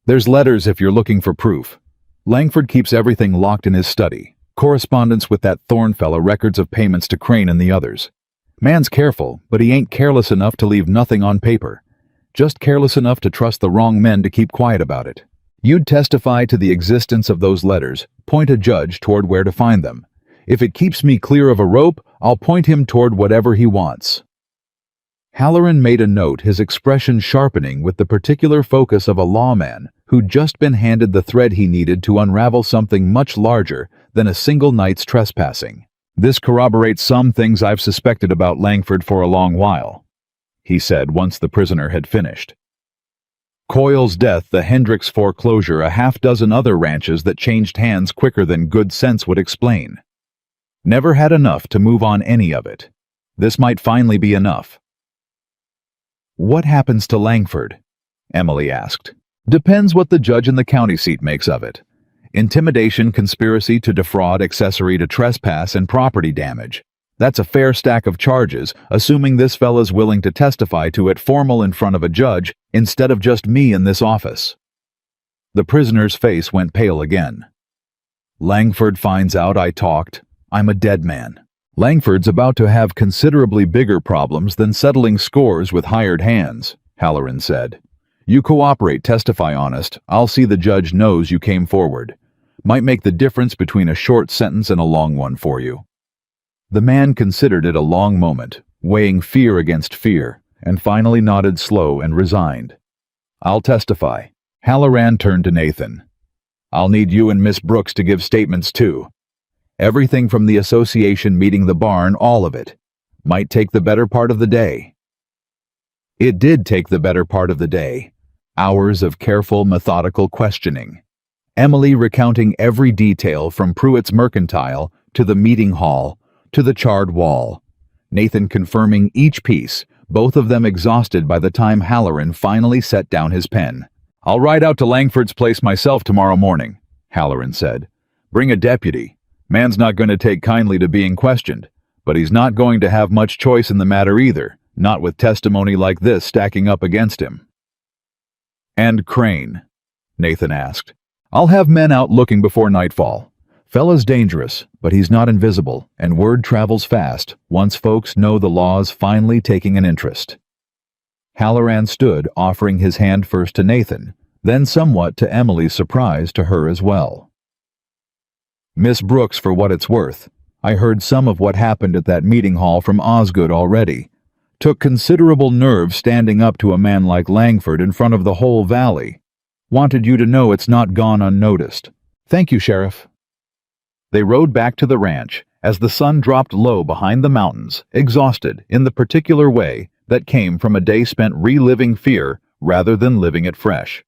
"There's letters if you're looking for proof. Langford keeps everything locked in his study. Correspondence with that Thorne fella, records of payments to Crane and the others. Man's careful, but he ain't careless enough to leave nothing on paper. Just careless enough to trust the wrong men to keep quiet about it. You'd testify to the existence of those letters, point a judge toward where to find them. If it keeps me clear of a rope, I'll point him toward whatever he wants." Halloran made a note, his expression sharpening with the particular focus of a lawman who'd just been handed the thread he needed to unravel something much larger than a single night's trespassing. "This corroborates some things I've suspected about Langford for a long while," he said once the prisoner had finished. "Coyle's death, the Hendricks foreclosure, a half-dozen other ranches that changed hands quicker than good sense would explain. Never had enough to move on any of it. This might finally be enough." "What happens to Langford?" Emily asked. "Depends what the judge in the county seat makes of it. Intimidation, conspiracy to defraud, accessory to trespass, and property damage. That's a fair stack of charges, assuming this fella's willing to testify to it formal in front of a judge, instead of just me in this office." The prisoner's face went pale again. "Langford finds out I talked. I'm a dead man. Langford's about to have considerably bigger problems than settling scores with hired hands," Halloran said. "You cooperate, testify honest. I'll see the judge knows you came forward. Might make the difference between a short sentence and a long one for you." The man considered it a long moment, weighing fear against fear, and finally nodded slow and resigned. "I'll testify." Halloran turned to Nathan. "I'll need you and Miss Brooks to give statements too. Everything from the association meeting the barn, all of it. Might take the better part of the day." It did take the better part of the day. Hours of careful, methodical questioning. Emily recounting every detail from Pruitt's Mercantile to the meeting hall to the charred wall. Nathan confirming each piece, both of them exhausted by the time Halloran finally set down his pen. "I'll ride out to Langford's place myself tomorrow morning," Halloran said. "Bring a deputy. Man's not going to take kindly to being questioned, but he's not going to have much choice in the matter either, not with testimony like this stacking up against him." "And Crane?" Nathan asked. "I'll have men out looking before nightfall. Fella's dangerous, but he's not invisible, and word travels fast once folks know the law's finally taking an interest." Halloran stood, offering his hand first to Nathan, then somewhat to Emily's surprise to her as well. "Miss Brooks, for what it's worth, I heard some of what happened at that meeting hall from Osgood already. Took considerable nerve standing up to a man like Langford in front of the whole valley. Wanted you to know it's not gone unnoticed. Thank you, Sheriff." They rode back to the ranch as the sun dropped low behind the mountains, exhausted in the particular way that came from a day spent reliving fear rather than living it fresh.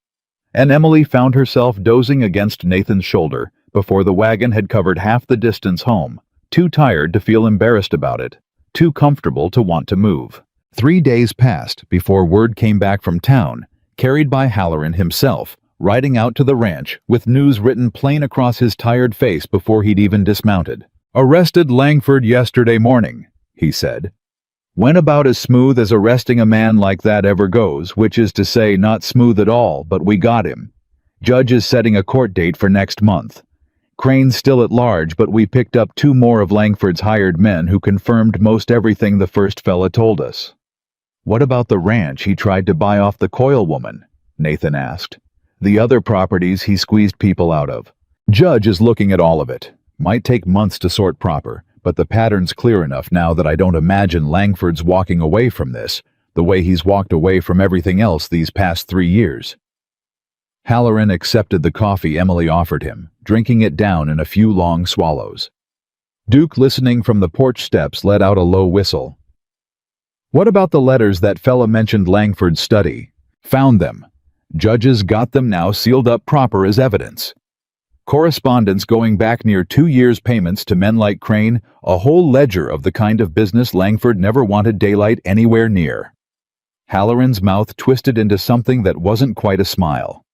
And Emily found herself dozing against Nathan's shoulder before the wagon had covered half the distance home, too tired to feel embarrassed about it, too comfortable to want to move. 3 days passed before word came back from town, carried by Halloran himself, riding out to the ranch with news written plain across his tired face before he'd even dismounted. "Arrested Langford yesterday morning," he said. "Went about as smooth as arresting a man like that ever goes, which is to say not smooth at all, but we got him. Judge is setting a court date for next month. Crane's still at large, but we picked up 2 more of Langford's hired men who confirmed most everything the first fella told us." "What about the ranch he tried to buy off the Coyle woman?" Nathan asked. "The other properties he squeezed people out of. Judge is looking at all of it. Might take months to sort proper, but the pattern's clear enough now that I don't imagine Langford's walking away from this, the way he's walked away from everything else these past 3 years." Halloran accepted the coffee Emily offered him, drinking it down in a few long swallows. Duke, listening from the porch steps, let out a low whistle. "What about the letters that fella mentioned Langford's study?" "Found them. Judges got them now sealed up proper as evidence. Correspondence going back near 2 years' payments to men like Crane, a whole ledger of the kind of business Langford never wanted daylight anywhere near." Halloran's mouth twisted into something that wasn't quite a smile.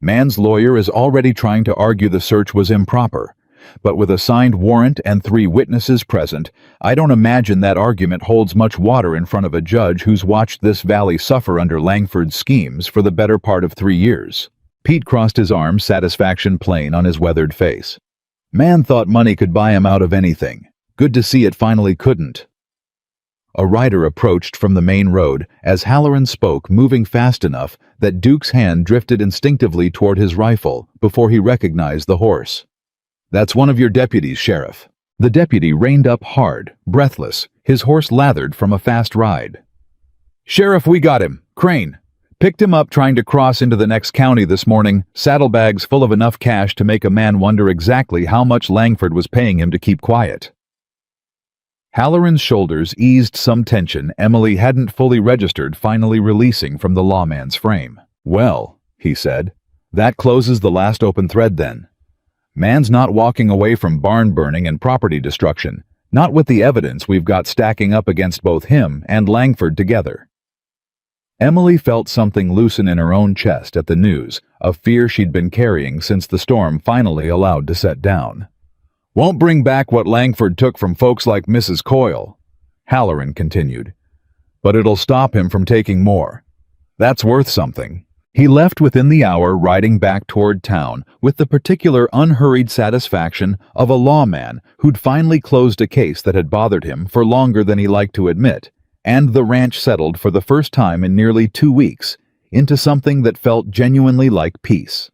"Man's lawyer is already trying to argue the search was improper, but with a signed warrant and 3 witnesses present, I don't imagine that argument holds much water in front of a judge who's watched this valley suffer under Langford's schemes for the better part of 3 years. Pete crossed his arms, satisfaction plain on his weathered face. "Man thought money could buy him out of anything. Good to see it finally couldn't." A rider approached from the main road as Halloran spoke, moving fast enough that Duke's hand drifted instinctively toward his rifle before he recognized the horse. "That's one of your deputies, Sheriff." The deputy reined up hard, breathless, his horse lathered from a fast ride. "Sheriff, we got him. Crane. Picked him up trying to cross into the next county this morning, saddlebags full of enough cash to make a man wonder exactly how much Langford was paying him to keep quiet." Halloran's shoulders eased some tension Emily hadn't fully registered, finally releasing from the lawman's frame. "Well," he said, "that closes the last open thread then. Man's not walking away from barn burning and property destruction, not with the evidence we've got stacking up against both him and Langford together." Emily felt something loosen in her own chest at the news, a fear she'd been carrying since the storm finally allowed to set down. Won't bring back what Langford took from folks like Mrs. Coyle, Halloran continued, but it'll stop him from taking more. That's worth something. He left within the hour, riding back toward town with the particular unhurried satisfaction of a lawman who'd finally closed a case that had bothered him for longer than he liked to admit, and the ranch settled for the first time in nearly 2 weeks into something that felt genuinely like peace.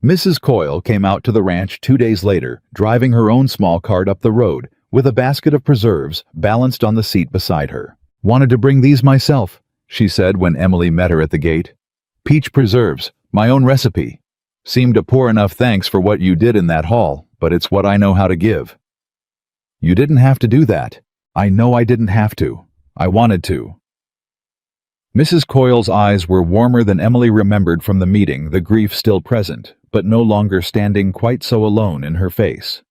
Mrs. Coyle came out to the ranch 2 days later, driving her own small cart up the road with a basket of preserves balanced on the seat beside her. "Wanted to bring these myself," she said when Emily met her at the gate. "Peach preserves, my own recipe. Seemed a poor enough thanks for what you did in that haul, but it's what I know how to give." "You didn't have to do that. I know I didn't have to. I wanted to." Mrs. Coyle's eyes were warmer than Emily remembered from the meeting, the grief still present, but no longer standing quite so alone in her face.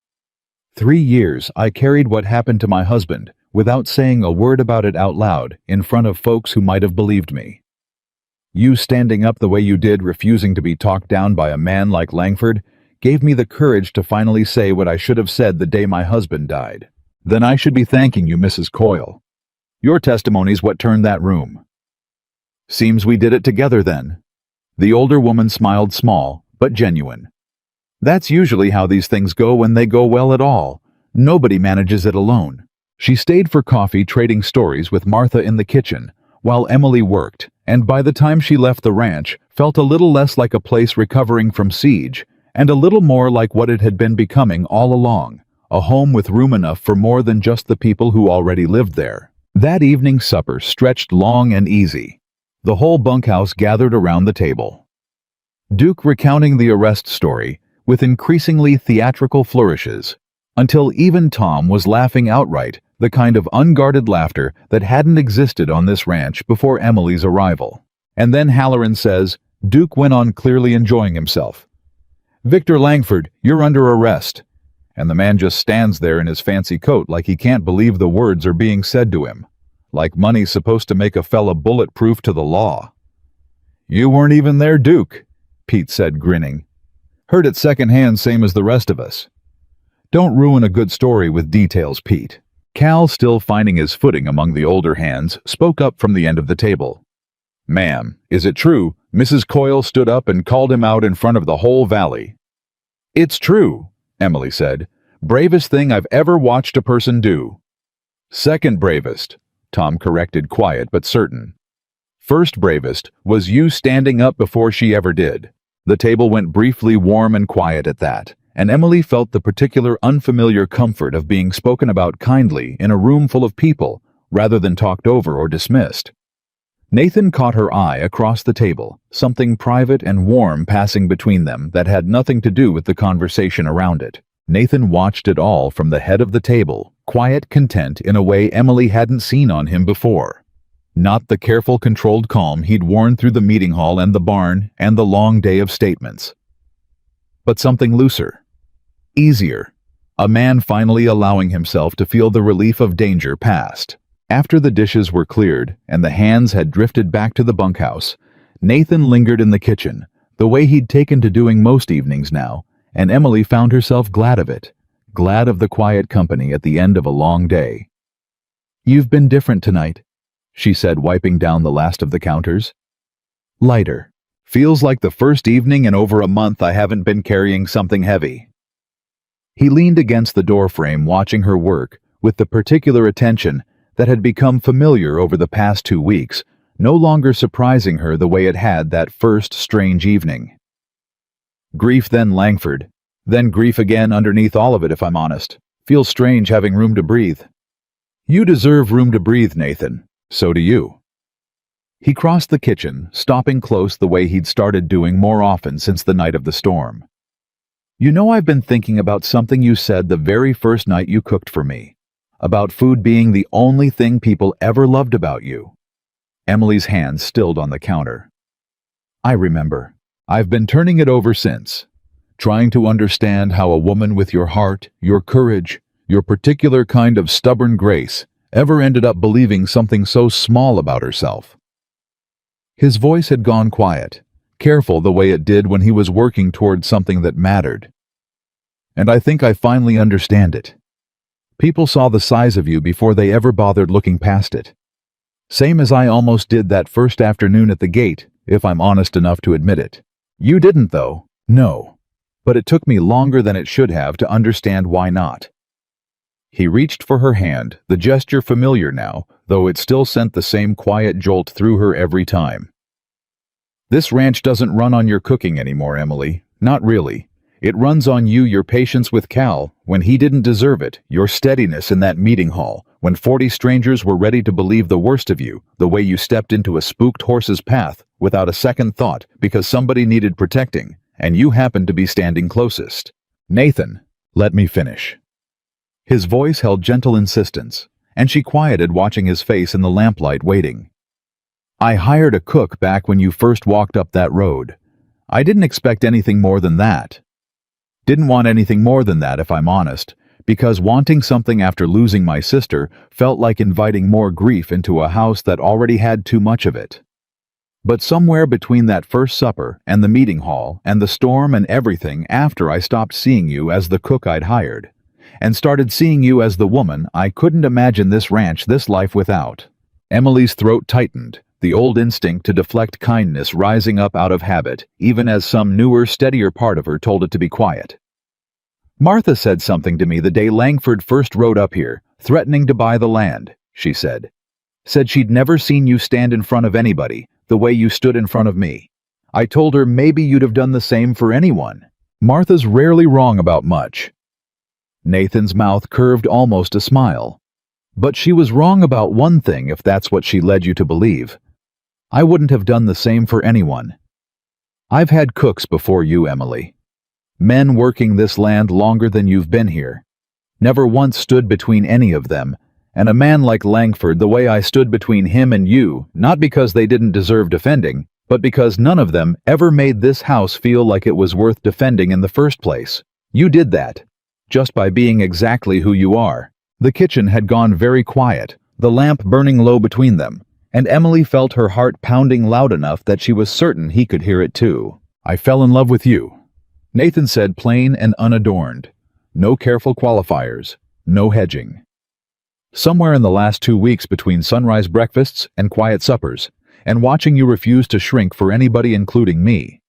3 years I carried what happened to my husband without saying a word about it out loud in front of folks who might have believed me. You standing up the way you did, refusing to be talked down by a man like Langford, gave me the courage to finally say what I should have said the day my husband died. Then I should be thanking you, Mrs. Coyle. Your testimony's what turned that room. Seems we did it together then. The older woman smiled, small but genuine. That's usually how these things go when they go well at all. Nobody manages it alone. She stayed for coffee, trading stories with Martha in the kitchen, while Emily worked, and by the time she left the ranch, felt a little less like a place recovering from siege, and a little more like what it had been becoming all along, a home with room enough for more than just the people who already lived there. That evening's supper stretched long and easy. The whole bunkhouse gathered around the table. Duke recounting the arrest story with increasingly theatrical flourishes, until even Tom was laughing outright, the kind of unguarded laughter that hadn't existed on this ranch before Emily's arrival. And then Halloran says, Duke went on clearly enjoying himself. "Victor Langford, you're under arrest." And the man just stands there in his fancy coat like he can't believe the words are being said to him. Like money's supposed to make a fella bulletproof to the law. "You weren't even there, Duke," Pete said, grinning. "Heard it secondhand, same as the rest of us." Don't ruin a good story with details, Pete. Cal, still finding his footing among the older hands, spoke up from the end of the table. "Ma'am, is it true?" Mrs. Coyle stood up and called him out in front of the whole valley. "It's true," Emily said. "Bravest thing I've ever watched a person do." "Second bravest," Tom corrected, quiet but certain. "First bravest was you standing up before she ever did." The table went briefly warm and quiet at that, and Emily felt the particular unfamiliar comfort of being spoken about kindly in a room full of people, rather than talked over or dismissed. Nathan caught her eye across the table, something private and warm passing between them that had nothing to do with the conversation around it. Nathan watched it all from the head of the table, quiet, content in a way Emily hadn't seen on him before. Not the careful, controlled calm he'd worn through the meeting hall and the barn and the long day of statements. But something looser. Easier. A man finally allowing himself to feel the relief of danger past. After the dishes were cleared and the hands had drifted back to the bunkhouse, Nathan lingered in the kitchen, the way he'd taken to doing most evenings now, and Emily found herself glad of it, glad of the quiet company at the end of a long day. "You've been different tonight," she said, wiping down the last of the counters. "Lighter. Feels like the first evening in over a month I haven't been carrying something heavy." He leaned against the doorframe, watching her work with the particular attention that had become familiar over the past 2 weeks, no longer surprising her the way it had that first strange evening. "Grief, then Langford. Then grief again underneath all of it, if I'm honest. Feels strange having room to breathe." "You deserve room to breathe, Nathan. So do you." He crossed the kitchen, stopping close the way he'd started doing more often since the night of the storm. "You know, I've been thinking about something you said the very first night you cooked for me. About food being the only thing people ever loved about you." Emily's hand stilled on the counter. "I remember. I've been turning it over since, trying to understand how a woman with your heart, your courage, your particular kind of stubborn grace ever ended up believing something so small about herself." His voice had gone quiet, careful the way it did when he was working toward something that mattered. And I think I finally understand it. People saw the size of you before they ever bothered looking past it. Same as I almost did that first afternoon at the gate, if I'm honest enough to admit it. You didn't, though. No. But it took me longer than it should have to understand why not. He reached for her hand, the gesture familiar now, though it still sent the same quiet jolt through her every time. This ranch doesn't run on your cooking anymore, Emily. Not really. It runs on you, your patience with Cal, when he didn't deserve it, your steadiness in that meeting hall, when 40 strangers were ready to believe the worst of you, the way you stepped into a spooked horse's path without a second thought because somebody needed protecting, and you happened to be standing closest. Nathan, let me finish. His voice held gentle insistence, and she quieted, watching his face in the lamplight, waiting. I hired a cook back when you first walked up that road. I didn't expect anything more than that. Didn't want anything more than that, if I'm honest, because wanting something after losing my sister felt like inviting more grief into a house that already had too much of it. But somewhere between that first supper and the meeting hall and the storm and everything after, I stopped seeing you as the cook I'd hired, and started seeing you as the woman I couldn't imagine this ranch, this life without. Emily's throat tightened, the old instinct to deflect kindness rising up out of habit, even as some newer, steadier part of her told it to be quiet. Martha said something to me the day Langford first rode up here, threatening to buy the land, she said. Said she'd never seen you stand in front of anybody, the way you stood in front of me. I told her maybe you'd have done the same for anyone. Martha's rarely wrong about much. Nathan's mouth curved almost a smile. But she was wrong about one thing, if that's what she led you to believe. I wouldn't have done the same for anyone. I've had cooks before you, Emily. Men working this land longer than you've been here. Never once stood between any of them, and a man like Langford, the way I stood between him and you, not because they didn't deserve defending, but because none of them ever made this house feel like it was worth defending in the first place. You did that, just by being exactly who you are. The kitchen had gone very quiet, the lamp burning low between them, and Emily felt her heart pounding loud enough that she was certain he could hear it too. I fell in love with you, Nathan said, plain and unadorned. No careful qualifiers, no hedging. Somewhere in the last 2 weeks between sunrise breakfasts and quiet suppers, and watching you refuse to shrink for anybody including me,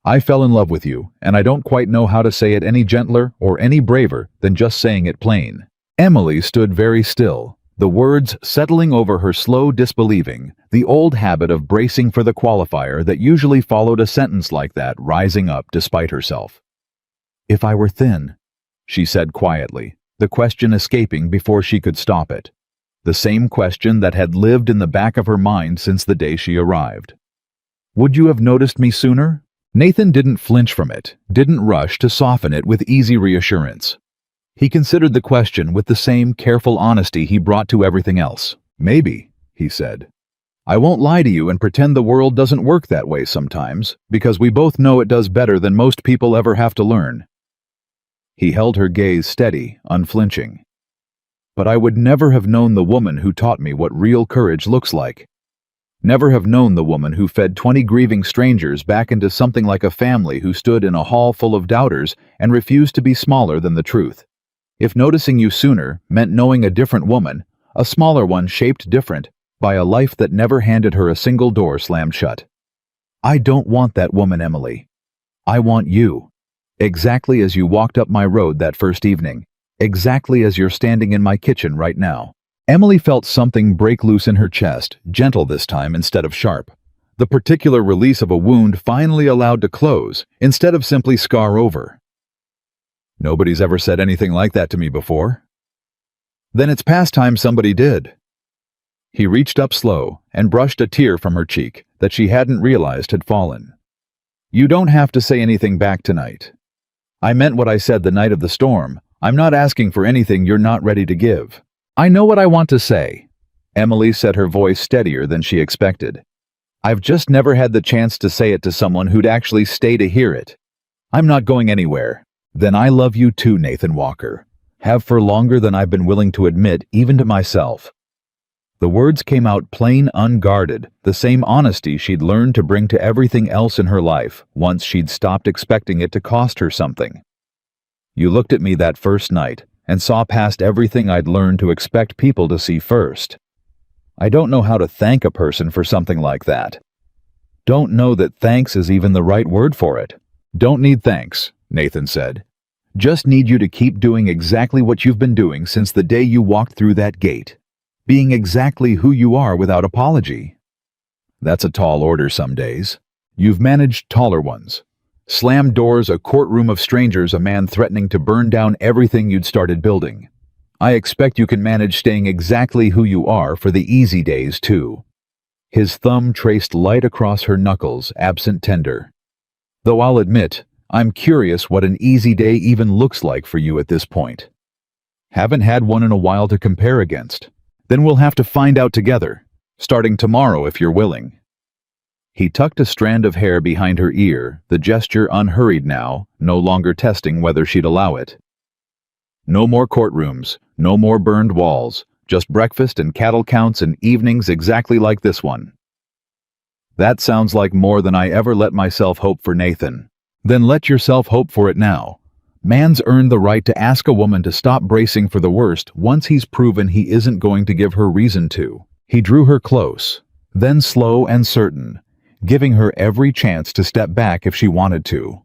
I fell in love with you, and I don't quite know how to say it any gentler or any braver than just saying it plain. Emily stood very still, the words settling over her slow disbelieving, the old habit of bracing for the qualifier that usually followed a sentence like that rising up despite herself. If I were thin, she said quietly, the question escaping before she could stop it. The same question that had lived in the back of her mind since the day she arrived. Would you have noticed me sooner? Nathan didn't flinch from it, didn't rush to soften it with easy reassurance. He considered the question with the same careful honesty he brought to everything else. Maybe, he said. I won't lie to you and pretend the world doesn't work that way sometimes, because we both know it does better than most people ever have to learn. He held her gaze steady, unflinching. But I would never have known the woman who taught me what real courage looks like. Never have known the woman who fed 20 grieving strangers back into something like a family who stood in a hall full of doubters and refused to be smaller than the truth. If noticing you sooner meant knowing a different woman, a smaller one shaped different, by a life that never handed her a single door slammed shut. I don't want that woman, Emily. I want you. Exactly as you walked up my road that first evening. Exactly as you're standing in my kitchen right now. Emily felt something break loose in her chest, gentle this time instead of sharp. The particular release of a wound finally allowed to close, instead of simply scar over. Nobody's ever said anything like that to me before. Then it's past time somebody did. He reached up slow and brushed a tear from her cheek that she hadn't realized had fallen. You don't have to say anything back tonight. I meant what I said the night of the storm. I'm not asking for anything you're not ready to give. I know what I want to say. Emily said, her voice steadier than she expected. I've just never had the chance to say it to someone who'd actually stay to hear it. I'm not going anywhere. Then I love you too, Nathan Walker. Have for longer than I've been willing to admit, even to myself. The words came out plain, unguarded, the same honesty she'd learned to bring to everything else in her life once she'd stopped expecting it to cost her something. You looked at me that first night and saw past everything I'd learned to expect people to see first. I don't know how to thank a person for something like that. Don't know that thanks is even the right word for it. Don't need thanks, Nathan said. Just need you to keep doing exactly what you've been doing since the day you walked through that gate. Being exactly who you are without apology. That's a tall order some days. You've managed taller ones. Slammed doors, a courtroom of strangers, a man threatening to burn down everything you'd started building. I expect you can manage staying exactly who you are for the easy days, too. His thumb traced light across her knuckles, absent tender. Though I'll admit, I'm curious what an easy day even looks like for you at this point. Haven't had one in a while to compare against. Then we'll have to find out together, starting tomorrow if you're willing. He tucked a strand of hair behind her ear, the gesture unhurried now, no longer testing whether she'd allow it. No more courtrooms, no more burned walls, just breakfast and cattle counts and evenings exactly like this one. That sounds like more than I ever let myself hope for, Nathan. Then let yourself hope for it now. Man's earned the right to ask a woman to stop bracing for the worst once he's proven he isn't going to give her reason to. He drew her close, then slow and certain, giving her every chance to step back if she wanted to.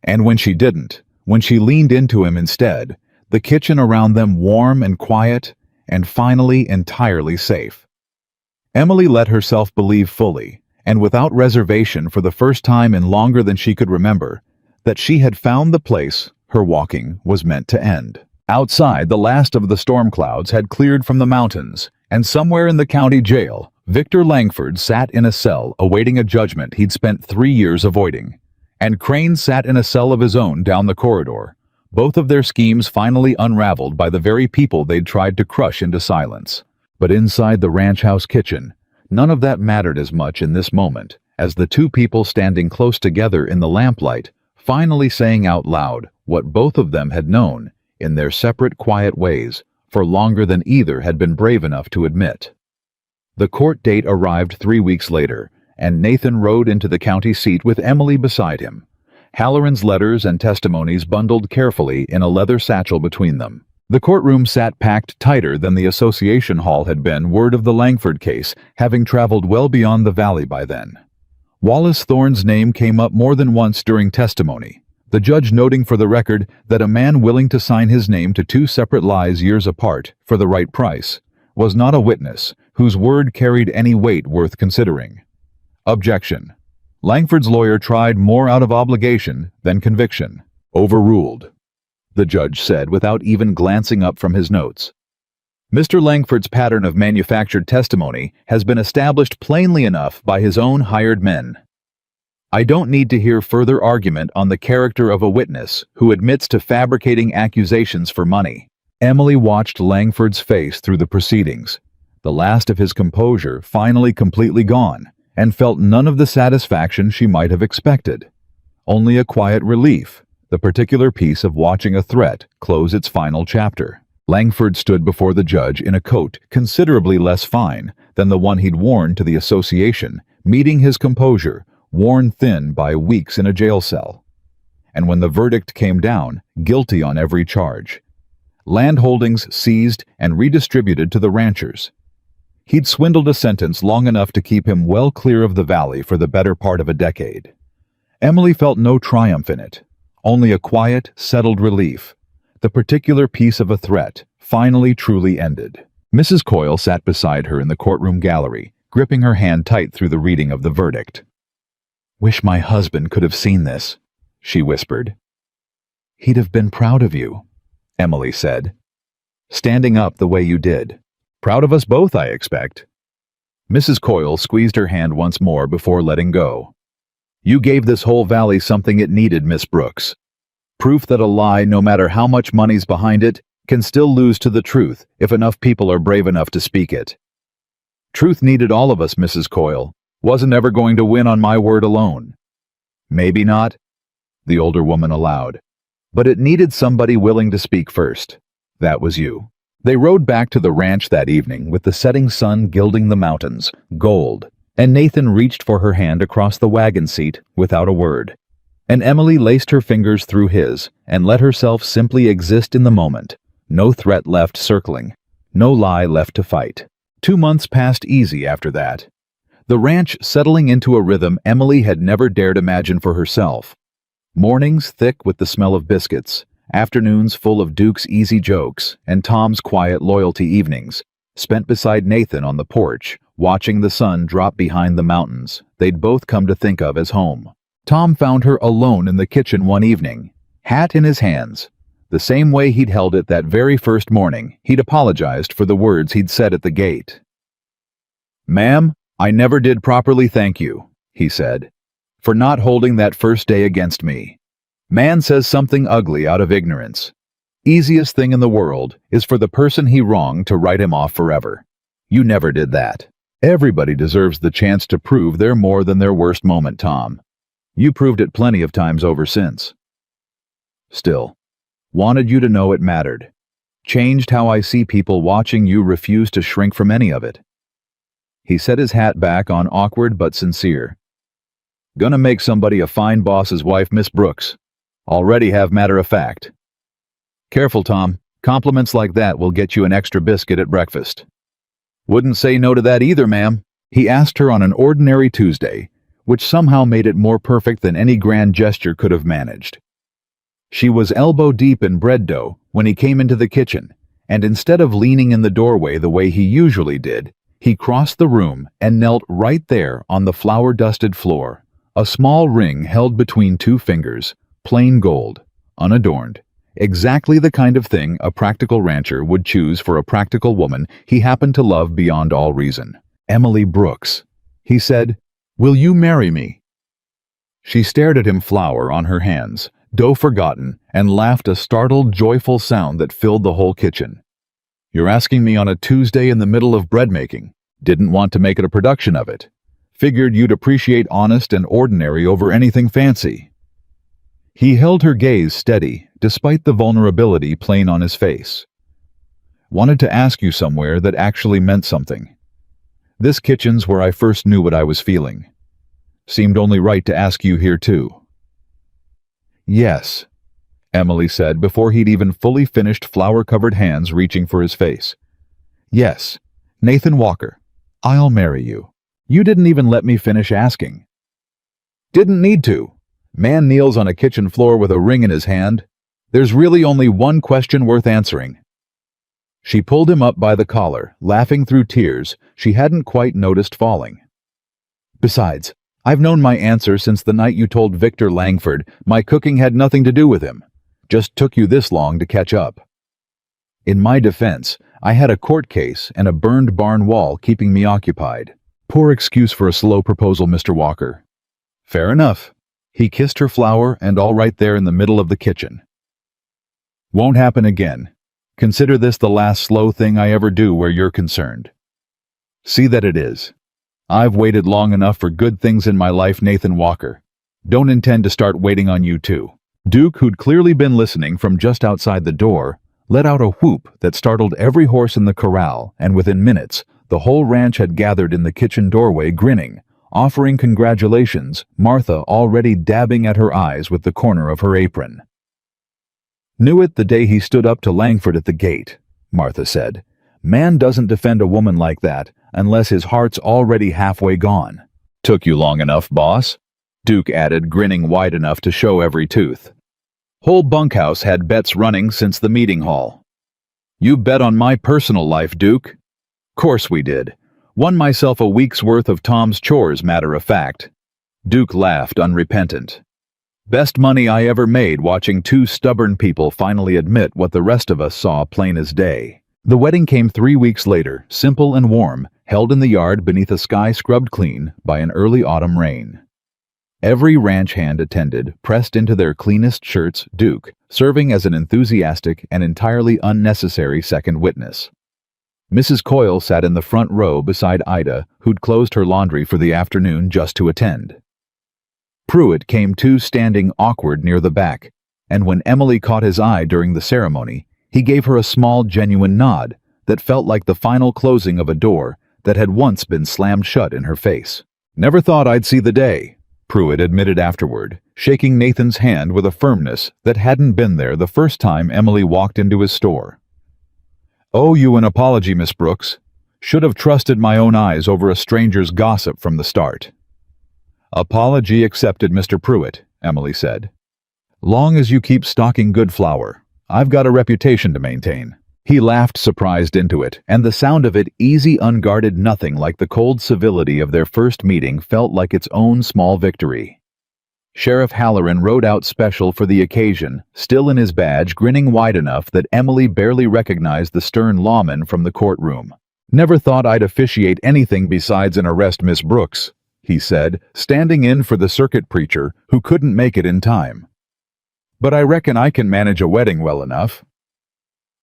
And when she didn't, when she leaned into him instead, the kitchen around them warm and quiet, and finally entirely safe. Emily let herself believe fully, and without reservation for the first time in longer than she could remember, that she had found the place her walking was meant to end. Outside, the last of the storm clouds had cleared from the mountains, and somewhere in the county jail, Victor Langford sat in a cell awaiting a judgment he'd spent 3 years avoiding. And Crane sat in a cell of his own down the corridor, both of their schemes finally unraveled by the very people they'd tried to crush into silence. But inside the ranch house kitchen, none of that mattered as much in this moment as the two people standing close together in the lamplight, finally saying out loud what both of them had known, in their separate quiet ways, for longer than either had been brave enough to admit. The court date arrived 3 weeks later, and Nathan rode into the county seat with Emily beside him, Halloran's letters and testimonies bundled carefully in a leather satchel between them. The courtroom sat packed tighter than the association hall had been, word of the Langford case having traveled well beyond the valley by then. Wallace Thorne's name came up more than once during testimony, the judge noting for the record that a man willing to sign his name to 2 separate lies years apart for the right price was not a witness whose word carried any weight worth considering. Objection. Langford's lawyer tried more out of obligation than conviction. Overruled, the judge said without even glancing up from his notes. Mr. Langford's pattern of manufactured testimony has been established plainly enough by his own hired men. I don't need to hear further argument on the character of a witness who admits to fabricating accusations for money. Emily watched Langford's face through the proceedings, the last of his composure finally completely gone, and felt none of the satisfaction she might have expected. Only a quiet relief, the particular piece of watching a threat close its final chapter. Langford stood before the judge in a coat considerably less fine than the one he'd worn to the association, meeting his composure, worn thin by weeks in a jail cell. And when the verdict came down, guilty on every charge. Land holdings seized and redistributed to the ranchers. He'd swindled a sentence long enough to keep him well clear of the valley for the better part of a decade. Emily felt no triumph in it, only a quiet, settled relief. The particular piece of a threat finally truly ended. Mrs. Coyle sat beside her in the courtroom gallery, gripping her hand tight through the reading of the verdict. "Wish my husband could have seen this," she whispered. "He'd have been proud of you," Emily said. "Standing up the way you did. Proud of us both, I expect." Mrs. Coyle squeezed her hand once more before letting go. "You gave this whole valley something it needed, Miss Brooks. Proof that a lie, no matter how much money's behind it, can still lose to the truth if enough people are brave enough to speak it. Truth needed all of us, Mrs. Coyle. Wasn't ever going to win on my word alone." "Maybe not," the older woman allowed. "But it needed somebody willing to speak first. That was you." They rode back to the ranch that evening with the setting sun gilding the mountains, gold, and Nathan reached for her hand across the wagon seat without a word. And Emily laced her fingers through his and let herself simply exist in the moment. No threat left circling. No lie left to fight. 2 months passed easy after that. The ranch settling into a rhythm Emily had never dared imagine for herself. Mornings thick with the smell of biscuits, afternoons full of Duke's easy jokes, and Tom's quiet loyalty evenings, spent beside Nathan on the porch, watching the sun drop behind the mountains they'd both come to think of as home. Tom found her alone in the kitchen one evening, hat in his hands. The same way he'd held it that very first morning, he'd apologized for the words he'd said at the gate. "Ma'am, I never did properly thank you," he said, "for not holding that first day against me. Man says something ugly out of ignorance. Easiest thing in the world is for the person he wronged to write him off forever. You never did that. Everybody deserves the chance to prove they're more than their worst moment, Tom. You proved it plenty of times over since. Still, wanted you to know it mattered. Changed how I see people watching you refuse to shrink from any of it." He set his hat back on, awkward but sincere. "Gonna make somebody a fine boss's wife, Miss Brooks. Already have matter of fact. Careful, Tom. Compliments like that will get you an extra biscuit at breakfast." "Wouldn't say no to that either, ma'am," he asked her on an ordinary Tuesday, which somehow made it more perfect than any grand gesture could have managed. She was elbow-deep in bread dough when he came into the kitchen, and instead of leaning in the doorway the way he usually did, he crossed the room and knelt right there on the flour-dusted floor, a small ring held between 2 fingers, plain gold, unadorned, exactly the kind of thing a practical rancher would choose for a practical woman he happened to love beyond all reason. "Emily Brooks," he said, "will you marry me?" She stared at him, flour on her hands, dough forgotten, and laughed a startled, joyful sound that filled the whole kitchen. "You're asking me on a Tuesday in the middle of bread making. Didn't want to make it a production of it. Figured you'd appreciate honest and ordinary over anything fancy." He held her gaze steady, despite the vulnerability plain on his face. "Wanted to ask you somewhere that actually meant something. This kitchen's where I first knew what I was feeling. Seemed only right to ask you here too." "Yes," Emily said before he'd even fully finished, flour-covered hands reaching for his face. "Yes, Nathan Walker, I'll marry you. You didn't even let me finish asking." "Didn't need to. Man kneels on a kitchen floor with a ring in his hand. There's really only one question worth answering." She pulled him up by the collar, laughing through tears she hadn't quite noticed falling. "Besides, I've known my answer since the night you told Victor Langford my cooking had nothing to do with him. Just took you this long to catch up. In my defense, I had a court case and a burned barn wall keeping me occupied. Poor excuse for a slow proposal, Mr. Walker." "Fair enough." He kissed her flour and all right there in the middle of the kitchen. "Won't happen again. Consider this the last slow thing I ever do where you're concerned. See that it is. I've waited long enough for good things in my life, Nathan Walker. Don't intend to start waiting on you too." Duke, who'd clearly been listening from just outside the door, let out a whoop that startled every horse in the corral, and within minutes, the whole ranch had gathered in the kitchen doorway grinning, offering congratulations, Martha already dabbing at her eyes with the corner of her apron. "Knew it the day he stood up to Langford at the gate," Martha said. "Man doesn't defend a woman like that unless his heart's already halfway gone." "Took you long enough, boss," Duke added, grinning wide enough to show every tooth. "Whole bunkhouse had bets running since the meeting hall." "You bet on my personal life, Duke." "Course we did. Won myself a week's worth of Tom's chores, matter of fact." Duke laughed, unrepentant. "Best money I ever made watching 2 stubborn people finally admit what the rest of us saw plain as day." The wedding came 3 weeks later, simple and warm, held in the yard beneath a sky scrubbed clean by an early autumn rain. Every ranch hand attended, pressed into their cleanest shirts, Duke, serving as an enthusiastic and entirely unnecessary second witness. Mrs. Coyle sat in the front row beside Ida, who'd closed her laundry for the afternoon just to attend. Pruitt came too, standing awkward near the back, and when Emily caught his eye during the ceremony, he gave her a small, genuine nod that felt like the final closing of a door that had once been slammed shut in her face. "Never thought I'd see the day," Pruitt admitted afterward, shaking Nathan's hand with a firmness that hadn't been there the first time Emily walked into his store. "Owe you an apology, Miss Brooks. Should have trusted my own eyes over a stranger's gossip from the start." "Apology accepted, Mr. Pruitt," Emily said. "Long as you keep stocking good flour. I've got a reputation to maintain." He laughed surprised into it, and the sound of it, easy, unguarded, nothing like the cold civility of their first meeting, felt like its own small victory. Sheriff Halloran rode out special for the occasion, still in his badge, grinning wide enough that Emily barely recognized the stern lawman from the courtroom. "Never thought I'd officiate anything besides an arrest, Miss Brooks," he said, standing in for the circuit preacher who couldn't make it in time. "But I reckon I can manage a wedding well enough."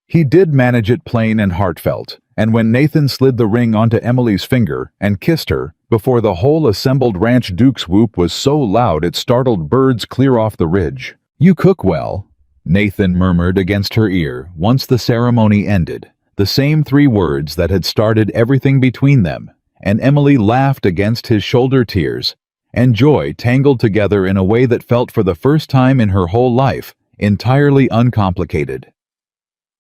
He did manage it plain and heartfelt, and when Nathan slid the ring onto Emily's finger and kissed her, before the whole assembled ranch, Duke's whoop was so loud it startled birds clear off the ridge. "You cook well," Nathan murmured against her ear once the ceremony ended, the same 3 words that had started everything between them, and Emily laughed against his shoulder tears, and joy tangled together in a way that felt for the first time in her whole life entirely uncomplicated.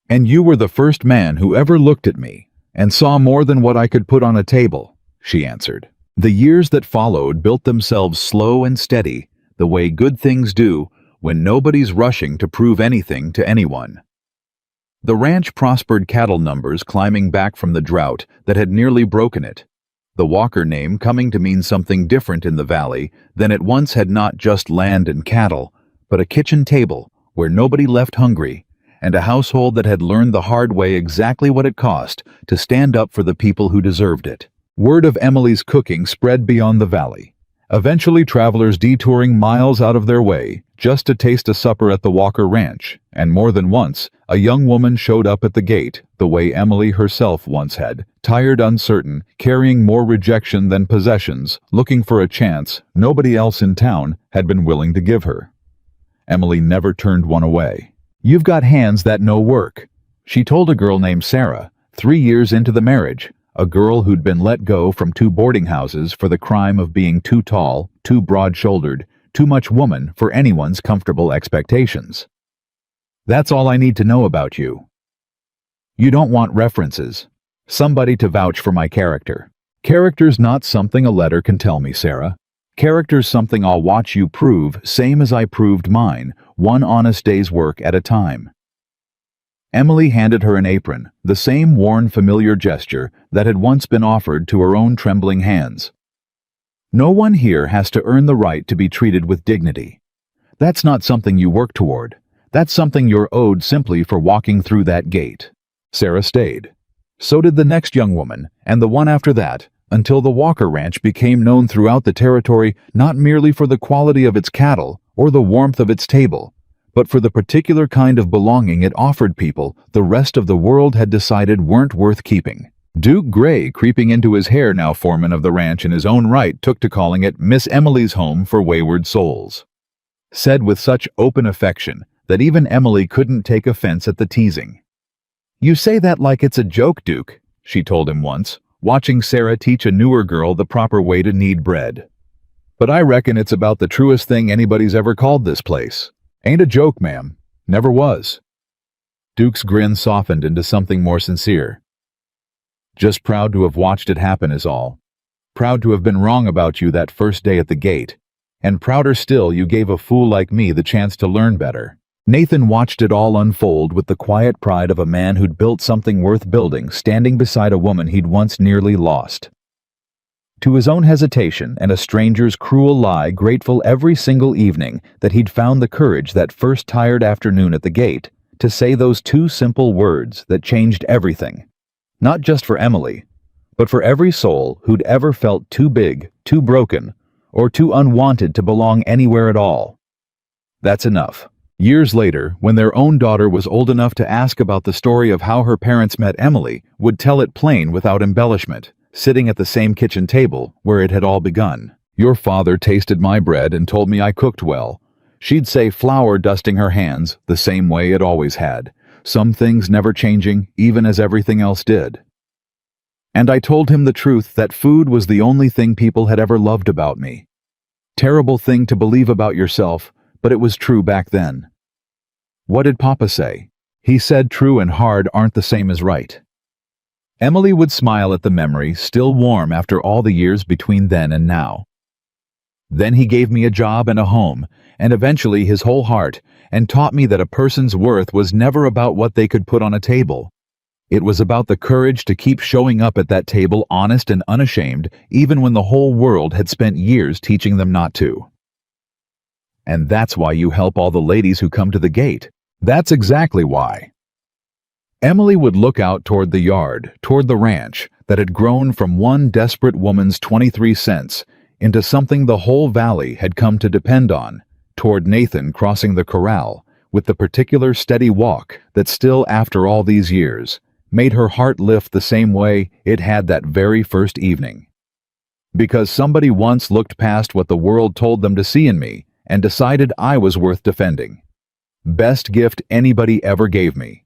"And you were the first man who ever looked at me and saw more than what I could put on a table," she answered. The years that followed built themselves slow and steady, the way good things do when nobody's rushing to prove anything to anyone. The ranch prospered, cattle numbers climbing back from the drought that had nearly broken it, the Walker name coming to mean something different in the valley than it once had, not just land and cattle, but a kitchen table where nobody left hungry, and a household that had learned the hard way exactly what it cost to stand up for the people who deserved it. Word of Emily's cooking spread beyond the valley, eventually travelers detouring miles out of their way just to taste a supper at the Walker Ranch, and more than once, a young woman showed up at the gate the way Emily herself once had, tired, uncertain, carrying more rejection than possessions, looking for a chance nobody else in town had been willing to give her. Emily never turned one away. "You've got hands that know work," she told a girl named Sarah, 3 years into the marriage, a girl who'd been let go from 2 boarding houses for the crime of being too tall, too broad-shouldered, too much woman for anyone's comfortable expectations. "That's all I need to know about you. You don't want references. Somebody to vouch for my character. Character's not something a letter can tell me, Sarah. Character's something I'll watch you prove, same as I proved mine, one honest day's work at a time." Emily handed her an apron, the same worn, familiar gesture that had once been offered to her own trembling hands. "No one here has to earn the right to be treated with dignity. That's not something you work toward. That's something you're owed simply for walking through that gate." Sarah stayed. So did the next young woman, and the one after that, until the Walker Ranch became known throughout the territory not merely for the quality of its cattle or the warmth of its table, but for the particular kind of belonging it offered people the rest of the world had decided weren't worth keeping. Duke Gray, creeping into his hair, now foreman of the ranch in his own right, took to calling it Miss Emily's Home for Wayward Souls. Said with such open affection that even Emily couldn't take offense at the teasing. "You say that like it's a joke, Duke," she told him once, watching Sarah teach a newer girl the proper way to knead bread. "But I reckon it's about the truest thing anybody's ever called this place. Ain't a joke, ma'am. Never was." Duke's grin softened into something more sincere. "Just proud to have watched it happen is all. Proud to have been wrong about you that first day at the gate. And prouder still you gave a fool like me the chance to learn better." Nathan watched it all unfold with the quiet pride of a man who'd built something worth building, standing beside a woman he'd once nearly lost. To his own hesitation and a stranger's cruel lie, grateful every single evening that he'd found the courage that first tired afternoon at the gate to say those 2 simple words that changed everything. Not just for Emily, but for every soul who'd ever felt too big, too broken, or too unwanted to belong anywhere at all. That's enough. Years later, when their own daughter was old enough to ask about the story of how her parents met, Emily would tell it plain without embellishment, sitting at the same kitchen table where it had all begun. "Your father tasted my bread and told me I cooked well." She'd say, flour dusting her hands the same way it always had, some things never changing, even as everything else did. "And I told him the truth, that food was the only thing people had ever loved about me. Terrible thing to believe about yourself, but it was true back then. What did Papa say? He said true and hard aren't the same as right. Emily would smile at the memory, still warm after all the years between then and now. Then he gave me a job and a home, and eventually his whole heart, and taught me that a person's worth was never about what they could put on a table. It was about the courage to keep showing up at that table honest and unashamed, even when the whole world had spent years teaching them not to. And that's why you help all the ladies who come to the gate. That's exactly why. Emily would look out toward the yard, toward the ranch, that had grown from one desperate woman's 23 cents into something the whole valley had come to depend on, toward Nathan crossing the corral, with the particular steady walk that still, after all these years, made her heart lift the same way it had that very first evening. Because somebody once looked past what the world told them to see in me and decided I was worth defending. Best gift anybody ever gave me.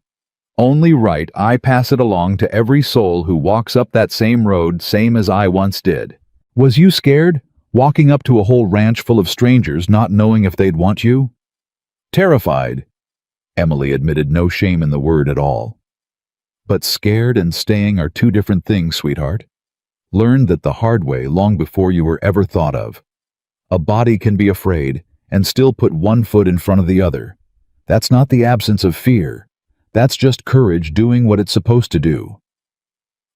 Only right I pass it along to every soul who walks up that same road same as I once did. Was you scared, walking up to a whole ranch full of strangers not knowing if they'd want you? Terrified. Emily admitted no shame in the word at all. But scared and staying are two different things, sweetheart. Learned that the hard way long before you were ever thought of. A body can be afraid and still put one foot in front of the other. That's not the absence of fear. That's just courage doing what it's supposed to do.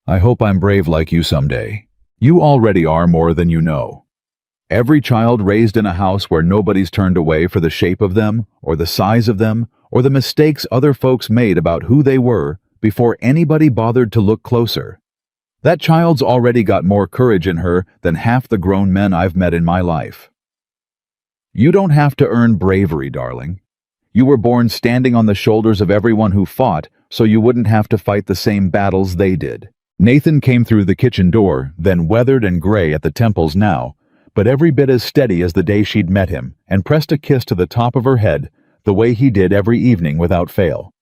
I hope I'm brave like you someday. You already are more than you know. Every child raised in a house where nobody's turned away for the shape of them, or the size of them, or the mistakes other folks made about who they were before anybody bothered to look closer. That child's already got more courage in her than half the grown men I've met in my life. You don't have to earn bravery, darling. You were born standing on the shoulders of everyone who fought, so you wouldn't have to fight the same battles they did. Nathan came through the kitchen door, then weathered and gray at the temples now, but every bit as steady as the day she'd met him, and pressed a kiss to the top of her head, the way he did every evening without fail.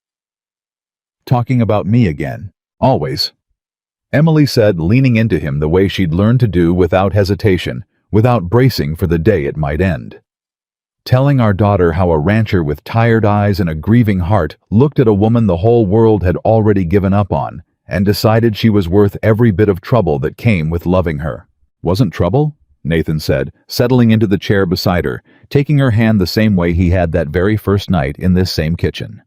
Talking about me again. Always. Emily said, leaning into him the way she'd learned to do without hesitation, without bracing for the day it might end. Telling our daughter how a rancher with tired eyes and a grieving heart looked at a woman the whole world had already given up on, and decided she was worth every bit of trouble that came with loving her. Wasn't trouble? Nathan said, settling into the chair beside her, taking her hand the same way he had that very first night in this same kitchen.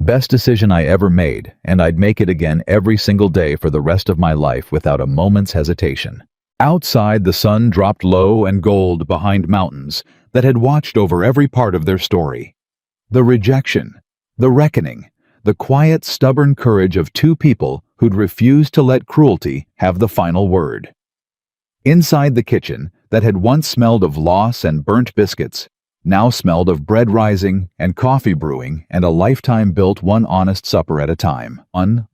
Best decision I ever made, and I'd make it again every single day for the rest of my life without a moment's hesitation. Outside, the sun dropped low and gold behind mountains that had watched over every part of their story. The rejection, the reckoning, the quiet, stubborn courage of two people who'd refused to let cruelty have the final word. Inside the kitchen, that had once smelled of loss and burnt biscuits, now smelled of bread rising and coffee brewing and a lifetime built one honest supper at a time.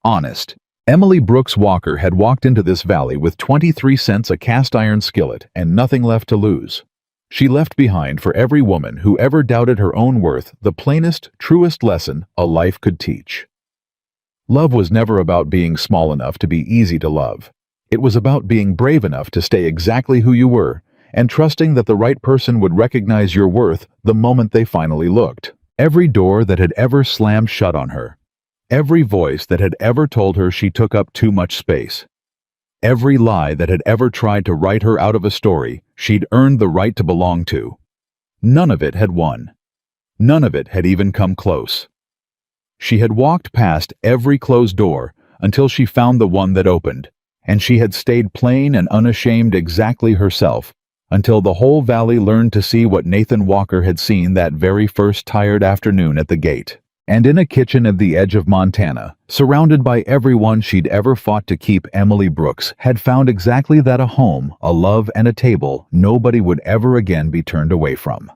Honest. Emily Brooks Walker had walked into this valley with 23 cents a cast iron skillet and nothing left to lose. She left behind for every woman who ever doubted her own worth the plainest, truest lesson a life could teach. Love was never about being small enough to be easy to love. It was about being brave enough to stay exactly who you were, and trusting that the right person would recognize your worth the moment they finally looked. Every door that had ever slammed shut on her, every voice that had ever told her she took up too much space, every lie that had ever tried to write her out of a story she'd earned the right to belong to, none of it had won. None of it had even come close. She had walked past every closed door until she found the one that opened, and she had stayed plain and unashamed exactly herself, until the whole valley learned to see what Nathan Walker had seen that very first tired afternoon at the gate. And in a kitchen at the edge of Montana, surrounded by everyone she'd ever fought to keep, Emily Brooks had found exactly that: a home, a love, and a table nobody would ever again be turned away from.